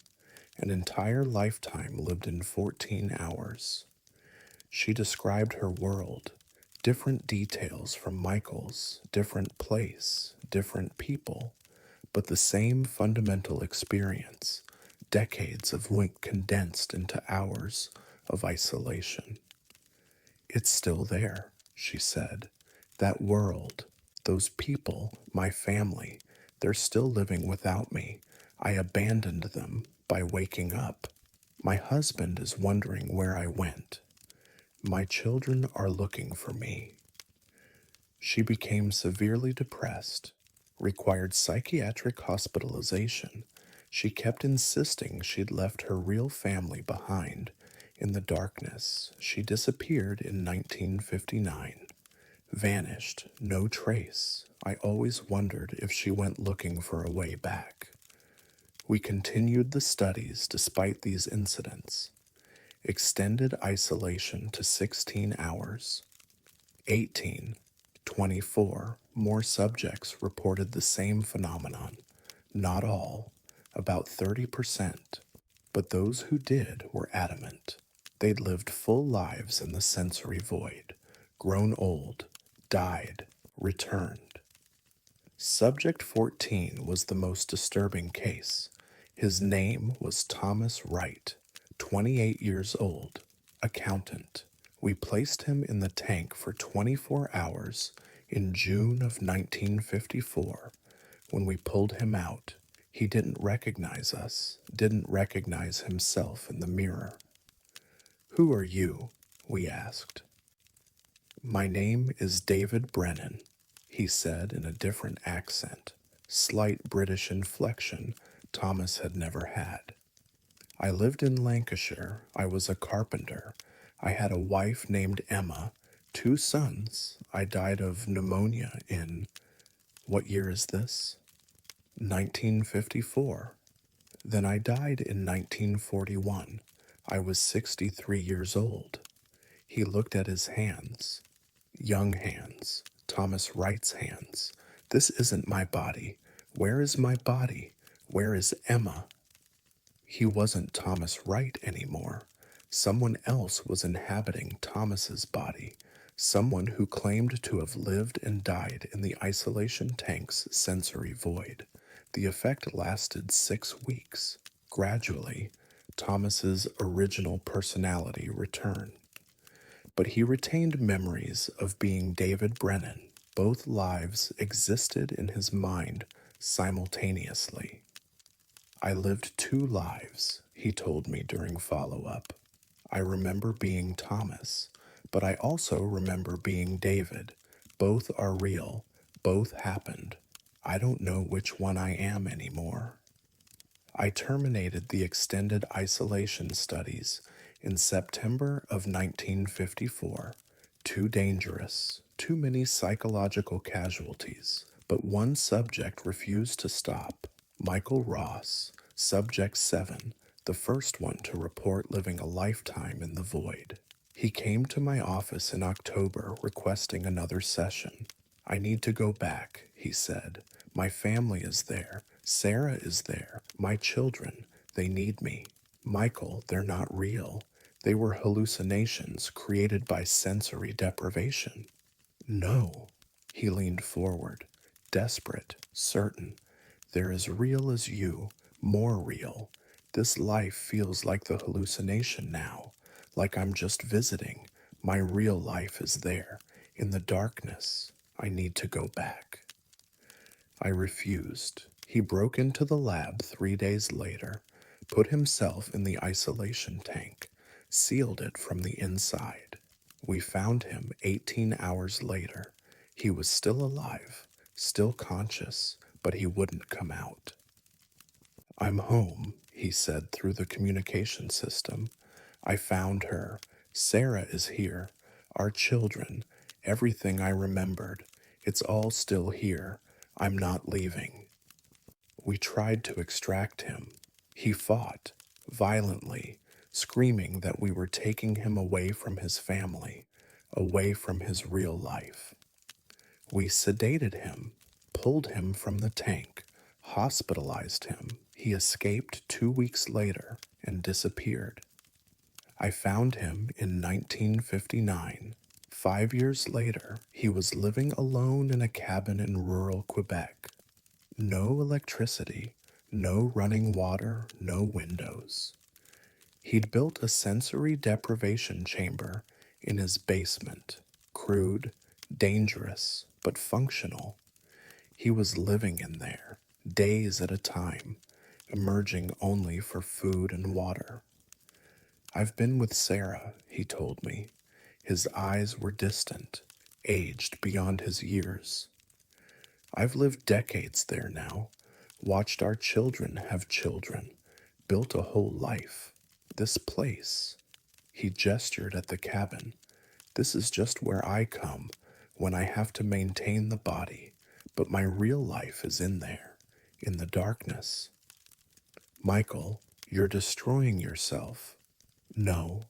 An entire lifetime lived in 14 hours. She described her world, different details from Michael's, different place, different people, but the same fundamental experience, decades of link condensed into hours of isolation. It's still there, she said. That world, those people, my family, they're still living without me. I abandoned them by waking up. My husband is wondering where I went. My children are looking for me. She became severely depressed, required psychiatric hospitalization. She kept insisting she'd left her real family behind in the darkness. She disappeared in 1959. Vanished, no trace. I always wondered if she went looking for a way back. We continued the studies despite these incidents. Extended isolation to 16 hours. 18, 24 more subjects reported the same phenomenon. Not all, about 30%, but those who did were adamant. They'd lived full lives in the sensory void, grown old, died, returned. Subject 14 was the most disturbing case. His name was Thomas Wright, 28 years old, accountant. We placed him in the tank for 24 hours in June of 1954. When we pulled him out, he didn't recognize us, didn't recognize himself in the mirror. Who are you? We asked. My name is David Brennan, he said in a different accent, slight British inflection Thomas had never had. I lived in Lancashire. I was a carpenter. I had a wife named Emma, 2 sons. I died of pneumonia in, what year is this? 1954. Then I died in 1941. I was 63 years old. He looked at his hands. Young hands. Thomas Wright's hands. This isn't my body. Where is my body? Where is Emma? He wasn't Thomas Wright anymore. Someone else was inhabiting Thomas's body. Someone who claimed to have lived and died in the isolation tank's sensory void. The effect lasted 6 weeks. Gradually, Thomas's original personality returned. But he retained memories of being David Brennan. Both lives existed in his mind simultaneously. I lived 2 lives, he told me during follow-up. I remember being Thomas, but I also remember being David. Both are real. Both happened. I don't know which one I am anymore. I terminated the extended isolation studies in September of 1954. Too dangerous, too many psychological casualties. But one subject refused to stop. Michael Ross, Subject 7, the first one to report living a lifetime in the void. He came to my office in October requesting another session. I need to go back, he said. My family is there. Sarah is there. My children. They need me. Michael, they're not real. They were hallucinations created by sensory deprivation. No. He leaned forward, desperate, certain. They're as real as you, more real. This life feels like the hallucination now, like I'm just visiting. My real life is there, in the darkness. I need to go back. I refused. He broke into the lab 3 days later, put himself in the isolation tank, sealed it from the inside. We found him 18 hours later. He was still alive, still conscious, but he wouldn't come out. I'm home, he said through the communication system. I found her. Sarah is here. Our children. Everything I remembered. It's all still here. I'm not leaving. We tried to extract him. He fought, violently, screaming that we were taking him away from his family, away from his real life. We sedated him, pulled him from the tank, hospitalized him. He escaped 2 weeks later and disappeared. I found him in 1959. 5 years later, he was living alone in a cabin in rural Quebec. No electricity, no running water, no windows. He'd built a sensory deprivation chamber in his basement. Crude, dangerous, but functional. He was living in there, days at a time, emerging only for food and water. I've been with Sarah, he told me. His eyes were distant, aged beyond his years. I've lived decades there now, watched our children have children, built a whole life. This place. He gestured at the cabin. This is just where I come when I have to maintain the body, but my real life is in there, in the darkness. Michael, you're destroying yourself. No,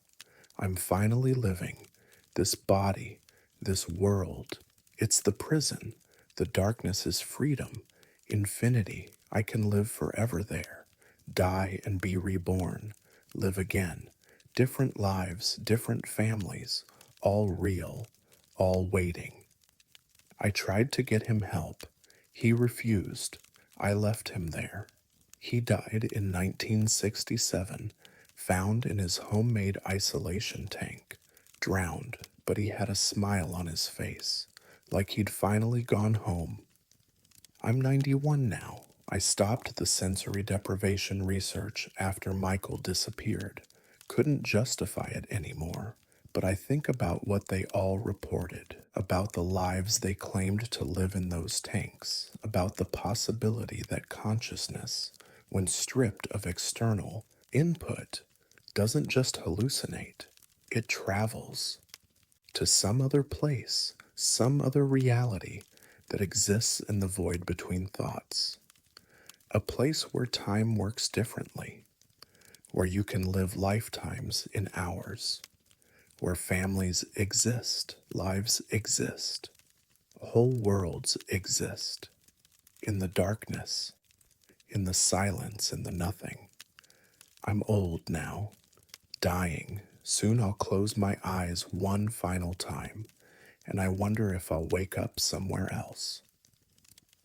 I'm finally living. This body, this world, it's the prison. The darkness is freedom, infinity. I can live forever there, die and be reborn, live again. Different lives, different families, all real, all waiting. I tried to get him help. He refused. I left him there. He died in 1967, found in his homemade isolation tank, drowned, but he had a smile on his face, like he'd finally gone home. I'm 91 now. I stopped the sensory deprivation research after Michael disappeared. Couldn't justify it anymore. But I think about what they all reported, about the lives they claimed to live in those tanks, about the possibility that consciousness, when stripped of external input, doesn't just hallucinate, it travels. to some other place, some other reality that exists in the void between thoughts. A place where time works differently, where you can live lifetimes in hours, where families exist, lives exist, whole worlds exist, in the darkness, in the silence, in the nothing. I'm old now, dying. Soon I'll close my eyes one final time, and I wonder if I'll wake up somewhere else.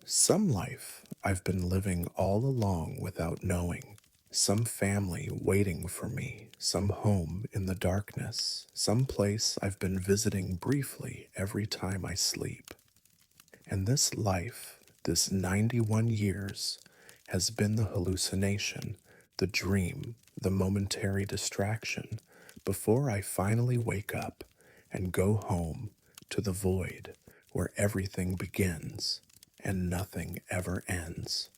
Some life I've been living all along without knowing. Some family waiting for me, some home in the darkness, some place I've been visiting briefly every time I sleep. And this life, this 91 years, has been the hallucination, the dream, the momentary distraction, before I finally wake up and go home to the void where everything begins and nothing ever ends.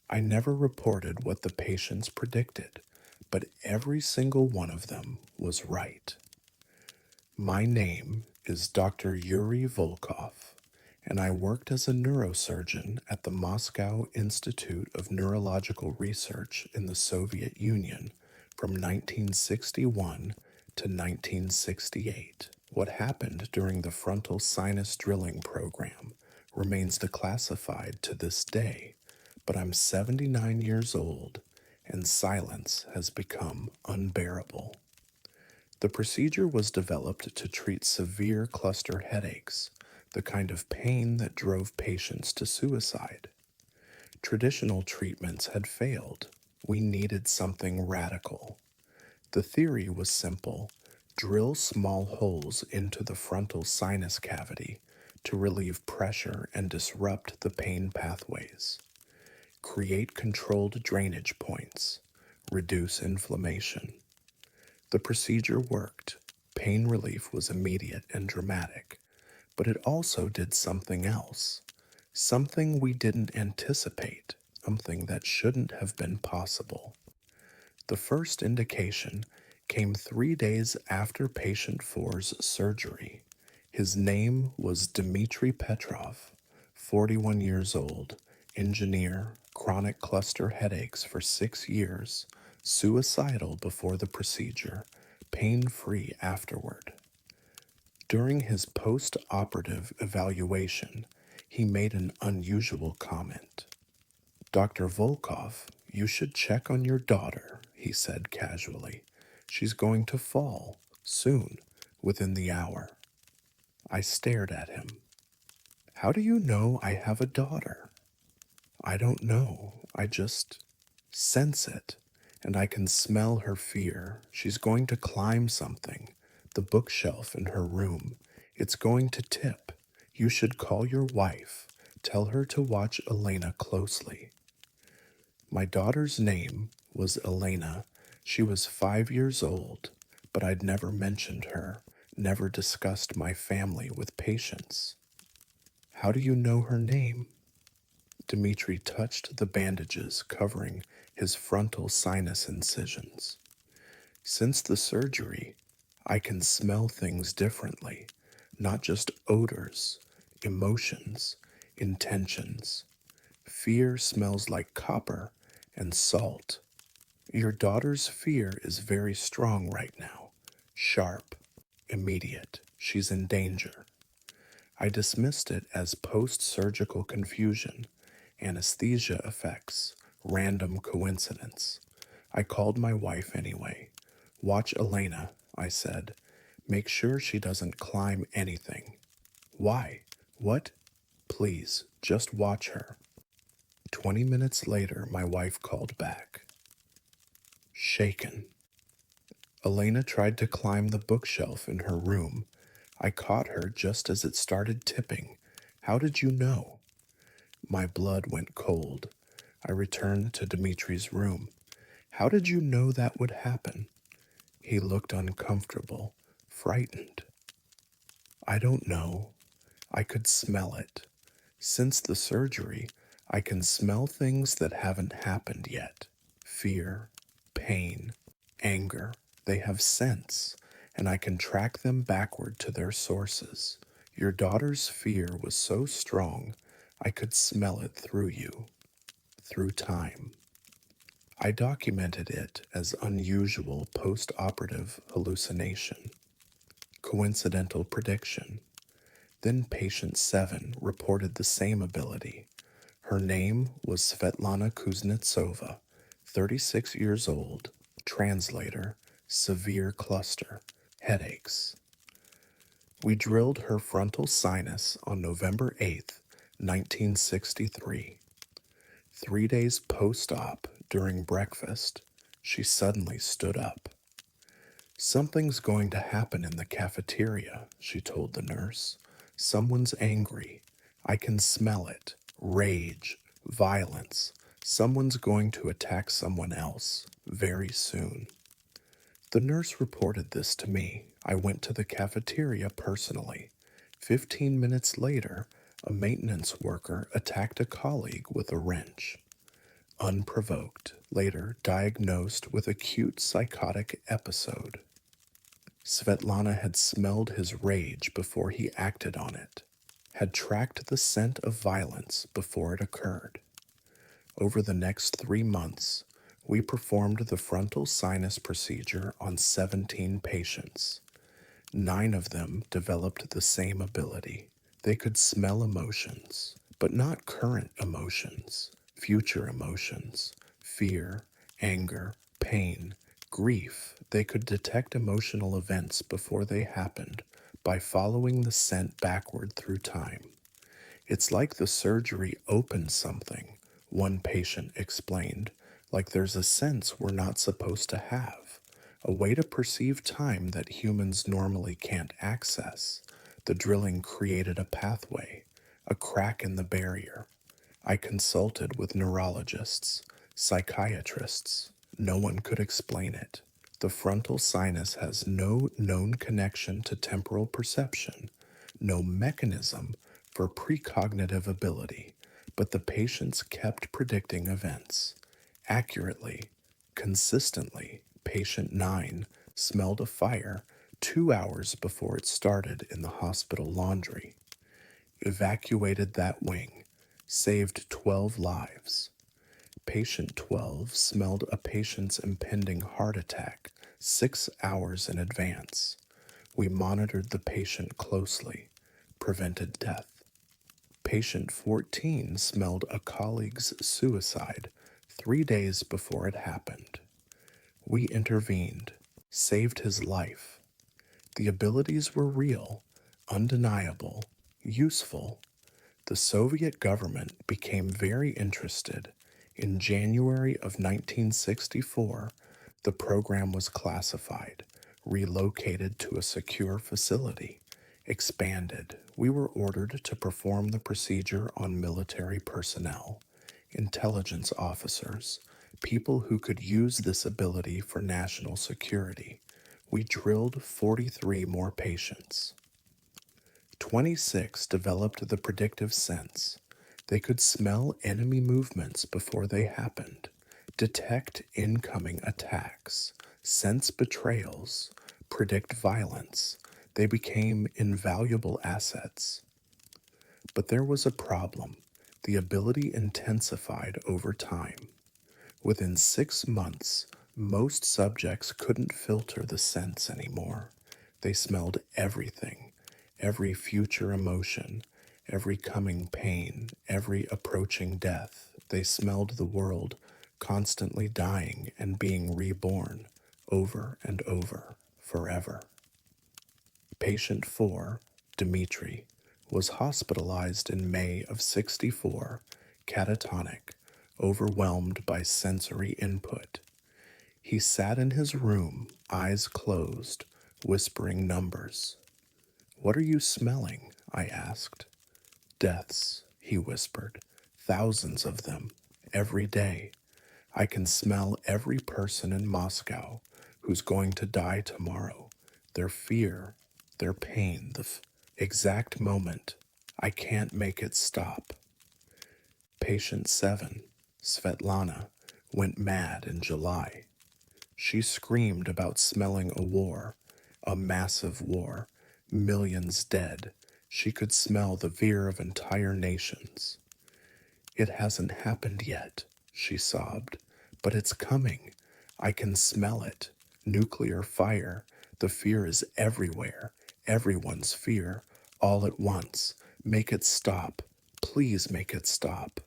I never reported what the patients predicted, but every single one of them was right. My name is Dr. Yuri Volkov, and I worked as a neurosurgeon at the Moscow Institute of Neurological Research in the Soviet Union from 1961 to 1968. What happened during the frontal sinus drilling program remains declassified to this day, but I'm 79 years old and silence has become unbearable. The procedure was developed to treat severe cluster headaches, the kind of pain that drove patients to suicide. Traditional treatments had failed. We needed something radical. The theory was simple: drill small holes into the frontal sinus cavity to relieve pressure and disrupt the pain pathways. Create controlled drainage points. Reduce inflammation. The procedure worked. Pain relief was immediate and dramatic, but it also did something else. Something we didn't anticipate, something that shouldn't have been possible. The first indication came 3 days after patient four's surgery. His name was Dmitry Petrov, 41 years old, engineer, chronic cluster headaches for 6 years, suicidal before the procedure, pain-free afterward. During his post-operative evaluation, he made an unusual comment. "Dr. Volkov, you should check on your daughter," he said casually. "She's going to fall, soon, within the hour." I stared at him. "How do you know I have a daughter?" "I don't know. I just sense it, and I can smell her fear. She's going to climb something, the bookshelf in her room. It's going to tip. You should call your wife. Tell her to watch Elena closely." My daughter's name was Elena. She was 5 years old, but I'd never mentioned her, never discussed my family with patients. "How do you know her name?" Dmitri touched the bandages covering his frontal sinus incisions. "Since the surgery, I can smell things differently, not just odors, emotions, intentions. Fear smells like copper and salt. Your daughter's fear is very strong right now, sharp, immediate. She's in danger." I dismissed it as post-surgical confusion, anesthesia effects, random coincidence. I called my wife anyway. "Watch Elena," I said. "Make sure she doesn't climb anything." "Why? What?" "Please, just watch her." 20 minutes later, my wife called back. Shaken. "Elena tried to climb the bookshelf in her room. I caught her just as it started tipping. How did you know?" My blood went cold. I returned to Dimitri's room. "How did you know that would happen?" He looked uncomfortable, frightened. "I don't know. I could smell it. Since the surgery, I can smell things that haven't happened yet. Fear, pain, anger. They have sense, and I can track them backward to their sources. Your daughter's fear was so strong, I could smell it through you, through time. I documented it as unusual post-operative hallucination, coincidental prediction. Then patient 7 reported the same ability. Her name was Svetlana Kuznetsova, 36 years old, translator, severe cluster, headaches. We drilled her frontal sinus on November 8th, 1963. 3 days post-op, during breakfast, she suddenly stood up. Something's going to happen in the cafeteria, she told the nurse. Someone's angry. I can smell it. Rage, violence. Someone's going to attack someone else very soon. The nurse reported this to me. I went to the cafeteria personally. 15 minutes later, a maintenance worker attacked a colleague with a wrench. Unprovoked, later diagnosed with acute psychotic episode. Svetlana had smelled his rage before he acted on it, had tracked the scent of violence before it occurred. Over the next 3 months, we performed the frontal sinus procedure on 17 patients. 9 of them developed the same ability. They could smell emotions, but not current emotions, future emotions, fear, anger, pain, grief. They could detect emotional events before they happened by following the scent backward through time. It's like the surgery opened something, one patient explained, like there's a sense we're not supposed to have, a way to perceive time that humans normally can't access. The drilling created a pathway, a crack in the barrier. I consulted with neurologists, psychiatrists. No one could explain it. The frontal sinus has no known connection to temporal perception, no mechanism for precognitive ability, but the patients kept predicting events. Accurately, consistently, patient 9 smelled a fire 2 hours before it started in the hospital laundry. Evacuated that wing, saved 12 lives. Patient 12 smelled a patient's impending heart attack 6 hours in advance. We monitored the patient closely, prevented death. Patient 14 smelled a colleague's suicide 3 days before it happened. We intervened, saved his life. The abilities were real, undeniable, useful. The Soviet government became very interested. In January of 1964, the program was classified, relocated to a secure facility, expanded. We were ordered to perform the procedure on military personnel, intelligence officers, people who could use this ability for national security. We drilled 43 more patients. 26 developed the predictive sense. They could smell enemy movements before they happened, detect incoming attacks, sense betrayals, predict violence. They became invaluable assets. But there was a problem. The ability intensified over time. Within 6 months, most subjects couldn't filter the sense anymore. They smelled everything, every future emotion, every coming pain, every approaching death. They smelled the world constantly dying and being reborn over and over, forever. Patient 4, Dmitri, was hospitalized in May of '64, catatonic, overwhelmed by sensory input. He sat in his room, eyes closed, whispering numbers. "What are you smelling?" I asked. "Deaths," he whispered. "Thousands of them, every day. I can smell every person in Moscow who's going to die tomorrow. Their fear, their pain, the exact moment. I can't make it stop." Patient 7, Svetlana, went mad in July. She screamed about smelling a massive war, millions dead. She could smell the fear of entire nations. It hasn't happened yet, she sobbed, but it's coming. I can smell it. Nuclear fire. The fear is everywhere. Everyone's fear. All at once. Make it stop. Please make it stop.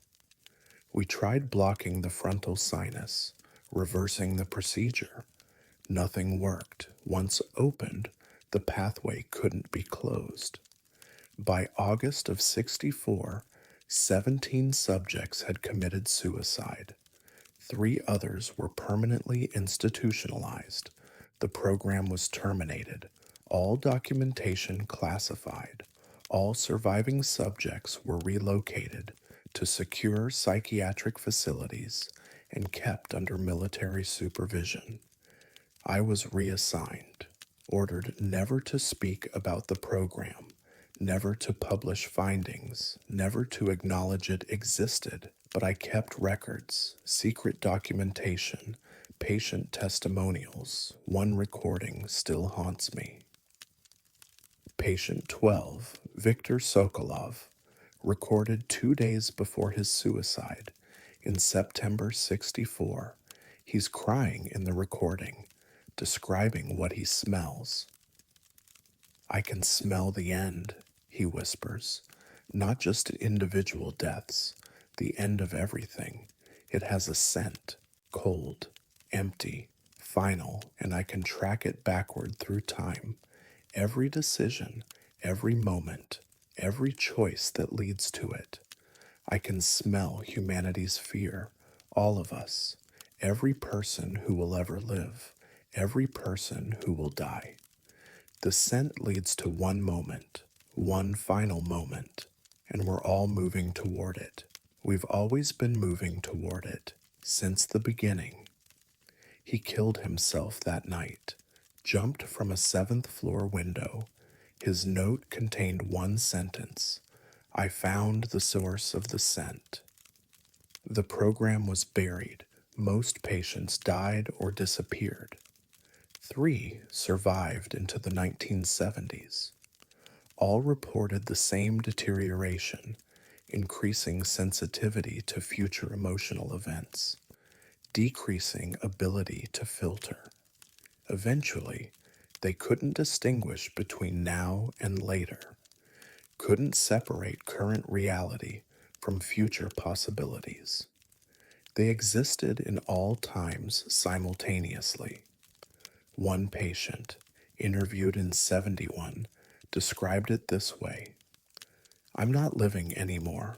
We tried blocking the frontal sinus, reversing the procedure. Nothing worked. Once opened, the pathway couldn't be closed. By August of '64, 17 subjects had committed suicide. 3 others were permanently institutionalized. The program was terminated, all documentation classified. All surviving subjects were relocated to secure psychiatric facilities and kept under military supervision. I was reassigned, ordered never to speak about the program, never to publish findings, never to acknowledge it existed, but I kept records, secret documentation, patient testimonials. One recording still haunts me. Patient 12, Viktor Sokolov, recorded 2 days before his suicide in September '64. He's crying in the recording, describing what he smells. I can smell the end, he whispers. Not just individual deaths, the end of everything. It has a scent, cold, empty, final, and I can track it backward through time. Every decision, every moment, every choice that leads to it. I can smell humanity's fear, all of us, every person who will ever live, every person who will die. The scent leads to one moment, one final moment, and we're all moving toward it. We've always been moving toward it, since the beginning. He killed himself that night, jumped from a 7th floor window. His note contained one sentence: I found the source of the scent. The program was buried. Most patients died or disappeared. 3 survived into the 1970s. All reported the same deterioration, increasing sensitivity to future emotional events, decreasing ability to filter. Eventually, they couldn't distinguish between now and later, couldn't separate current reality from future possibilities. They existed in all times simultaneously. One patient, interviewed in '71, described it this way: I'm not living anymore.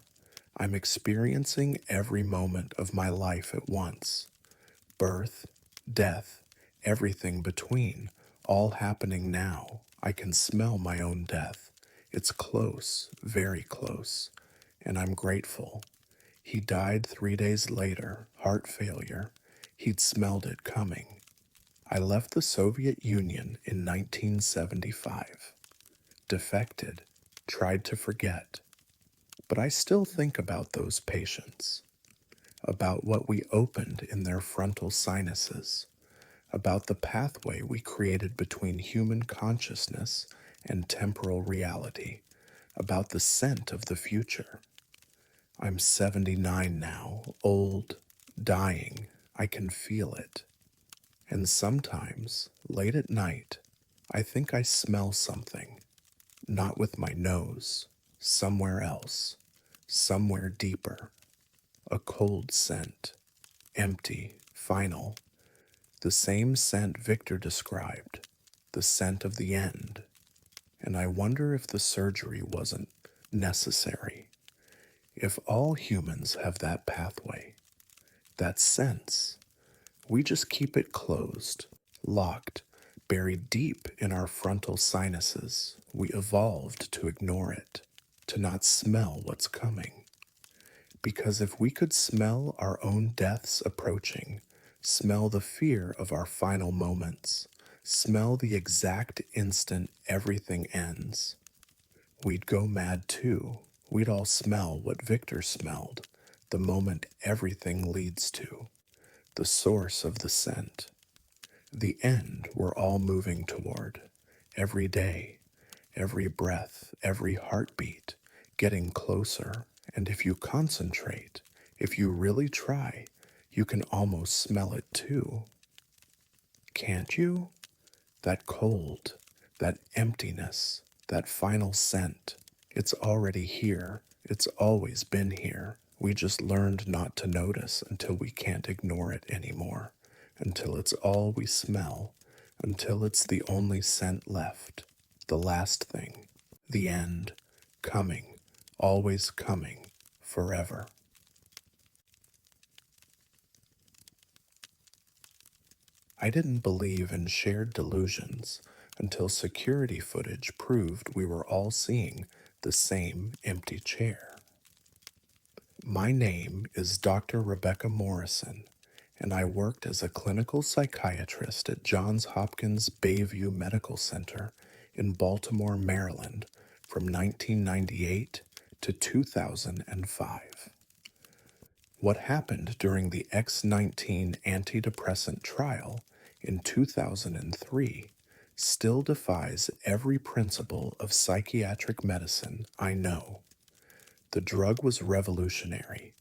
I'm experiencing every moment of my life at once. Birth, death, everything between, all happening now. I can smell my own death. It's close, very close, and I'm grateful. He died 3 days later, heart failure. He'd smelled it coming. I left the Soviet Union in 1975. Defected, tried to forget. But I still think about those patients, about what we opened in their frontal sinuses, about the pathway we created between human consciousness and temporal reality, about the scent of the future. I'm 79 now, old, dying. I can feel it. And sometimes, late at night, I think I smell something, not with my nose, somewhere else, somewhere deeper. A cold scent, empty, final, the same scent Victor described, the scent of the end. And I wonder if the surgery wasn't necessary. If all humans have that pathway, that sense, we just keep it closed, locked, buried deep in our frontal sinuses. We evolved to ignore it, to not smell what's coming. Because if we could smell our own deaths approaching, smell the fear of our final moments, smell the exact instant everything ends, we'd go mad too. We'd all smell what Victor smelled, the moment everything leads to, the source of the scent. The end we're all moving toward. Every day, every breath, every heartbeat, getting closer. And if you concentrate, if you really try, you can almost smell it too. Can't you? That cold, that emptiness, that final scent. It's already here. It's always been here. We just learned not to notice until we can't ignore it anymore, until it's all we smell, until it's the only scent left, the last thing, the end, coming, always coming, forever. I didn't believe in shared delusions until security footage proved we were all seeing the same empty chair. My name is Dr. Rebecca Morrison, and I worked as a clinical psychiatrist at Johns Hopkins Bayview Medical Center in Baltimore, Maryland from 1998 to 2005. What happened during the X19 antidepressant trial in 2003 still defies every principle of psychiatric medicine I know. The drug was revolutionary,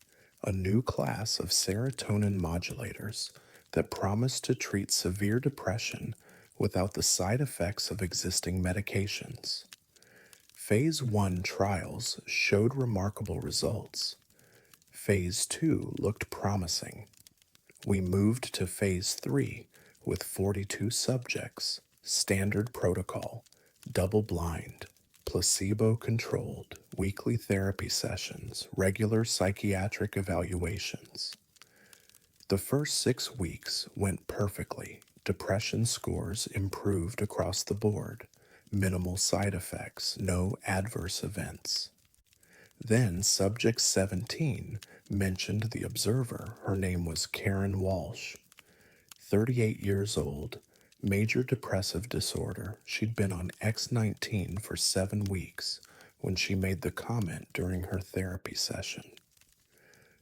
a new class of serotonin modulators that promised to treat severe depression without the side effects of existing medications. Phase 1 trials showed remarkable results. Phase 2 looked promising. We moved to Phase 3 with 42 subjects, standard protocol, double blind, placebo controlled, weekly therapy sessions, regular psychiatric evaluations. The first 6 weeks went perfectly. Depression scores improved across the board, minimal side effects, no adverse events. Then Subject 17 mentioned the observer. Her name was Karen Walsh. 38 years old, major depressive disorder. She'd been on X19 for 7 weeks when she made the comment during her therapy session.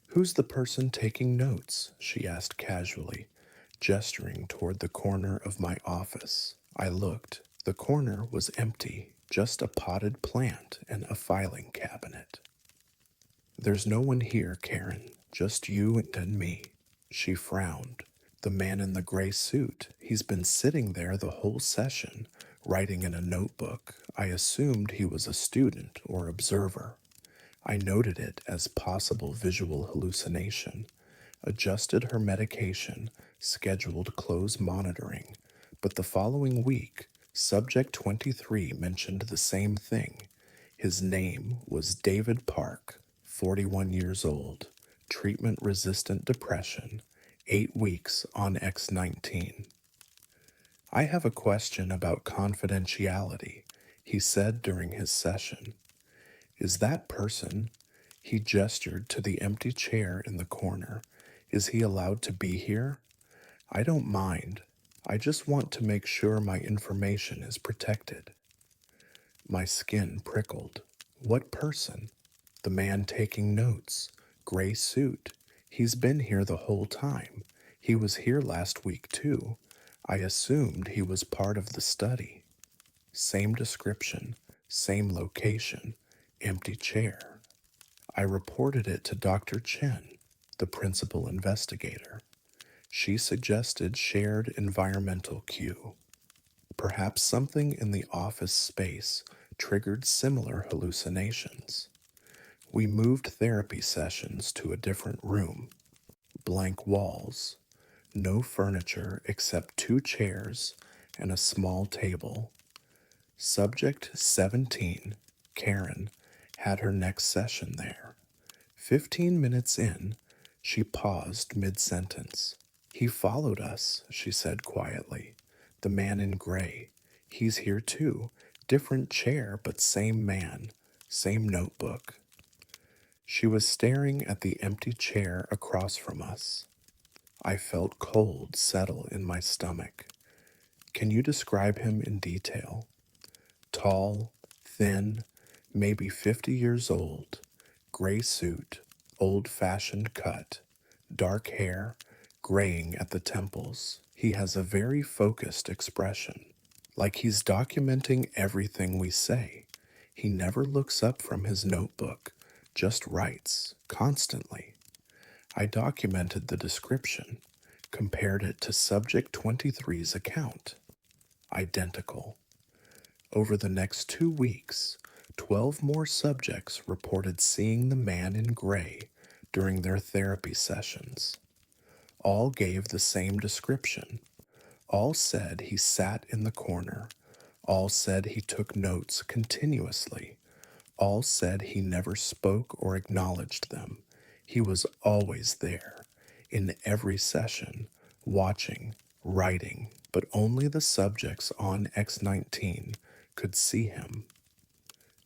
"Who's the person taking notes?" she asked casually, gesturing toward the corner of my office. I looked. The corner was empty, just a potted plant and a filing cabinet. "There's no one here, Karen, just you and me." She frowned. "The man in the gray suit, he's been sitting there the whole session, writing in a notebook. I assumed he was a student or observer. I noted it as possible visual hallucination, adjusted her medication, scheduled close monitoring, but the following week, Subject 23 mentioned the same thing. His name was David Park, 41 years old, treatment-resistant depression, 8 weeks on X19. "I have a question about confidentiality," he said during his session. "Is that person," he gestured to the empty chair in the corner, "is he allowed to be here? I don't mind. I just want to make sure my information is protected." My skin prickled. What person? The man taking notes. Gray suit. He's been here the whole time. He was here last week too. I assumed he was part of the study. Same description, same location, empty chair. I reported it to Dr. Chen, the principal investigator. She suggested shared environmental cue. Perhaps something in the office space triggered similar hallucinations. We moved therapy sessions to a different room. Blank walls. No furniture except 2 chairs and a small table. Subject 17, Karen, had her next session there. 15 minutes in, she paused mid-sentence. "He followed us," she said quietly. "The man in gray. He's here too. Different chair, but same man. Same notebook." She was staring at the empty chair across from us. I felt cold settle in my stomach. "Can you describe him in detail?" "Tall, thin, maybe 50 years old, gray suit, old-fashioned cut, dark hair, graying at the temples. He has a very focused expression, like he's documenting everything we say. He never looks up from his notebook, just writes, constantly. I documented the description, compared it to Subject 23's account. Identical. Over the next 2 weeks, 12 more subjects reported seeing the man in gray during their therapy sessions. All gave the same description. All said he sat in the corner. All said he took notes continuously. All said he never spoke or acknowledged them. He was always there, in every session, watching, writing, but only the subjects on X19 could see him.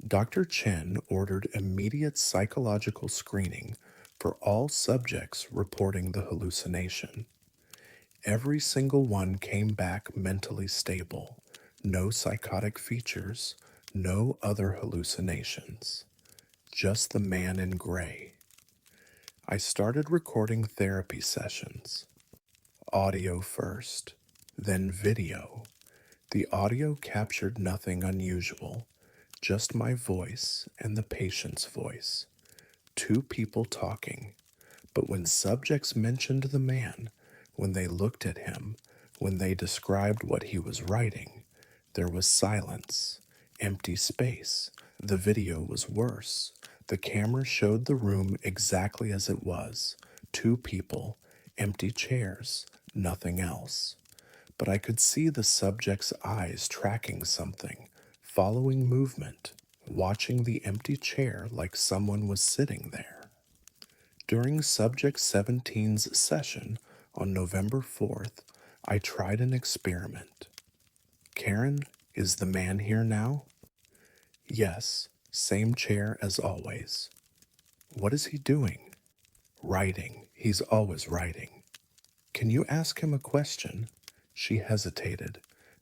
Dr. Chen ordered immediate psychological screening for all subjects reporting the hallucination. Every single one came back mentally stable, no psychotic features, no other hallucinations, just the man in gray. I started recording therapy sessions. Audio first, then video. The audio captured nothing unusual, just my voice and the patient's voice. Two people talking. But when subjects mentioned the man, when they looked at him, when they described what he was writing, there was silence, empty space. The video was worse. The camera showed the room exactly as it was. Two people, empty chairs, nothing else. But I could see the subject's eyes tracking something, following movement, watching the empty chair like someone was sitting there. During Subject 17's session on November 4th, I tried an experiment. Karen, is the man here now? Yes, same chair as always. What is he doing? Writing. He's always writing. Can you ask him a question? She hesitated,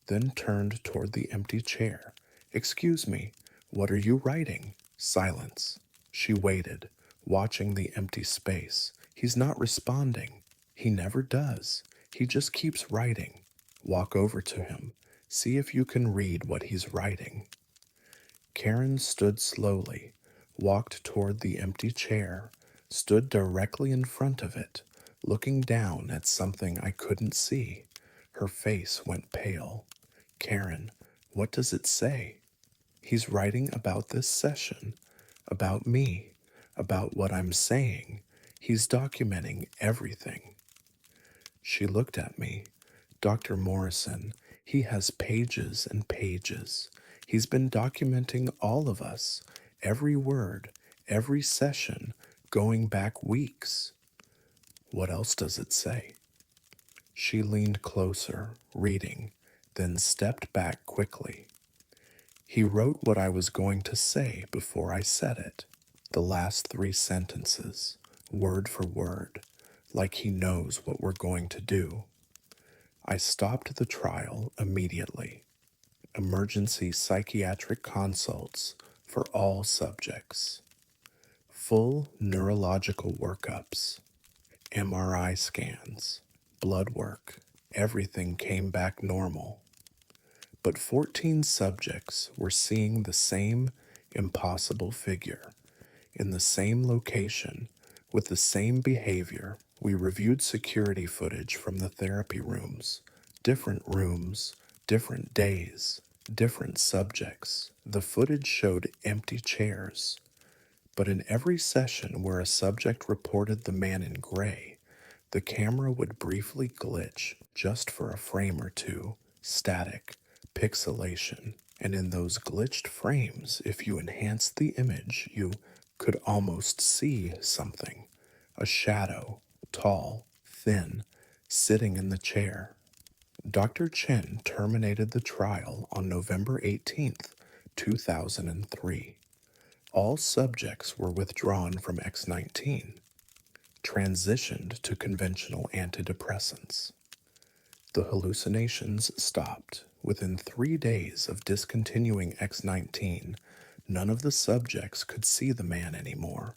then turned toward the empty chair. Excuse me, what are you writing? Silence. She waited, watching the empty space. He's not responding. He never does. He just keeps writing. Walk over to him. See if you can read what he's writing. Karen stood slowly, walked toward the empty chair, stood directly in front of it, looking down at something I couldn't see. Her face went pale. Karen, what does it say? He's writing about this session, about me, about what I'm saying. He's documenting everything. She looked at me. Dr. Morrison, he has pages and pages. He's been documenting all of us, every word, every session, going back weeks. What else does it say? She leaned closer, reading, then stepped back quickly. He wrote what I was going to say before I said it, the last 3 sentences, word for word, like he knows what we're going to do. I stopped the trial immediately. Emergency psychiatric consults for all subjects. Full neurological workups. MRI scans. Blood work. Everything came back normal. But 14 subjects were seeing the same impossible figure, in the same location, with the same behavior. We reviewed security footage from the therapy rooms, different days, different subjects. The footage showed empty chairs. But in every session where a subject reported the man in gray, the camera would briefly glitch just for a frame or two, static, pixelation. And in those glitched frames, if you enhanced the image, you could almost see something. A shadow, tall, thin, sitting in the chair. Dr. Chen terminated the trial on November 18th, 2003. All subjects were withdrawn from X19, transitioned to conventional antidepressants. The hallucinations stopped. Within 3 days of discontinuing X19, none of the subjects could see the man anymore,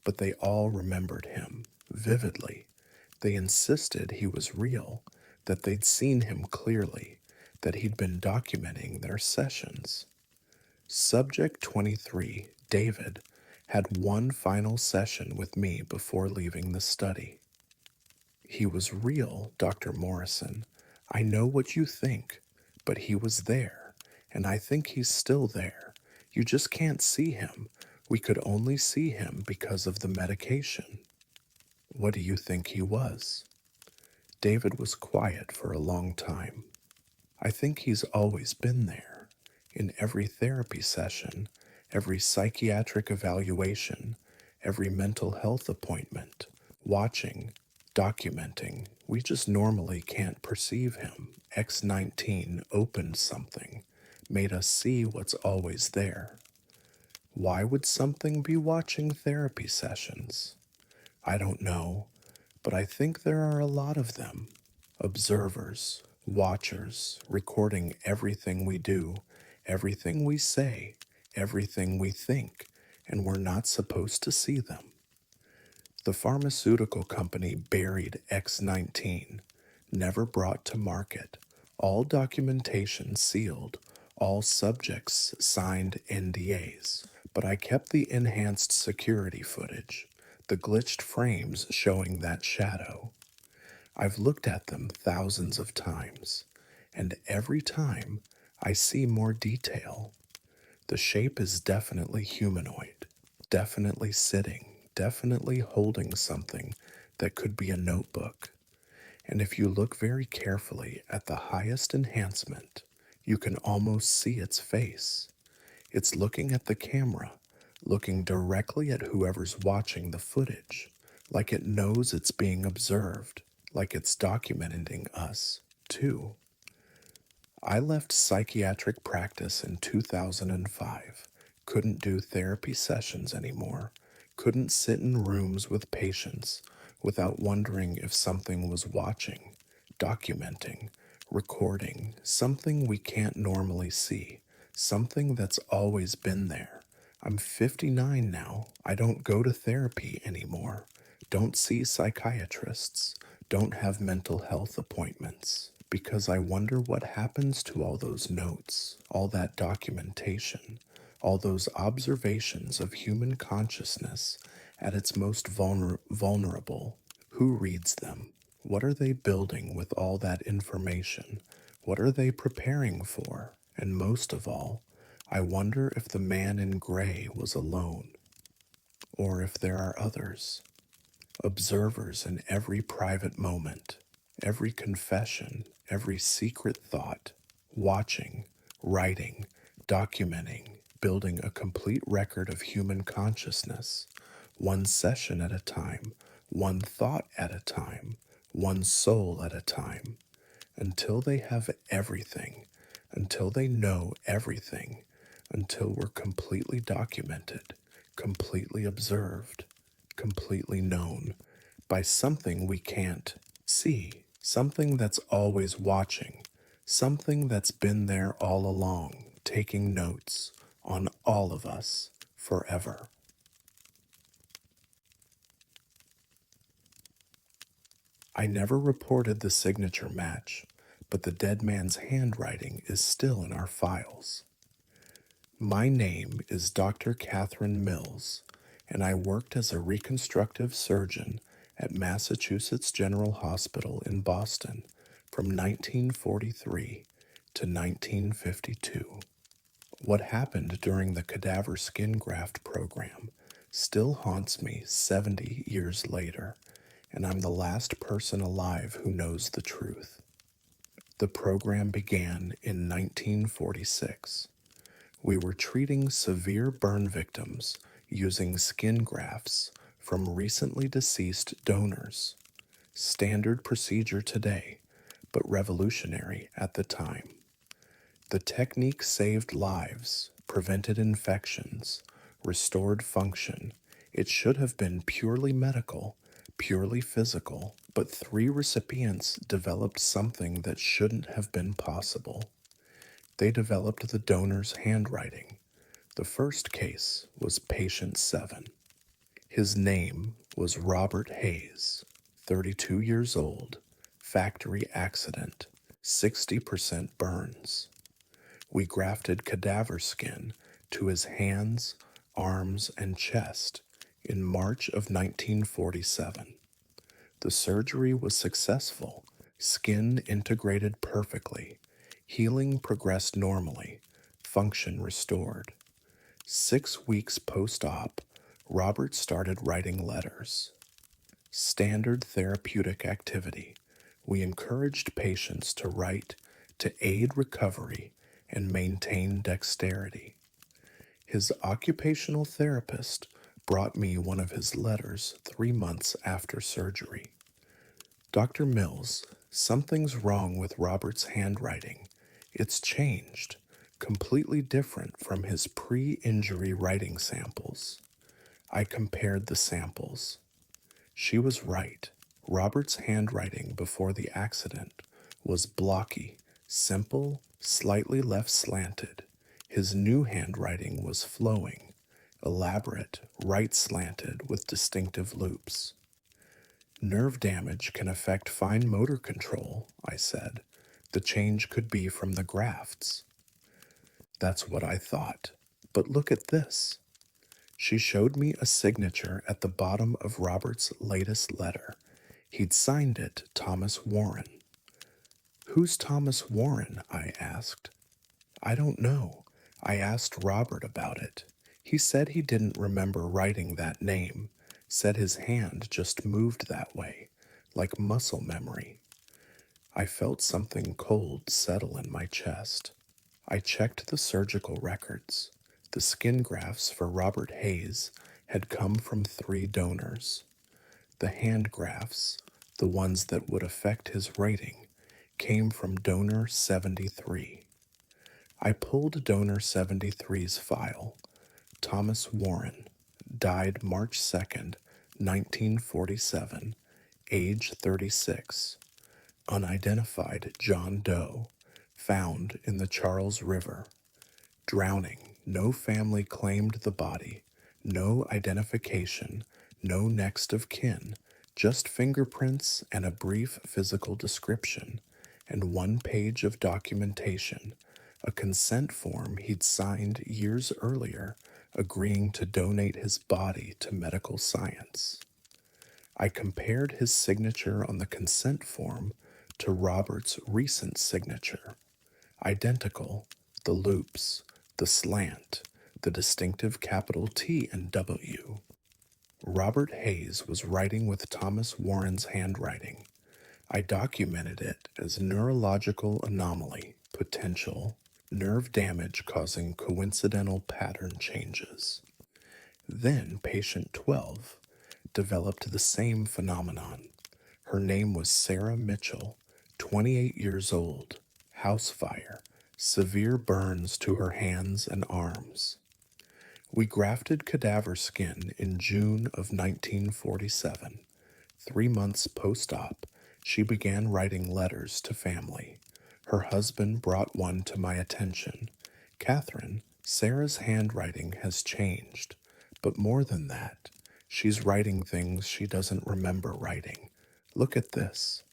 but they all remembered him vividly. They insisted he was real. that they'd seen him clearly, that he'd been documenting their sessions. Subject 23, David, had one final session with me before leaving the study. He was real, Dr. Morrison. I know what you think, but he was there, and I think he's still there. You just can't see him. We could only see him because of the medication. What do you think he was? David was quiet for a long time. I think he's always been there. In every therapy session, every psychiatric evaluation, every mental health appointment, watching, documenting. We just normally can't perceive him. X19 opened something, made us see what's always there. Why would something be watching therapy sessions? I don't know, but I think there are a lot of them. Observers, watchers, recording everything we do, everything we say, everything we think, and we're not supposed to see them. The pharmaceutical company buried X19, never brought to market, all documentation sealed, all subjects signed NDAs. But I kept the enhanced security footage, the glitched frames showing that shadow. I've looked at them thousands of times, and every time I see more detail. The shape is definitely humanoid, definitely sitting, definitely holding something that could be a notebook. And if you look very carefully at the highest enhancement, you can almost see its face. It's looking at the camera, looking directly at whoever's watching the footage, like it knows it's being observed, like it's documenting us, too. I left psychiatric practice in 2005, couldn't do therapy sessions anymore, couldn't sit in rooms with patients without wondering if something was watching, documenting, recording, something we can't normally see, something that's always been there. I'm 59 now. I don't go to therapy anymore, don't see psychiatrists, don't have mental health appointments, because I wonder what happens to all those notes, all that documentation, all those observations of human consciousness at its most vulnerable. Who reads them? What are they building with all that information? What are they preparing for? And most of all, I wonder if the man in gray was alone, or if there are others, observers in every private moment, every confession, every secret thought, watching, writing, documenting, building a complete record of human consciousness, one session at a time, one thought at a time, one soul at a time, until they have everything, until they know everything, until we're completely documented, completely observed, completely known by something we can't see, something that's always watching, something that's been there all along, taking notes on all of us forever. I never reported the signature match, but the dead man's handwriting is still in our files. My name is Dr. Catherine Mills, and I worked as a reconstructive surgeon at Massachusetts General Hospital in Boston from 1943 to 1952. What happened during the cadaver skin graft program still haunts me 70 years later, and I'm the last person alive who knows the truth. The program began in 1946. We were treating severe burn victims using skin grafts from recently deceased donors. Standard procedure today, but revolutionary at the time. The technique saved lives, prevented infections, restored function. It should have been purely medical, purely physical, but 3 recipients developed something that shouldn't have been possible. They developed the donor's handwriting. The first case was patient 7. His name was Robert Hayes, 32 years old, factory accident, 60% burns. We grafted cadaver skin to his hands, arms, and chest in March of 1947. The surgery was successful. Skin integrated perfectly. Healing progressed normally. Function restored. 6 weeks post-op, Robert started writing letters. Standard therapeutic activity. We encouraged patients to write to aid recovery and maintain dexterity. His occupational therapist brought me one of his letters 3 months after surgery. Dr. Mills, something's wrong with Robert's handwriting. It's changed, completely different from his pre-injury writing samples. I compared the samples. She was right. Robert's handwriting before the accident was blocky, simple, slightly left slanted. His new handwriting was flowing, elaborate, right slanted with distinctive loops. Nerve damage can affect fine motor control, I said. The change could be from the grafts. That's what I thought. But look at this. She showed me a signature at the bottom of Robert's latest letter. He'd signed it Thomas Warren. Who's Thomas Warren? I asked. I don't know. I asked Robert about it. He said he didn't remember writing that name, said his hand just moved that way, like muscle memory. I felt something cold settle in my chest. I checked the surgical records. The skin grafts for Robert Hayes had come from 3 donors. The hand grafts, the ones that would affect his writing, came from donor 73. I pulled donor 73's file. Thomas Warren, died March 2nd, 1947, age 36. Unidentified John Doe, found in the Charles River. Drowning, no family claimed the body, no identification, no next of kin, just fingerprints and a brief physical description, and 1 page of documentation, a consent form he'd signed years earlier, agreeing to donate his body to medical science. I compared his signature on the consent form to Robert's recent signature. Identical, the loops, the slant, the distinctive capital T and W. Robert Hayes was writing with Thomas Warren's handwriting. I documented it as neurological anomaly, potential, nerve damage causing coincidental pattern changes. Then patient 12 developed the same phenomenon. Her name was Sarah Mitchell, 28 years old, house fire, severe burns to her hands and arms. We grafted cadaver skin in June of 1947. 3 months post-op, she began writing letters to family. Her husband brought one to my attention. Catherine, Sarah's handwriting has changed, but more than that, she's writing things she doesn't remember writing. Look at this.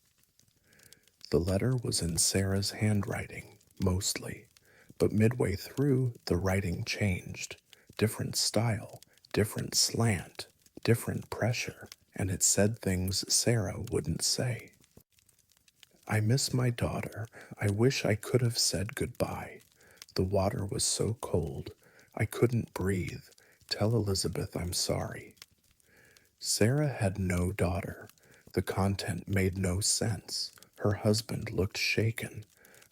The letter was in Sarah's handwriting, mostly, but midway through, the writing changed. Different style, different slant, different pressure, and it said things Sarah wouldn't say. I miss my daughter. I wish I could have said goodbye. The water was so cold. I couldn't breathe. Tell Elizabeth I'm sorry. Sarah had no daughter. The content made no sense. Her husband looked shaken.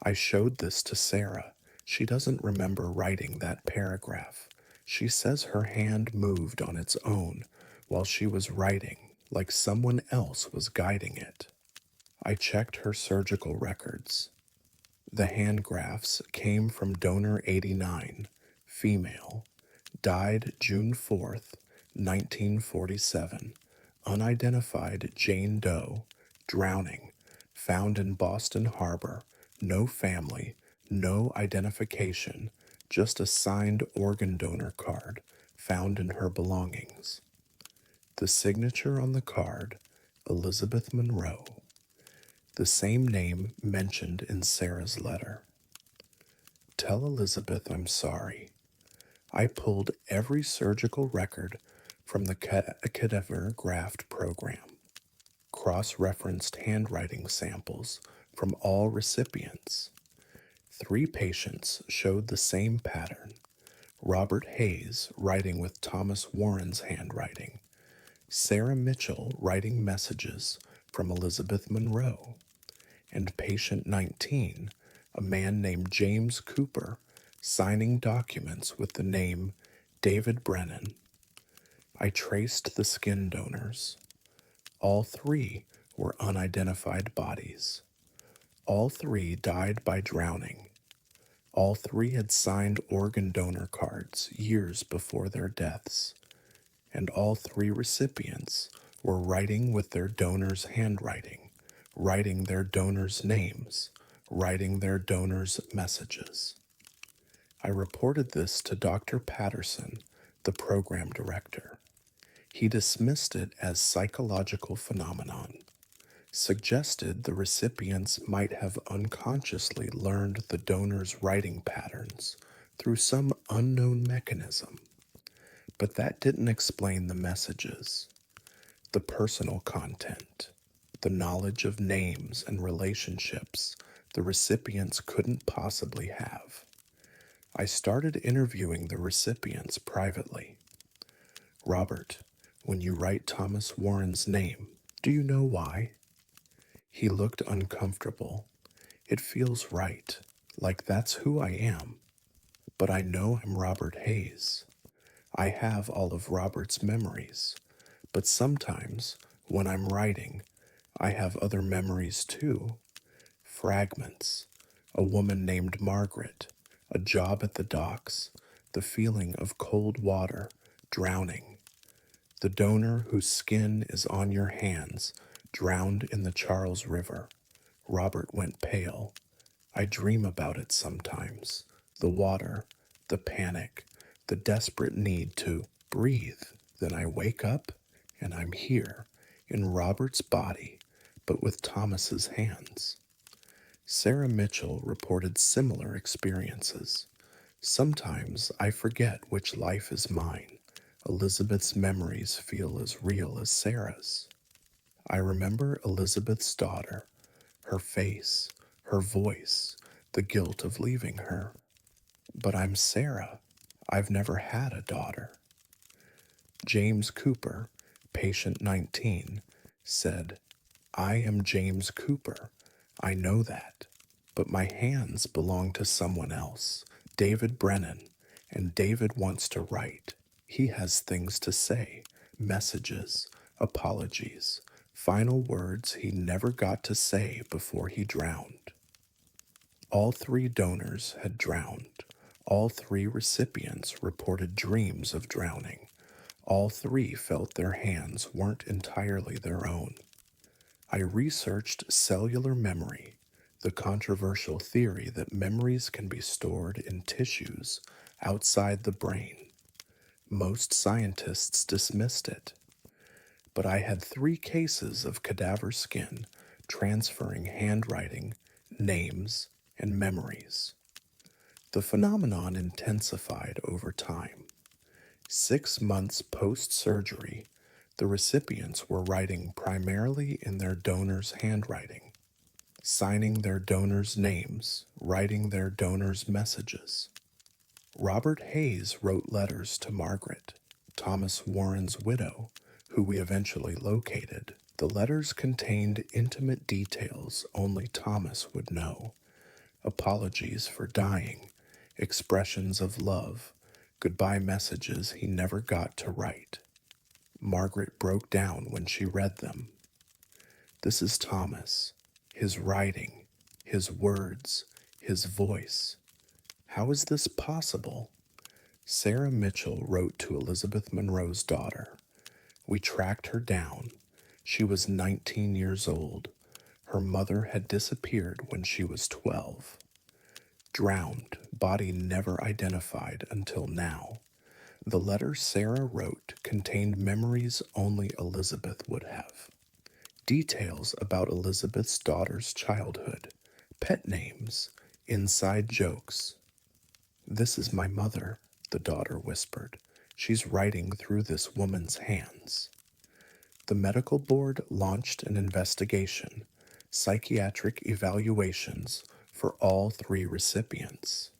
I showed this to Sarah. She doesn't remember writing that paragraph. She says her hand moved on its own while she was writing, like someone else was guiding it. I checked her surgical records. The hand grafts came from donor 89, female, died June 4th, 1947, unidentified Jane Doe, drowning, found in Boston Harbor, no family, no identification, just a signed organ donor card found in her belongings. The signature on the card, Elizabeth Monroe. the same name mentioned in Sarah's letter. Tell Elizabeth I'm sorry. I pulled every surgical record from the cadaver graft program, cross-referenced handwriting samples from all recipients. 3 patients showed the same pattern. Robert Hayes writing with Thomas Warren's handwriting, Sarah Mitchell writing messages from Elizabeth Monroe, and patient 19, a man named James Cooper, signing documents with the name David Brennan. I traced the skin donors. All 3 were unidentified bodies. All 3 died by drowning. All 3 had signed organ donor cards years before their deaths, and all 3 recipients were writing with their donors' handwriting, writing their donors' names, writing their donors' messages. I reported this to Dr. Patterson, the program director. He dismissed it as psychological phenomenon, suggested the recipients might have unconsciously learned the donor's writing patterns through some unknown mechanism. But that didn't explain the messages, the personal content, the knowledge of names and relationships the recipients couldn't possibly have. I started interviewing the recipients privately. Robert, when you write Thomas Warren's name, do you know why? He looked uncomfortable. It feels right, like that's who I am. But I know I'm Robert Hayes. I have all of Robert's memories. But sometimes, when I'm writing, I have other memories too. Fragments. A woman named Margaret. A job at the docks. The feeling of cold water. Drowning. The donor whose skin is on your hands, drowned in the Charles River. Robert went pale. I dream about it sometimes. The water, the panic, the desperate need to breathe. Then I wake up and I'm here, in Robert's body, but with Thomas's hands. Sarah Mitchell reported similar experiences. Sometimes I forget which life is mine. Elizabeth's memories feel as real as Sarah's. I remember Elizabeth's daughter, her face, her voice, the guilt of leaving her. But I'm Sarah. I've never had a daughter. James Cooper, patient 19, said, I am James Cooper. I know that. But my hands belong to someone else, David Brennan, and David wants to write. He has things to say, messages, apologies, final words he never got to say before he drowned. All 3 donors had drowned. All 3 recipients reported dreams of drowning. All 3 felt their hands weren't entirely their own. I researched cellular memory, the controversial theory that memories can be stored in tissues outside the brain. Most scientists dismissed it. But I had 3 cases of cadaver skin transferring handwriting, names, and memories. The phenomenon intensified over time. 6 months post-surgery, the recipients were writing primarily in their donors' handwriting, signing their donors' names, writing their donors' messages. Robert Hayes wrote letters to Margaret, Thomas Warren's widow, who we eventually located. The letters contained intimate details only Thomas would know. Apologies for dying, expressions of love, goodbye messages he never got to write. Margaret broke down when she read them. This is Thomas, his writing, his words, his voice. How is this possible? Sarah Mitchell wrote to Elizabeth Monroe's daughter. We tracked her down. She was 19 years old. Her mother had disappeared when she was 12. Drowned, body never identified until now. The letter Sarah wrote contained memories only Elizabeth would have. Details about Elizabeth's daughter's childhood, pet names, inside jokes. "This is my mother," the daughter whispered. "She's writing through this woman's hands." The medical board launched an investigation, psychiatric evaluations for all three recipients.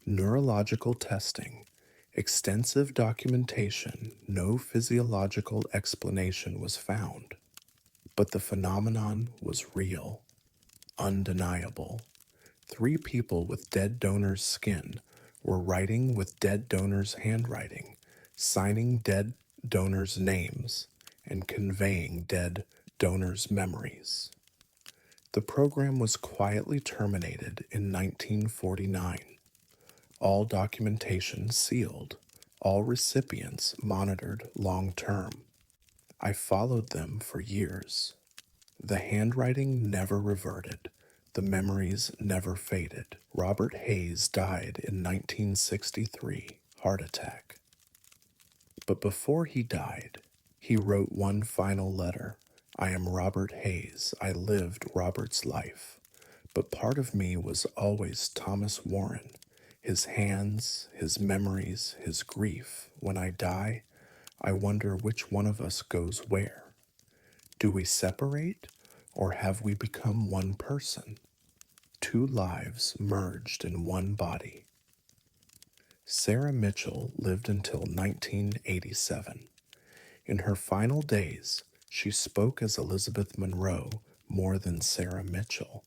Neurological testing, extensive documentation, no physiological explanation was found. But the phenomenon was real, undeniable. Three people with dead donors' skin were writing with dead donors' handwriting, signing dead donors' names, and conveying dead donors' memories. The program was quietly terminated in 1949. All documentation sealed, all recipients monitored long term. I followed them for years. The handwriting never reverted. The memories never faded. Robert Hayes died in 1963, heart attack. But before he died, he wrote one final letter. "I am Robert Hayes. I lived Robert's life. But part of me was always Thomas Warren. His hands, his memories, his grief. When I die, I wonder which one of us goes where. Do we separate, or have we become one person? Two lives merged in one body." Sarah Mitchell lived until 1987. In her final days, she spoke as Elizabeth Monroe more than Sarah Mitchell,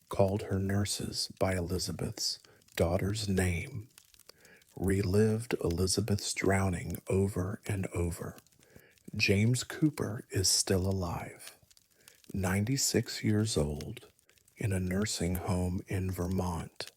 called her nurses by Elizabeth's daughter's name, relived Elizabeth's drowning over and over. James Cooper is still alive, 96 years old, in a nursing home in Vermont.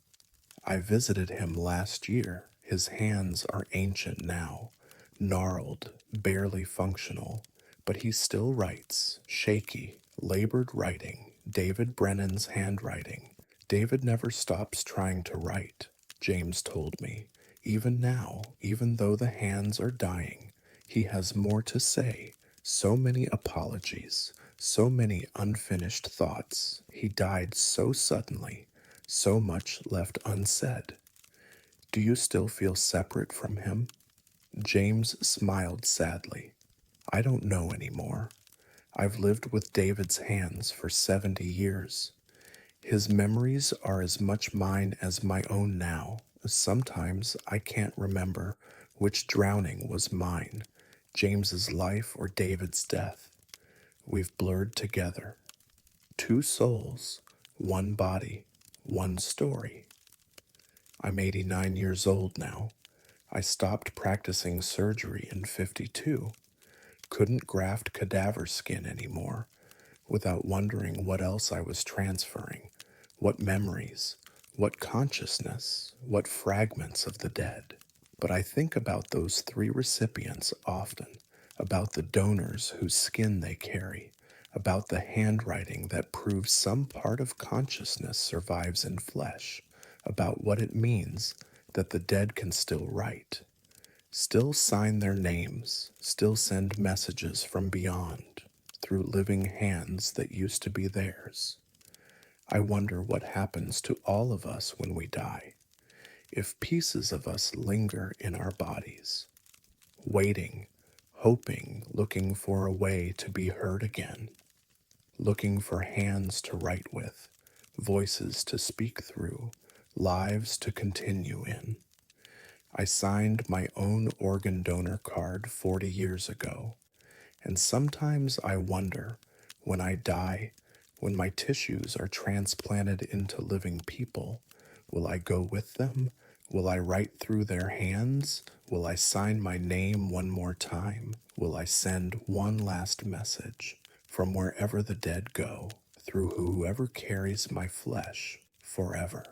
I visited him last year. His hands are ancient now, gnarled, barely functional, but he still writes, shaky, labored writing, David Brennan's handwriting. David never stops trying to write, James told me. Even now, even though the hands are dying, he has more to say. So many apologies, so many unfinished thoughts. He died so suddenly, so much left unsaid. Do you still feel separate from him? James smiled sadly. I don't know anymore. I've lived with David's hands for 70 years. His memories are as much mine as my own now. Sometimes I can't remember which drowning was mine, James's life or David's death. We've blurred together. Two souls, one body, one story. I'm 89 years old now. I stopped practicing surgery in 52. Couldn't graft cadaver skin anymore without wondering what else I was transferring, what memories, what consciousness, what fragments of the dead. But I think about those three recipients often, about the donors whose skin they carry, about the handwriting that proves some part of consciousness survives in flesh, about what it means that the dead can still write, still sign their names, still send messages from beyond through living hands that used to be theirs. I wonder what happens to all of us when we die, if pieces of us linger in our bodies, waiting, hoping, looking for a way to be heard again, looking for hands to write with, voices to speak through, lives to continue in. I signed my own organ donor card 40 years ago, and sometimes I wonder, when I die, when my tissues are transplanted into living people, will I go with them? Will I write through their hands? Will I sign my name one more time? Will I send one last message from wherever the dead go, through whoever carries my flesh forever?